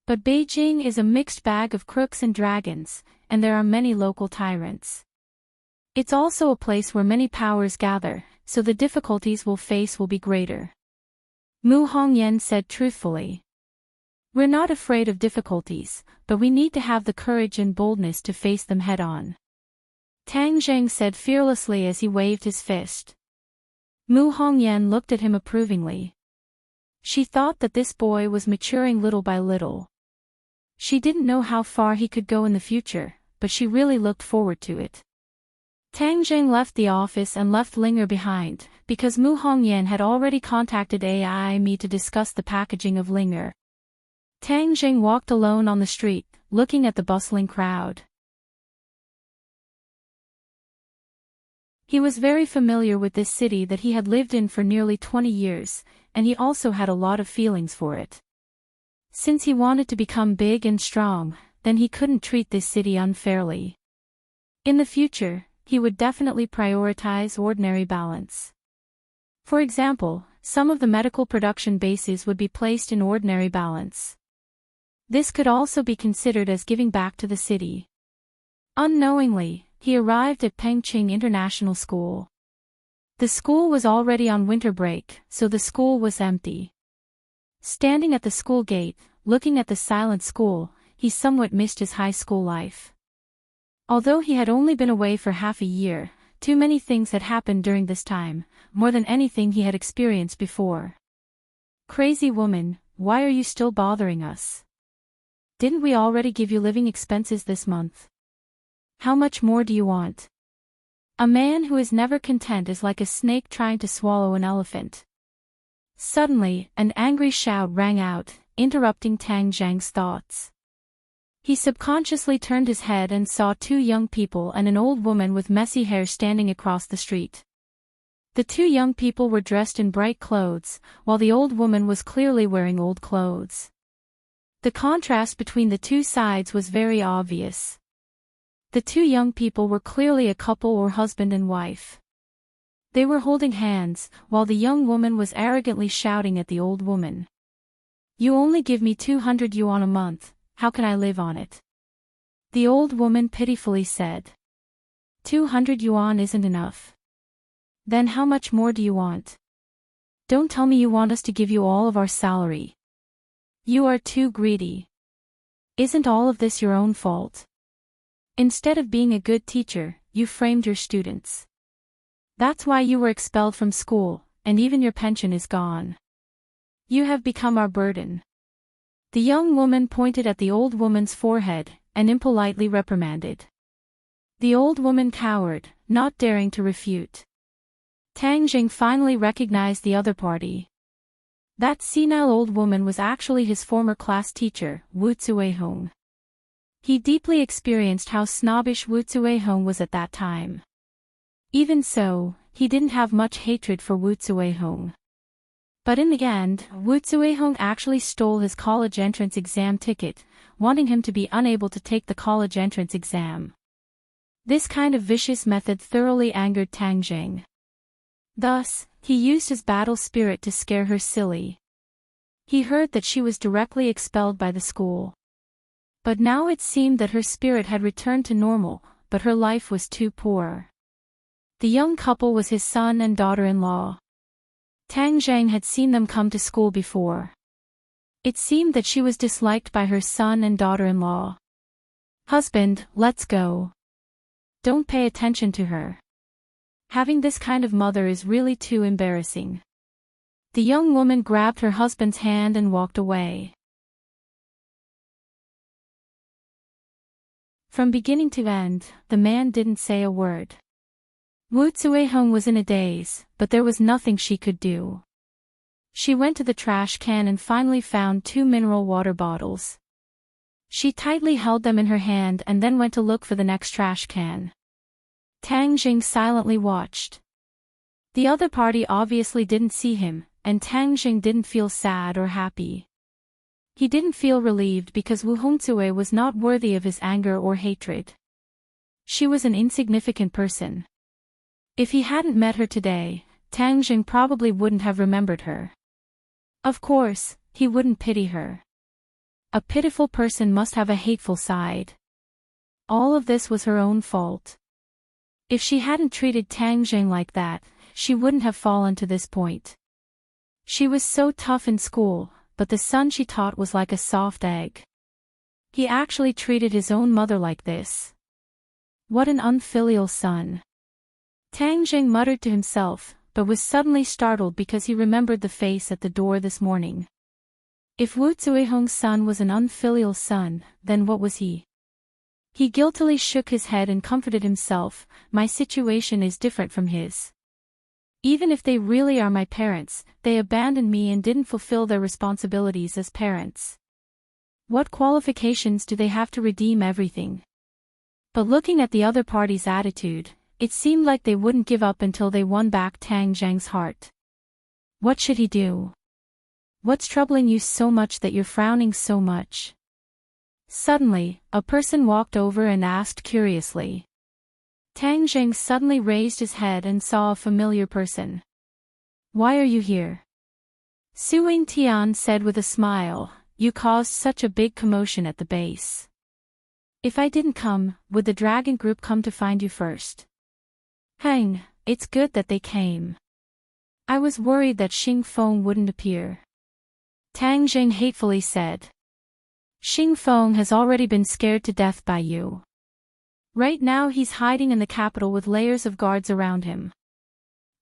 But Beijing is a mixed bag of crooks and dragons, and there are many local tyrants. It's also a place where many powers gather, so the difficulties we'll face will be greater. Mu Hongyan said truthfully. We're not afraid of difficulties, but we need to have the courage and boldness to face them head-on. Tang Zheng said fearlessly as he waved his fist. Mu Hongyan looked at him approvingly. She thought that this boy was maturing little by little. She didn't know how far he could go in the future, but she really looked forward to it. Tang Zheng left the office and left Linger behind, because Mu Hongyan had already contacted AI to discuss the packaging of Linger. Tang Zheng walked alone on the street, looking at the bustling crowd. He was very familiar with this city that he had lived in for nearly 20 years, and he also had a lot of feelings for it. Since he wanted to become big and strong, then he couldn't treat this city unfairly. In the future, he would definitely prioritize ordinary balance. For example, some of the medical production bases would be placed in ordinary balance. This could also be considered as giving back to the city. Unknowingly, he arrived at Pengqing International School. The school was already on winter break, so the school was empty. Standing at the school gate, looking at the silent school, he somewhat missed his high school life. Although he had only been away for half a year, too many things had happened during this time, more than anything he had experienced before. Crazy woman, why are you still bothering us? Didn't we already give you living expenses this month? How much more do you want? A man who is never content is like a snake trying to swallow an elephant. Suddenly, an angry shout rang out, interrupting Tang Zheng's thoughts. He subconsciously turned his head and saw two young people and an old woman with messy hair standing across the street. The two young people were dressed in bright clothes, while the old woman was clearly wearing old clothes. The contrast between the two sides was very obvious. The two young people were clearly a couple or husband and wife. They were holding hands, while the young woman was arrogantly shouting at the old woman. You only give me 200 yuan a month, how can I live on it? The old woman pitifully said. 200 yuan isn't enough. Then how much more do you want? Don't tell me you want us to give you all of our salary. You are too greedy. Isn't all of this your own fault? Instead of being a good teacher, you framed your students. That's why you were expelled from school, and even your pension is gone. You have become our burden. The young woman pointed at the old woman's forehead, and impolitely reprimanded. The old woman cowered, not daring to refute. Tang Zheng finally recognized the other party. That senile old woman was actually his former class teacher, Wu Zuihong. He deeply experienced how snobbish Wu Zuihong was at that time. Even so, he didn't have much hatred for Wu Zuihong. But in the end, Wu Zuihong actually stole his college entrance exam ticket, wanting him to be unable to take the college entrance exam. This kind of vicious method thoroughly angered Tang Zheng. Thus, he used his battle spirit to scare her silly. He heard that she was directly expelled by the school. But now it seemed that her spirit had returned to normal, but her life was too poor. The young couple was his son and daughter-in-law. Tang Zheng had seen them come to school before. It seemed that she was disliked by her son and daughter-in-law. Husband, let's go. Don't pay attention to her. Having this kind of mother is really too embarrassing. The young woman grabbed her husband's hand and walked away. From beginning to end, the man didn't say a word. Wu Zuihong was in a daze, but there was nothing she could do. She went to the trash can and finally found 2 mineral water bottles. She tightly held them in her hand and then went to look for the next trash can. Tang Zheng silently watched. The other party obviously didn't see him, and Tang Zheng didn't feel sad or happy. He didn't feel relieved because Wu Hongzue was not worthy of his anger or hatred. She was an insignificant person. If he hadn't met her today, Tang Zheng probably wouldn't have remembered her. Of course, he wouldn't pity her. A pitiful person must have a hateful side. All of this was her own fault. If she hadn't treated Tang Jing like that, she wouldn't have fallen to this point. She was so tough in school, but the son she taught was like a soft egg. He actually treated his own mother like this. What an unfilial son. Tang Jing muttered to himself, but was suddenly startled because he remembered the face at the door this morning. If Wu Zuihong's son was an unfilial son, then what was he? He guiltily shook his head and comforted himself, my situation is different from his. Even if they really are my parents, they abandoned me and didn't fulfill their responsibilities as parents. What qualifications do they have to redeem everything? But looking at the other party's attitude, it seemed like they wouldn't give up until they won back Tang Zheng's heart. What should he do? What's troubling you so much that you're frowning so much? Suddenly, a person walked over and asked curiously. Tang Jing suddenly raised his head and saw a familiar person. Why are you here? Suing Tian said with a smile, you caused such a big commotion at the base. If I didn't come, would the dragon group come to find you first? Hang, it's good that they came. I was worried that Xing Feng wouldn't appear. Tang Jing hatefully said. Xing Feng has already been scared to death by you. Right now he's hiding in the capital with layers of guards around him.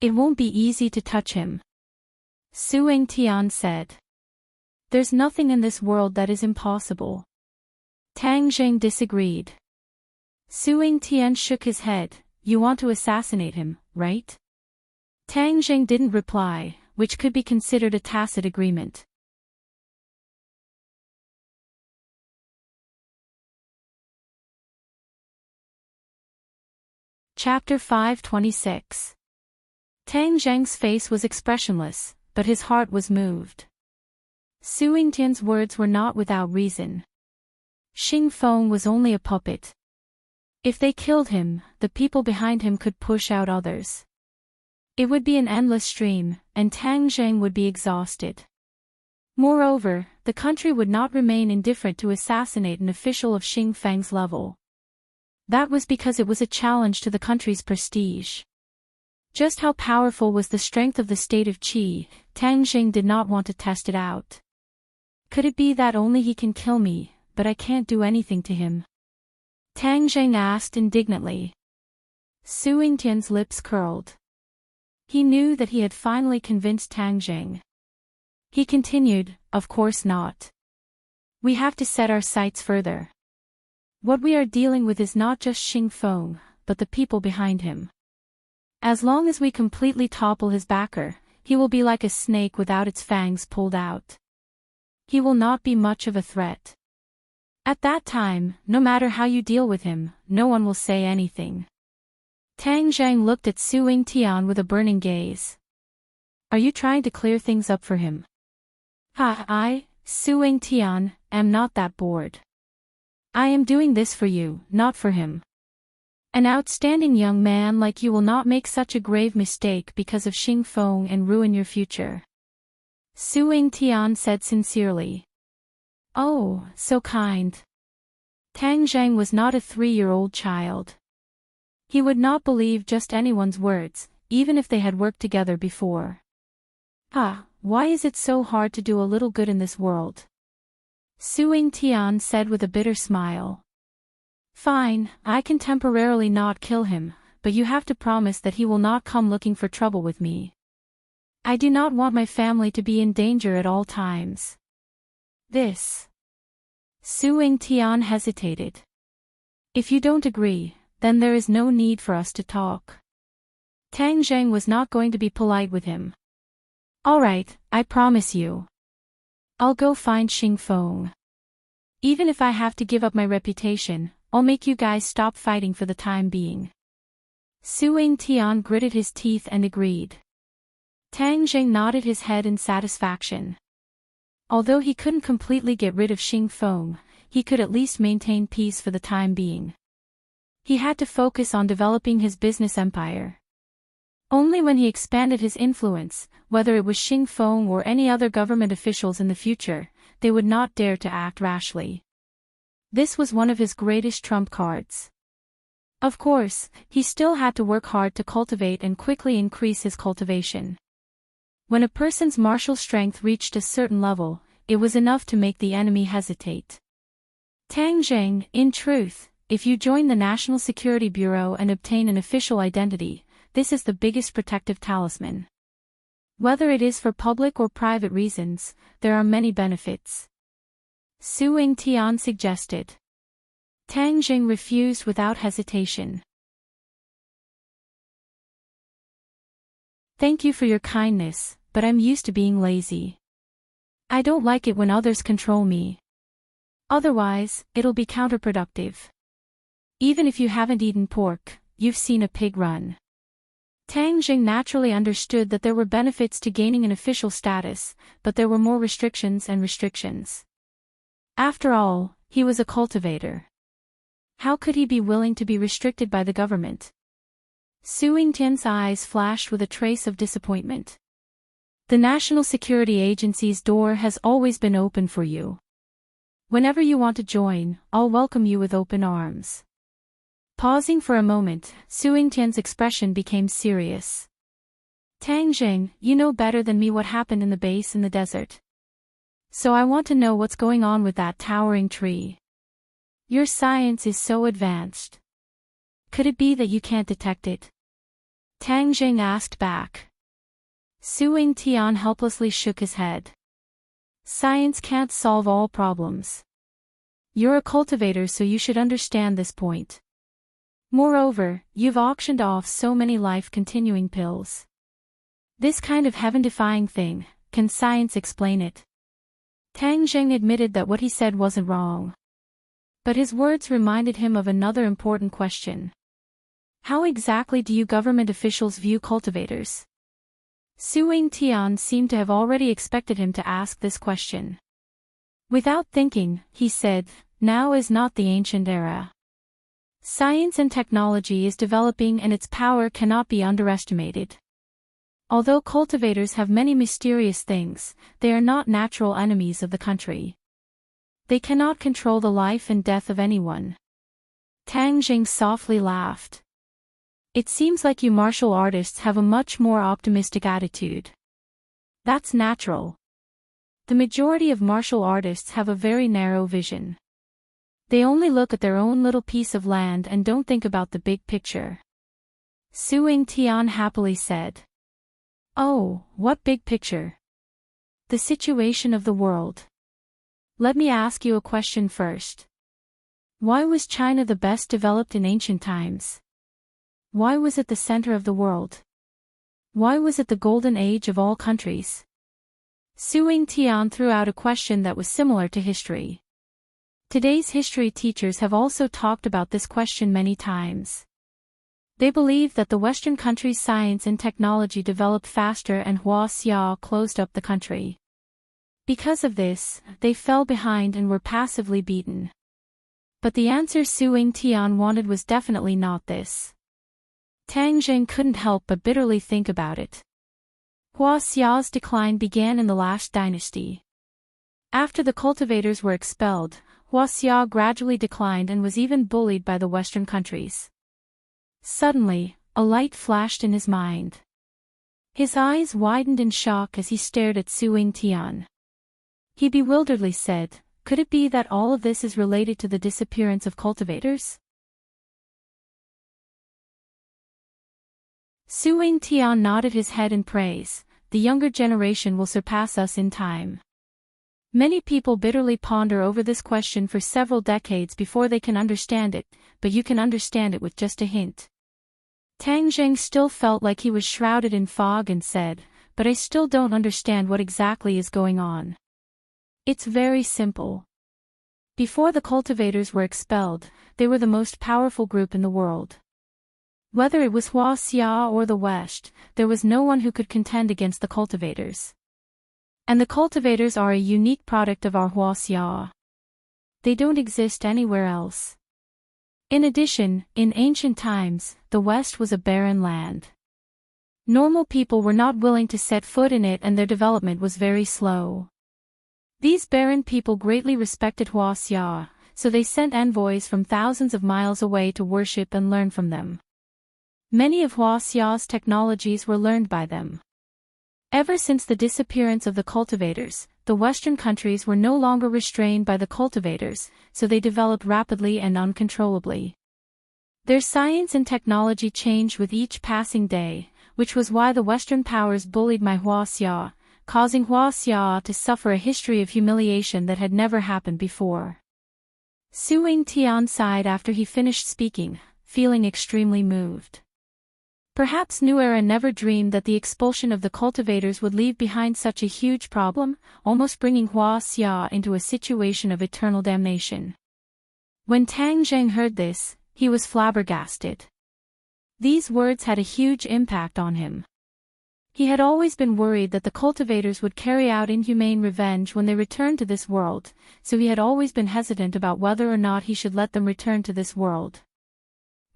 It won't be easy to touch him. Suing Tian said. There's nothing in this world that is impossible. Tang Jing disagreed. Suing Tian shook his head, you want to assassinate him, right? Tang Jing didn't reply, which could be considered a tacit agreement. Chapter 526. Tang Zheng's face was expressionless, but his heart was moved. Suing Tian's words were not without reason. Xing Feng was only a puppet. If they killed him, the people behind him could push out others. It would be an endless stream, and Tang Zheng would be exhausted. Moreover, the country would not remain indifferent to assassinate an official of Xing Feng's level. That was because it was a challenge to the country's prestige. Just how powerful was the strength of the state of Qi, Tang Jing did not want to test it out. Could it be that only he can kill me, but I can't do anything to him? Tang Jing asked indignantly. Suing Tian's lips curled. He knew that he had finally convinced Tang Jing. He continued, of course not. We have to set our sights further. What we are dealing with is not just Xing Feng, but the people behind him. As long as we completely topple his backer, he will be like a snake without its fangs pulled out. He will not be much of a threat. At that time, no matter how you deal with him, no one will say anything. Tang Zheng looked at Suing Tian with a burning gaze. Are you trying to clear things up for him? I, Suing Tian, am not that bored. I am doing this for you, not for him. An outstanding young man like you will not make such a grave mistake because of Xing Feng and ruin your future. Suing Tian said sincerely. Oh, so kind. Tang Zheng was not a 3-year-old child. He would not believe just anyone's words, even if they had worked together before. Why is it so hard to do a little good in this world? Suing Tian said with a bitter smile. Fine, I can temporarily not kill him, but you have to promise that he will not come looking for trouble with me. I do not want my family to be in danger at all times. This. Suing Tian hesitated. If you don't agree, then there is no need for us to talk. Tang Zheng was not going to be polite with him. All right, I promise you. I'll go find Xing Feng. Even if I have to give up my reputation, I'll make you guys stop fighting for the time being. Suing Tian gritted his teeth and agreed. Tang Jing nodded his head in satisfaction. Although he couldn't completely get rid of Xing Feng, he could at least maintain peace for the time being. He had to focus on developing his business empire. Only when he expanded his influence, whether it was Xing Feng or any other government officials in the future, they would not dare to act rashly. This was one of his greatest trump cards. Of course, he still had to work hard to cultivate and quickly increase his cultivation. When a person's martial strength reached a certain level, it was enough to make the enemy hesitate. Tang Zheng, in truth, if you join the National Security Bureau and obtain an official identity, this is the biggest protective talisman. Whether it is for public or private reasons, there are many benefits. Su Yingtian suggested. Tang Zheng refused without hesitation. Thank you for your kindness, but I'm used to being lazy. I don't like it when others control me. Otherwise, it'll be counterproductive. Even if you haven't eaten pork, you've seen a pig run. Tang Zheng naturally understood that there were benefits to gaining an official status, but there were more restrictions and restrictions. After all, he was a cultivator. How could he be willing to be restricted by the government? Su Yingtian's eyes flashed with a trace of disappointment. The National Security Agency's door has always been open for you. Whenever you want to join, I'll welcome you with open arms. Pausing for a moment, Su Yingtian's expression became serious. Tang Zheng, you know better than me what happened in the base in the desert. So I want to know what's going on with that towering tree. Your science is so advanced. Could it be that you can't detect it? Tang Zheng asked back. Su Yingtian helplessly shook his head. Science can't solve all problems. You're a cultivator, so you should understand this point. Moreover, you've auctioned off so many life-continuing pills. This kind of heaven-defying thing, can science explain it? Tang Zheng admitted that what he said wasn't wrong. But his words reminded him of another important question. How exactly do you government officials view cultivators? Su Yingtian seemed to have already expected him to ask this question. Without thinking, he said, now is not the ancient era. Science and technology is developing and its power cannot be underestimated. Although cultivators have many mysterious things, they are not natural enemies of the country. They cannot control the life and death of anyone. Tang Zheng softly laughed. It seems like you martial artists have a much more optimistic attitude. That's natural. The majority of martial artists have a very narrow vision. They only look at their own little piece of land and don't think about the big picture. Su Yingtian happily said. Oh, what big picture? The situation of the world. Let me ask you a question first. Why was China the best developed in ancient times? Why was it the center of the world? Why was it the golden age of all countries? Su Yingtian threw out a question that was similar to history. Today's history teachers have also talked about this question many times. They believe that the Western countries' science and technology developed faster and Hua Xia closed up the country. Because of this, they fell behind and were passively beaten. But the answer Su Yingtian wanted was definitely not this. Tang Zheng couldn't help but bitterly think about it. Hua Xia's decline began in the last dynasty. After the cultivators were expelled, Hua Xia gradually declined and was even bullied by the Western countries. Suddenly, a light flashed in his mind. His eyes widened in shock as he stared at Su Yingtian. He bewilderedly said, could it be that all of this is related to the disappearance of cultivators? Su Yingtian nodded his head in praise. The younger generation will surpass us in time. Many people bitterly ponder over this question for several decades before they can understand it, but you can understand it with just a hint. Tang Zheng still felt like he was shrouded in fog and said, but I still don't understand what exactly is going on. It's very simple. Before the cultivators were expelled, they were the most powerful group in the world. Whether it was Hua Xia or the West, there was no one who could contend against the cultivators. And the cultivators are a unique product of our Hua Xia. They don't exist anywhere else. In addition, in ancient times, the West was a barren land. Normal people were not willing to set foot in it and their development was very slow. These barren people greatly respected Hua Xia, so they sent envoys from thousands of miles away to worship and learn from them. Many of Hua Xia's technologies were learned by them. Ever since the disappearance of the cultivators, the Western countries were no longer restrained by the cultivators, so they developed rapidly and uncontrollably. Their science and technology changed with each passing day, which was why the Western powers bullied my Hua Xia, causing Hua Xia to suffer a history of humiliation that had never happened before. Su Tian sighed after he finished speaking, feeling extremely moved. Perhaps New Era never dreamed that the expulsion of the cultivators would leave behind such a huge problem, almost bringing Hua Xia into a situation of eternal damnation. When Tang Zheng heard this, he was flabbergasted. These words had a huge impact on him. He had always been worried that the cultivators would carry out inhumane revenge when they returned to this world, so he had always been hesitant about whether or not he should let them return to this world.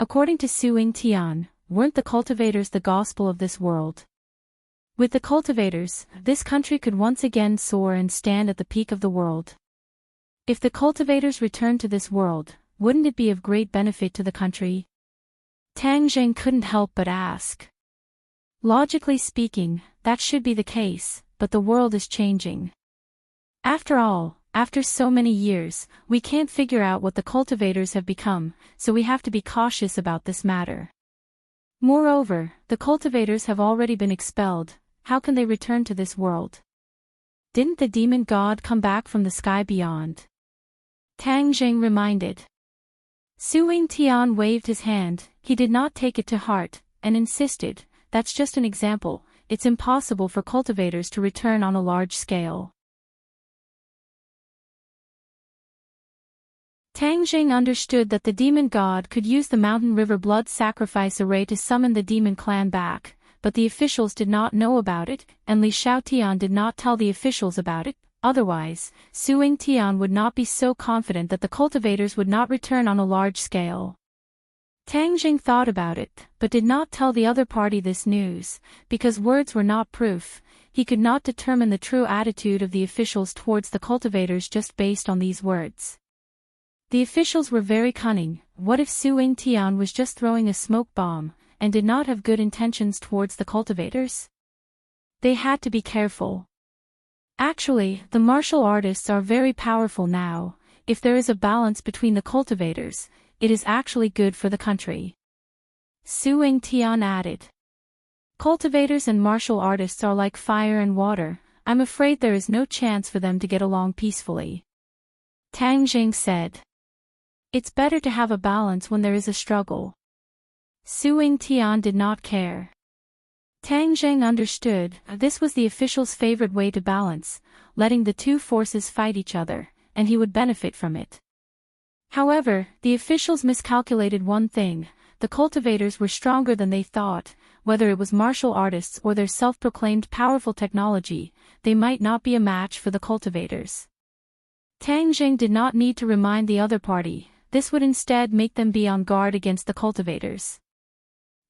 According to Su Tian, weren't the cultivators the gospel of this world? With the cultivators, this country could once again soar and stand at the peak of the world. If the cultivators returned to this world, wouldn't it be of great benefit to the country? Tang Zheng couldn't help but ask. Logically speaking, that should be the case, but the world is changing. After all, after so many years, we can't figure out what the cultivators have become, so we have to be cautious about this matter. Moreover, the cultivators have already been expelled, how can they return to this world? Didn't the demon god come back from the sky beyond? Tang Zheng reminded. Su Tian waved his hand, he did not take it to heart, and insisted, that's just an example, it's impossible for cultivators to return on a large scale. Tang Zheng understood that the demon god could use the mountain river blood sacrifice array to summon the demon clan back, but the officials did not know about it, and Li Xiaotian did not tell the officials about it, otherwise, Su Tian would not be so confident that the cultivators would not return on a large scale. Tang Zheng thought about it, but did not tell the other party this news, because words were not proof, he could not determine the true attitude of the officials towards the cultivators just based on these words. The officials were very cunning. What if Su Tian was just throwing a smoke bomb, and did not have good intentions towards the cultivators? They had to be careful. Actually, the martial artists are very powerful now. If there is a balance between the cultivators, it is actually good for the country. Su Tian added. Cultivators and martial artists are like fire and water, I'm afraid there is no chance for them to get along peacefully. Tang Zheng said. It's better to have a balance when there is a struggle. Su Tian did not care. Tang Zheng understood, this was the official's favorite way to balance, letting the two forces fight each other, and he would benefit from it. However, the officials miscalculated one thing, the cultivators were stronger than they thought, whether it was martial artists or their self-proclaimed powerful technology, they might not be a match for the cultivators. Tang Zheng did not need to remind the other party, this would instead make them be on guard against the cultivators.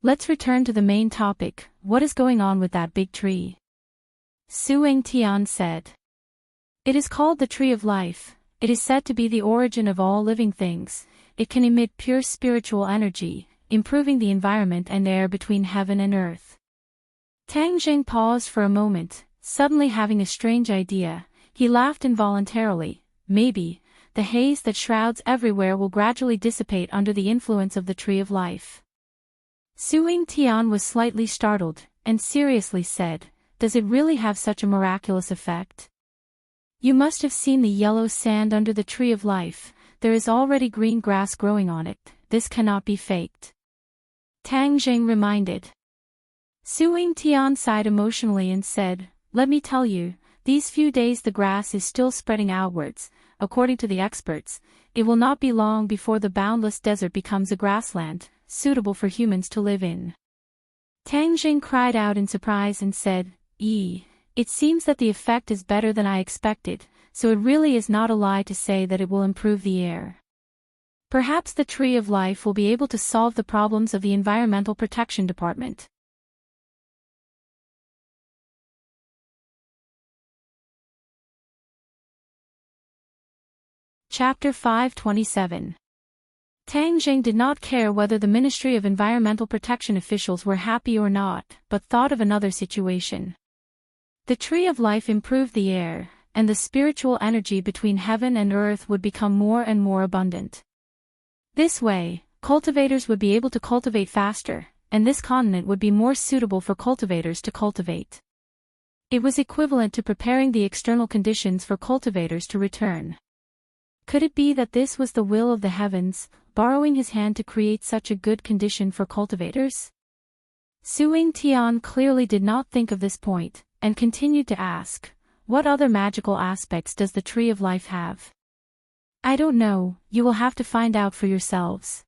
Let's return to the main topic, what is going on with that big tree? Su Tian said. It is called the Tree of Life, it is said to be the origin of all living things, it can emit pure spiritual energy, improving the environment and air between heaven and earth. Tang Zheng paused for a moment, suddenly having a strange idea, he laughed involuntarily, maybe, the haze that shrouds everywhere will gradually dissipate under the influence of the Tree of Life. Su Tian was slightly startled, and seriously said, does it really have such a miraculous effect? You must have seen the yellow sand under the Tree of Life, there is already green grass growing on it, this cannot be faked. Tang Zheng reminded. Su Tian sighed emotionally and said, let me tell you, these few days the grass is still spreading outwards, according to the experts, it will not be long before the boundless desert becomes a grassland, suitable for humans to live in. Tang Zheng cried out in surprise and said, it seems that the effect is better than I expected, so it really is not a lie to say that it will improve the air. Perhaps the Tree of Life will be able to solve the problems of the Environmental Protection Department. Chapter 527. Tang Jing did not care whether the Ministry of Environmental Protection officials were happy or not, but thought of another situation. The tree of life improved the air, and the spiritual energy between heaven and earth would become more and more abundant. This way, cultivators would be able to cultivate faster, and this continent would be more suitable for cultivators to cultivate. It was equivalent to preparing the external conditions for cultivators to return. Could it be that this was the will of the heavens, borrowing his hand to create such a good condition for cultivators? Suing Tian clearly did not think of this point, and continued to ask, what other magical aspects does the tree of life have? I don't know, you will have to find out for yourselves.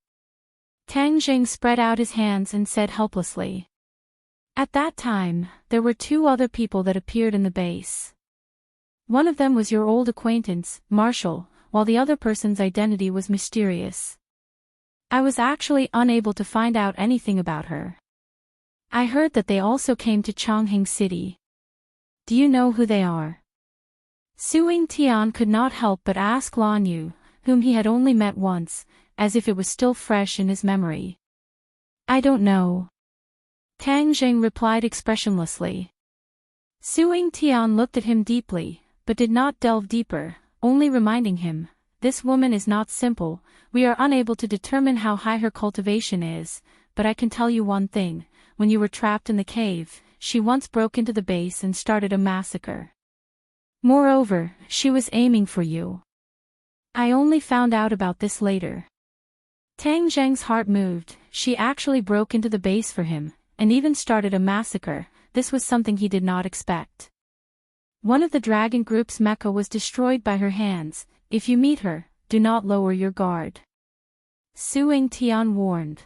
Tang Jing spread out his hands and said helplessly. At that time, there were two other people that appeared in the base. One of them was your old acquaintance, Marshall, while the other person's identity was mysterious. I was actually unable to find out anything about her. I heard that they also came to Chongqing City. Do you know who they are? Suing Tian could not help but ask Lan Yu, whom he had only met once, as if it was still fresh in his memory. I don't know. Tang Jing replied expressionlessly. Suing Tian looked at him deeply, but did not delve deeper, only reminding him, this woman is not simple, we are unable to determine how high her cultivation is, but I can tell you one thing, when you were trapped in the cave, she once broke into the base and started a massacre. Moreover, she was aiming for you. I only found out about this later. Tang Zheng's heart moved, she actually broke into the base for him, and even started a massacre. This was something he did not expect. One of the dragon group's mecha was destroyed by her hands. If you meet her, do not lower your guard. Suing Tian warned.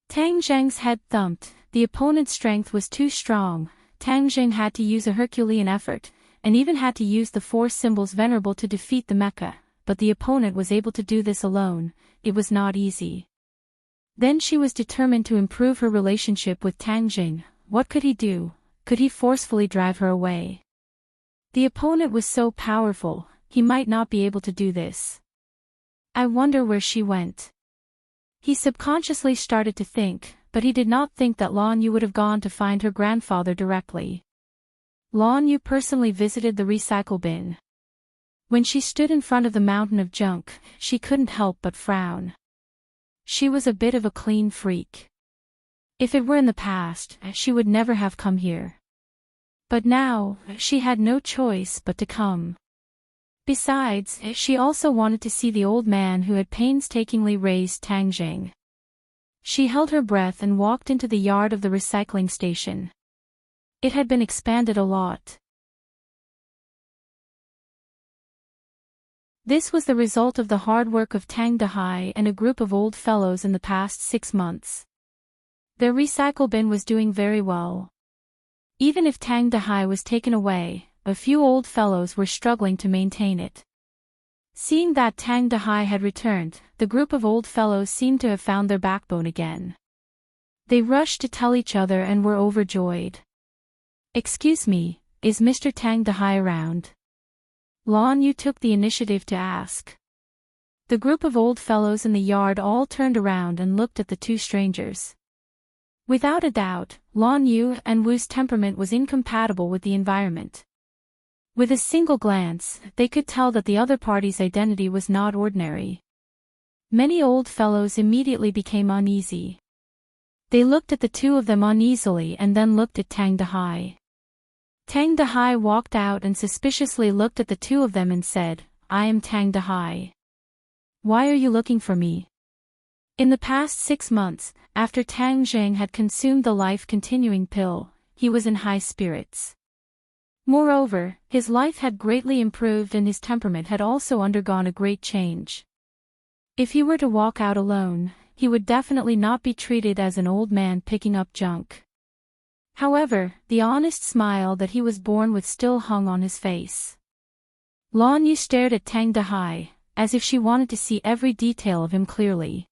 Tang Zheng's head thumped, the opponent's strength was too strong. Tang Zheng had to use a Herculean effort, and even had to use the four symbols venerable to defeat the mecha, but the opponent was able to do this alone. It was not easy. Then she was determined to improve her relationship with Tang Jing. What could he do? Could he forcefully drive her away? The opponent was so powerful, he might not be able to do this. I wonder where she went. He subconsciously started to think, but he did not think that Lan Yu would have gone to find her grandfather directly. Lan Yu personally visited the recycle bin. When she stood in front of the mountain of junk, she couldn't help but frown. She was a bit of a clean freak. If it were in the past, she would never have come here. But now, she had no choice but to come. Besides, she also wanted to see the old man who had painstakingly raised Tang Jing. She held her breath and walked into the yard of the recycling station. It had been expanded a lot. This was the result of the hard work of Tang Dahai and a group of old fellows in the past 6 months. Their recycle bin was doing very well. Even if Tang Dahai was taken away, a few old fellows were struggling to maintain it. Seeing that Tang Dahai had returned, the group of old fellows seemed to have found their backbone again. They rushed to tell each other and were overjoyed. Excuse me, is Mr. Tang Dahai around? Lan Yu took the initiative to ask. The group of old fellows in the yard all turned around and looked at the two strangers. Without a doubt, Lan Yu and Wu's temperament was incompatible with the environment. With a single glance, they could tell that the other party's identity was not ordinary. Many old fellows immediately became uneasy. They looked at the two of them uneasily and then looked at Tang Dahai. Tang Dahai walked out and suspiciously looked at the two of them and said, I am Tang Dahai. Why are you looking for me? In the past 6 months, after Tang Zheng had consumed the life-continuing pill, he was in high spirits. Moreover, his life had greatly improved and his temperament had also undergone a great change. If he were to walk out alone, he would definitely not be treated as an old man picking up junk. However, the honest smile that he was born with still hung on his face. Lan Yu stared at Tang Dahai, as if she wanted to see every detail of him clearly.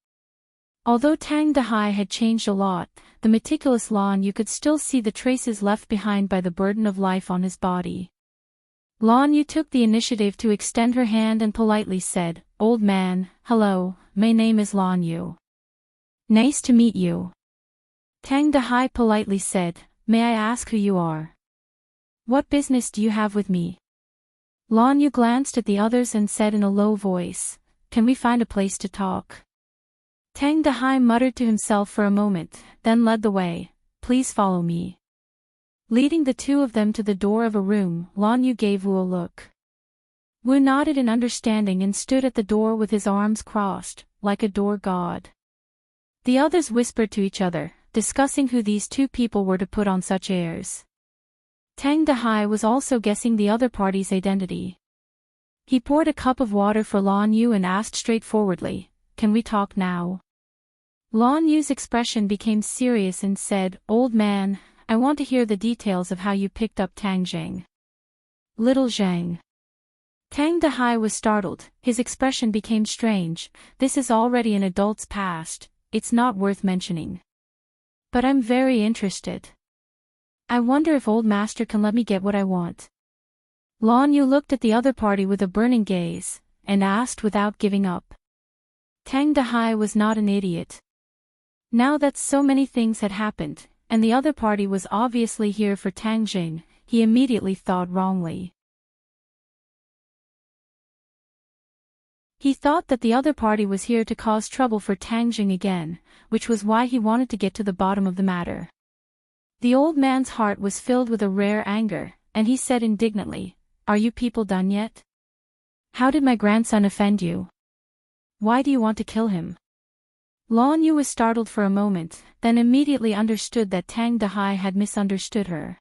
Although Tang Dahai had changed a lot, the meticulous Lan Yu could still see the traces left behind by the burden of life on his body. Lan Yu took the initiative to extend her hand and politely said, "Old man, hello, my name is Lan Yu. Nice to meet you." Tang Dahai politely said, "May I ask who you are? What business do you have with me?" Lan Yu glanced at the others and said in a low voice, "Can we find a place to talk?" Tang Dahai muttered to himself for a moment, then led the way. "Please follow me." Leading the two of them to the door of a room, Lan Yu gave Wu a look. Wu nodded in understanding and stood at the door with his arms crossed, like a door god. The others whispered to each other, discussing who these two people were to put on such airs. Tang Dahai was also guessing the other party's identity. He poured a cup of water for Lan Yu and asked straightforwardly, "Can we talk now?" Lan Yu's expression became serious and said, "Old man, I want to hear the details of how you picked up Tang Zheng." Little Zheng. Tang Dahai was startled, his expression became strange. "This is already an adult's past, it's not worth mentioning. But I'm very interested. I wonder if old master can let me get what I want." Lan Yu looked at the other party with a burning gaze, and asked without giving up. Tang Dahai was not an idiot. Now that so many things had happened, and the other party was obviously here for Tang Jing, he immediately thought wrongly. He thought that the other party was here to cause trouble for Tang Jing again, which was why he wanted to get to the bottom of the matter. The old man's heart was filled with a rare anger, and he said indignantly, "Are you people done yet? How did my grandson offend you? Why do you want to kill him?" Lan Yu was startled for a moment, then immediately understood that Tang Dahai had misunderstood her.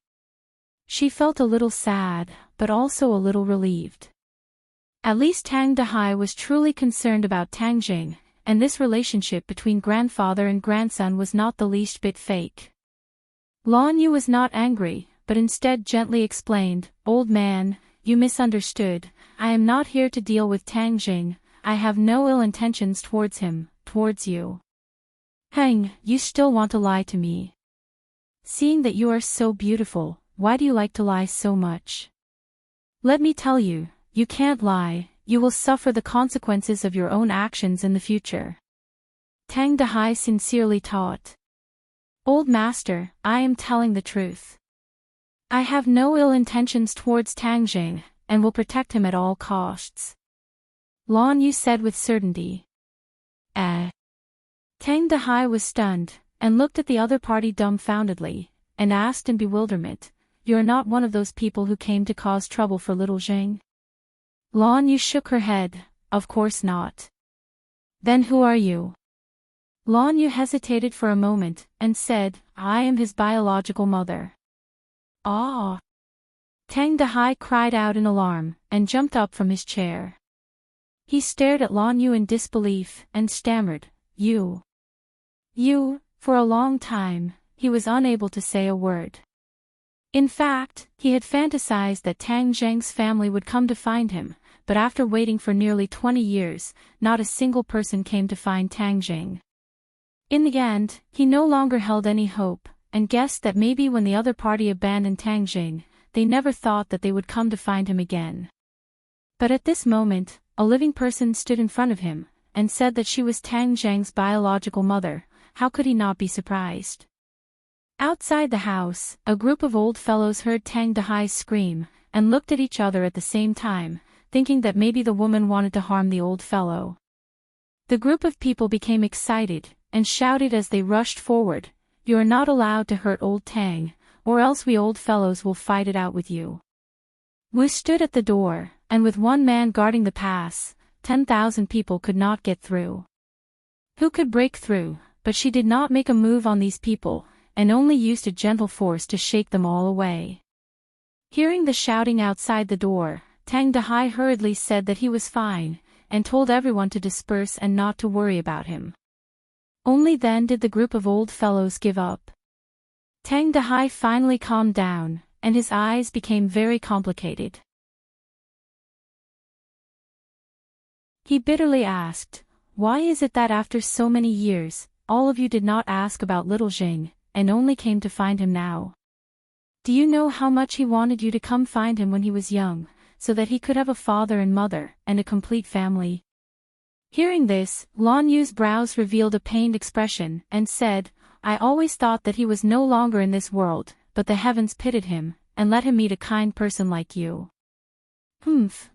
She felt a little sad, but also a little relieved. At least Tang Dahai was truly concerned about Tang Jing, and this relationship between grandfather and grandson was not the least bit fake. Lan Yu was not angry, but instead gently explained, "Old man, you misunderstood. I am not here to deal with Tang Jing. I have no ill intentions towards him, towards you." "Hang, you still want to lie to me? Seeing that you are so beautiful, why do you like to lie so much? Let me tell you, you can't lie, you will suffer the consequences of your own actions in the future." Tang Dahai sincerely taught. "Old master, I am telling the truth. I have no ill intentions towards Tang Jing, and will protect him at all costs." Lan Yu said with certainty. Tang Dahai was stunned, and looked at the other party dumbfoundedly, and asked in bewilderment, "You're not one of those people who came to cause trouble for little Zheng?" Lan Yu shook her head, "Of course not." "Then who are you?" Lan Yu hesitated for a moment, and said, "I am his biological mother." "Ah!" Tang Dahai cried out in alarm, and jumped up from his chair. He stared at Lan Yu in disbelief, and stammered, You. For a long time, he was unable to say a word. In fact, he had fantasized that Tang Zheng's family would come to find him, but after waiting for nearly 20 years, not a single person came to find Tang Zheng. In the end, he no longer held any hope, and guessed that maybe when the other party abandoned Tang Zheng, they never thought that they would come to find him again. But at this moment, a living person stood in front of him, and said that she was Tang Zheng's biological mother. How could he not be surprised? Outside the house, a group of old fellows heard Tang Dahai scream, and looked at each other at the same time, thinking that maybe the woman wanted to harm the old fellow. The group of people became excited, and shouted as they rushed forward, "You are not allowed to hurt old Tang, or else we old fellows will fight it out with you." Wu stood at the door, and with one man guarding the pass, 10,000 people could not get through. Who could break through? But she did not make a move on these people, and only used a gentle force to shake them all away. Hearing the shouting outside the door, Tang Dahai hurriedly said that he was fine, and told everyone to disperse and not to worry about him. Only then did the group of old fellows give up. Tang Dahai finally calmed down, and his eyes became very complicated. He bitterly asked, "Why is it that after so many years, all of you did not ask about little Zheng, and only came to find him now? Do you know how much he wanted you to come find him when he was young, so that he could have a father and mother, and a complete family. Hearing this, Lan Yu's brows revealed a pained expression, and said, I always thought that he was no longer in this world, but the heavens pitied him, and let him meet a kind person like you.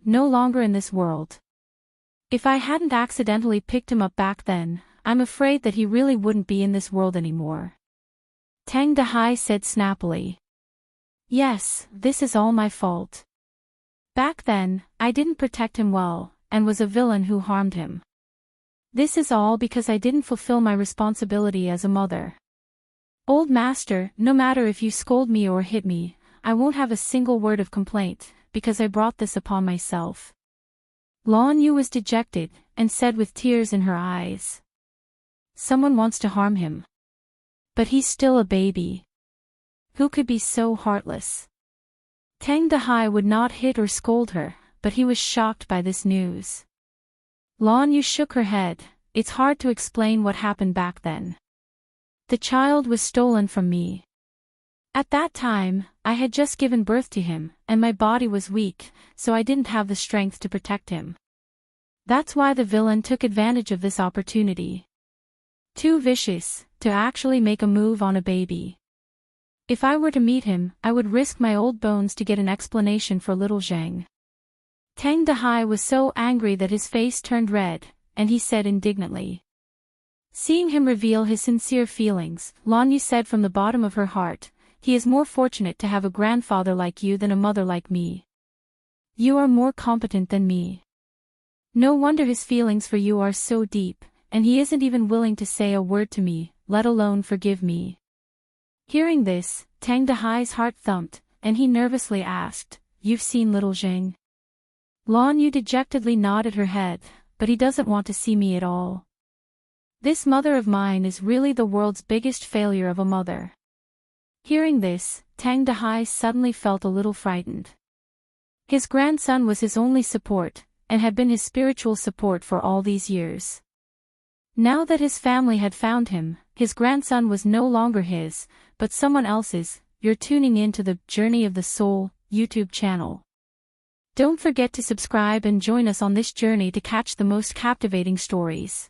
No longer in this world. If I hadn't accidentally picked him up back then, I'm afraid that he really wouldn't be in this world anymore. Tang Dahai said snappily. Yes, this is all my fault. Back then, I didn't protect him well, and was a villain who harmed him. This is all because I didn't fulfill my responsibility as a mother. Old master, no matter if you scold me or hit me, I won't have a single word of complaint, because I brought this upon myself. Lan Yu was dejected, and said with tears in her eyes. Someone wants to harm him. But he's still a baby. Who could be so heartless? Tang Dahai would not hit or scold her, but he was shocked by this news. Lan Yu shook her head. It's hard to explain what happened back then. The child was stolen from me. At that time, I had just given birth to him, and my body was weak, so I didn't have the strength to protect him. That's why the villain took advantage of this opportunity. Too vicious, to actually make a move on a baby. If I were to meet him, I would risk my old bones to get an explanation for little Zhang. Tang Dahai was so angry that his face turned red, and he said indignantly. Seeing him reveal his sincere feelings, Lan Yu said from the bottom of her heart, he is more fortunate to have a grandfather like you than a mother like me. You are more competent than me. No wonder his feelings for you are so deep, and he isn't even willing to say a word to me, let alone forgive me. Hearing this, Tang Dahai's heart thumped, and he nervously asked, You've seen little Zhang? Lan Yu dejectedly nodded her head, but he doesn't want to see me at all. This mother of mine is really the world's biggest failure of a mother. Hearing this, Tang Dahai suddenly felt a little frightened. His grandson was his only support, and had been his spiritual support for all these years. Now that his family had found him, his grandson was no longer his, but someone else's. You're tuning in to the Journey of the Soul YouTube channel. Don't forget to subscribe and join us on this journey to catch the most captivating stories.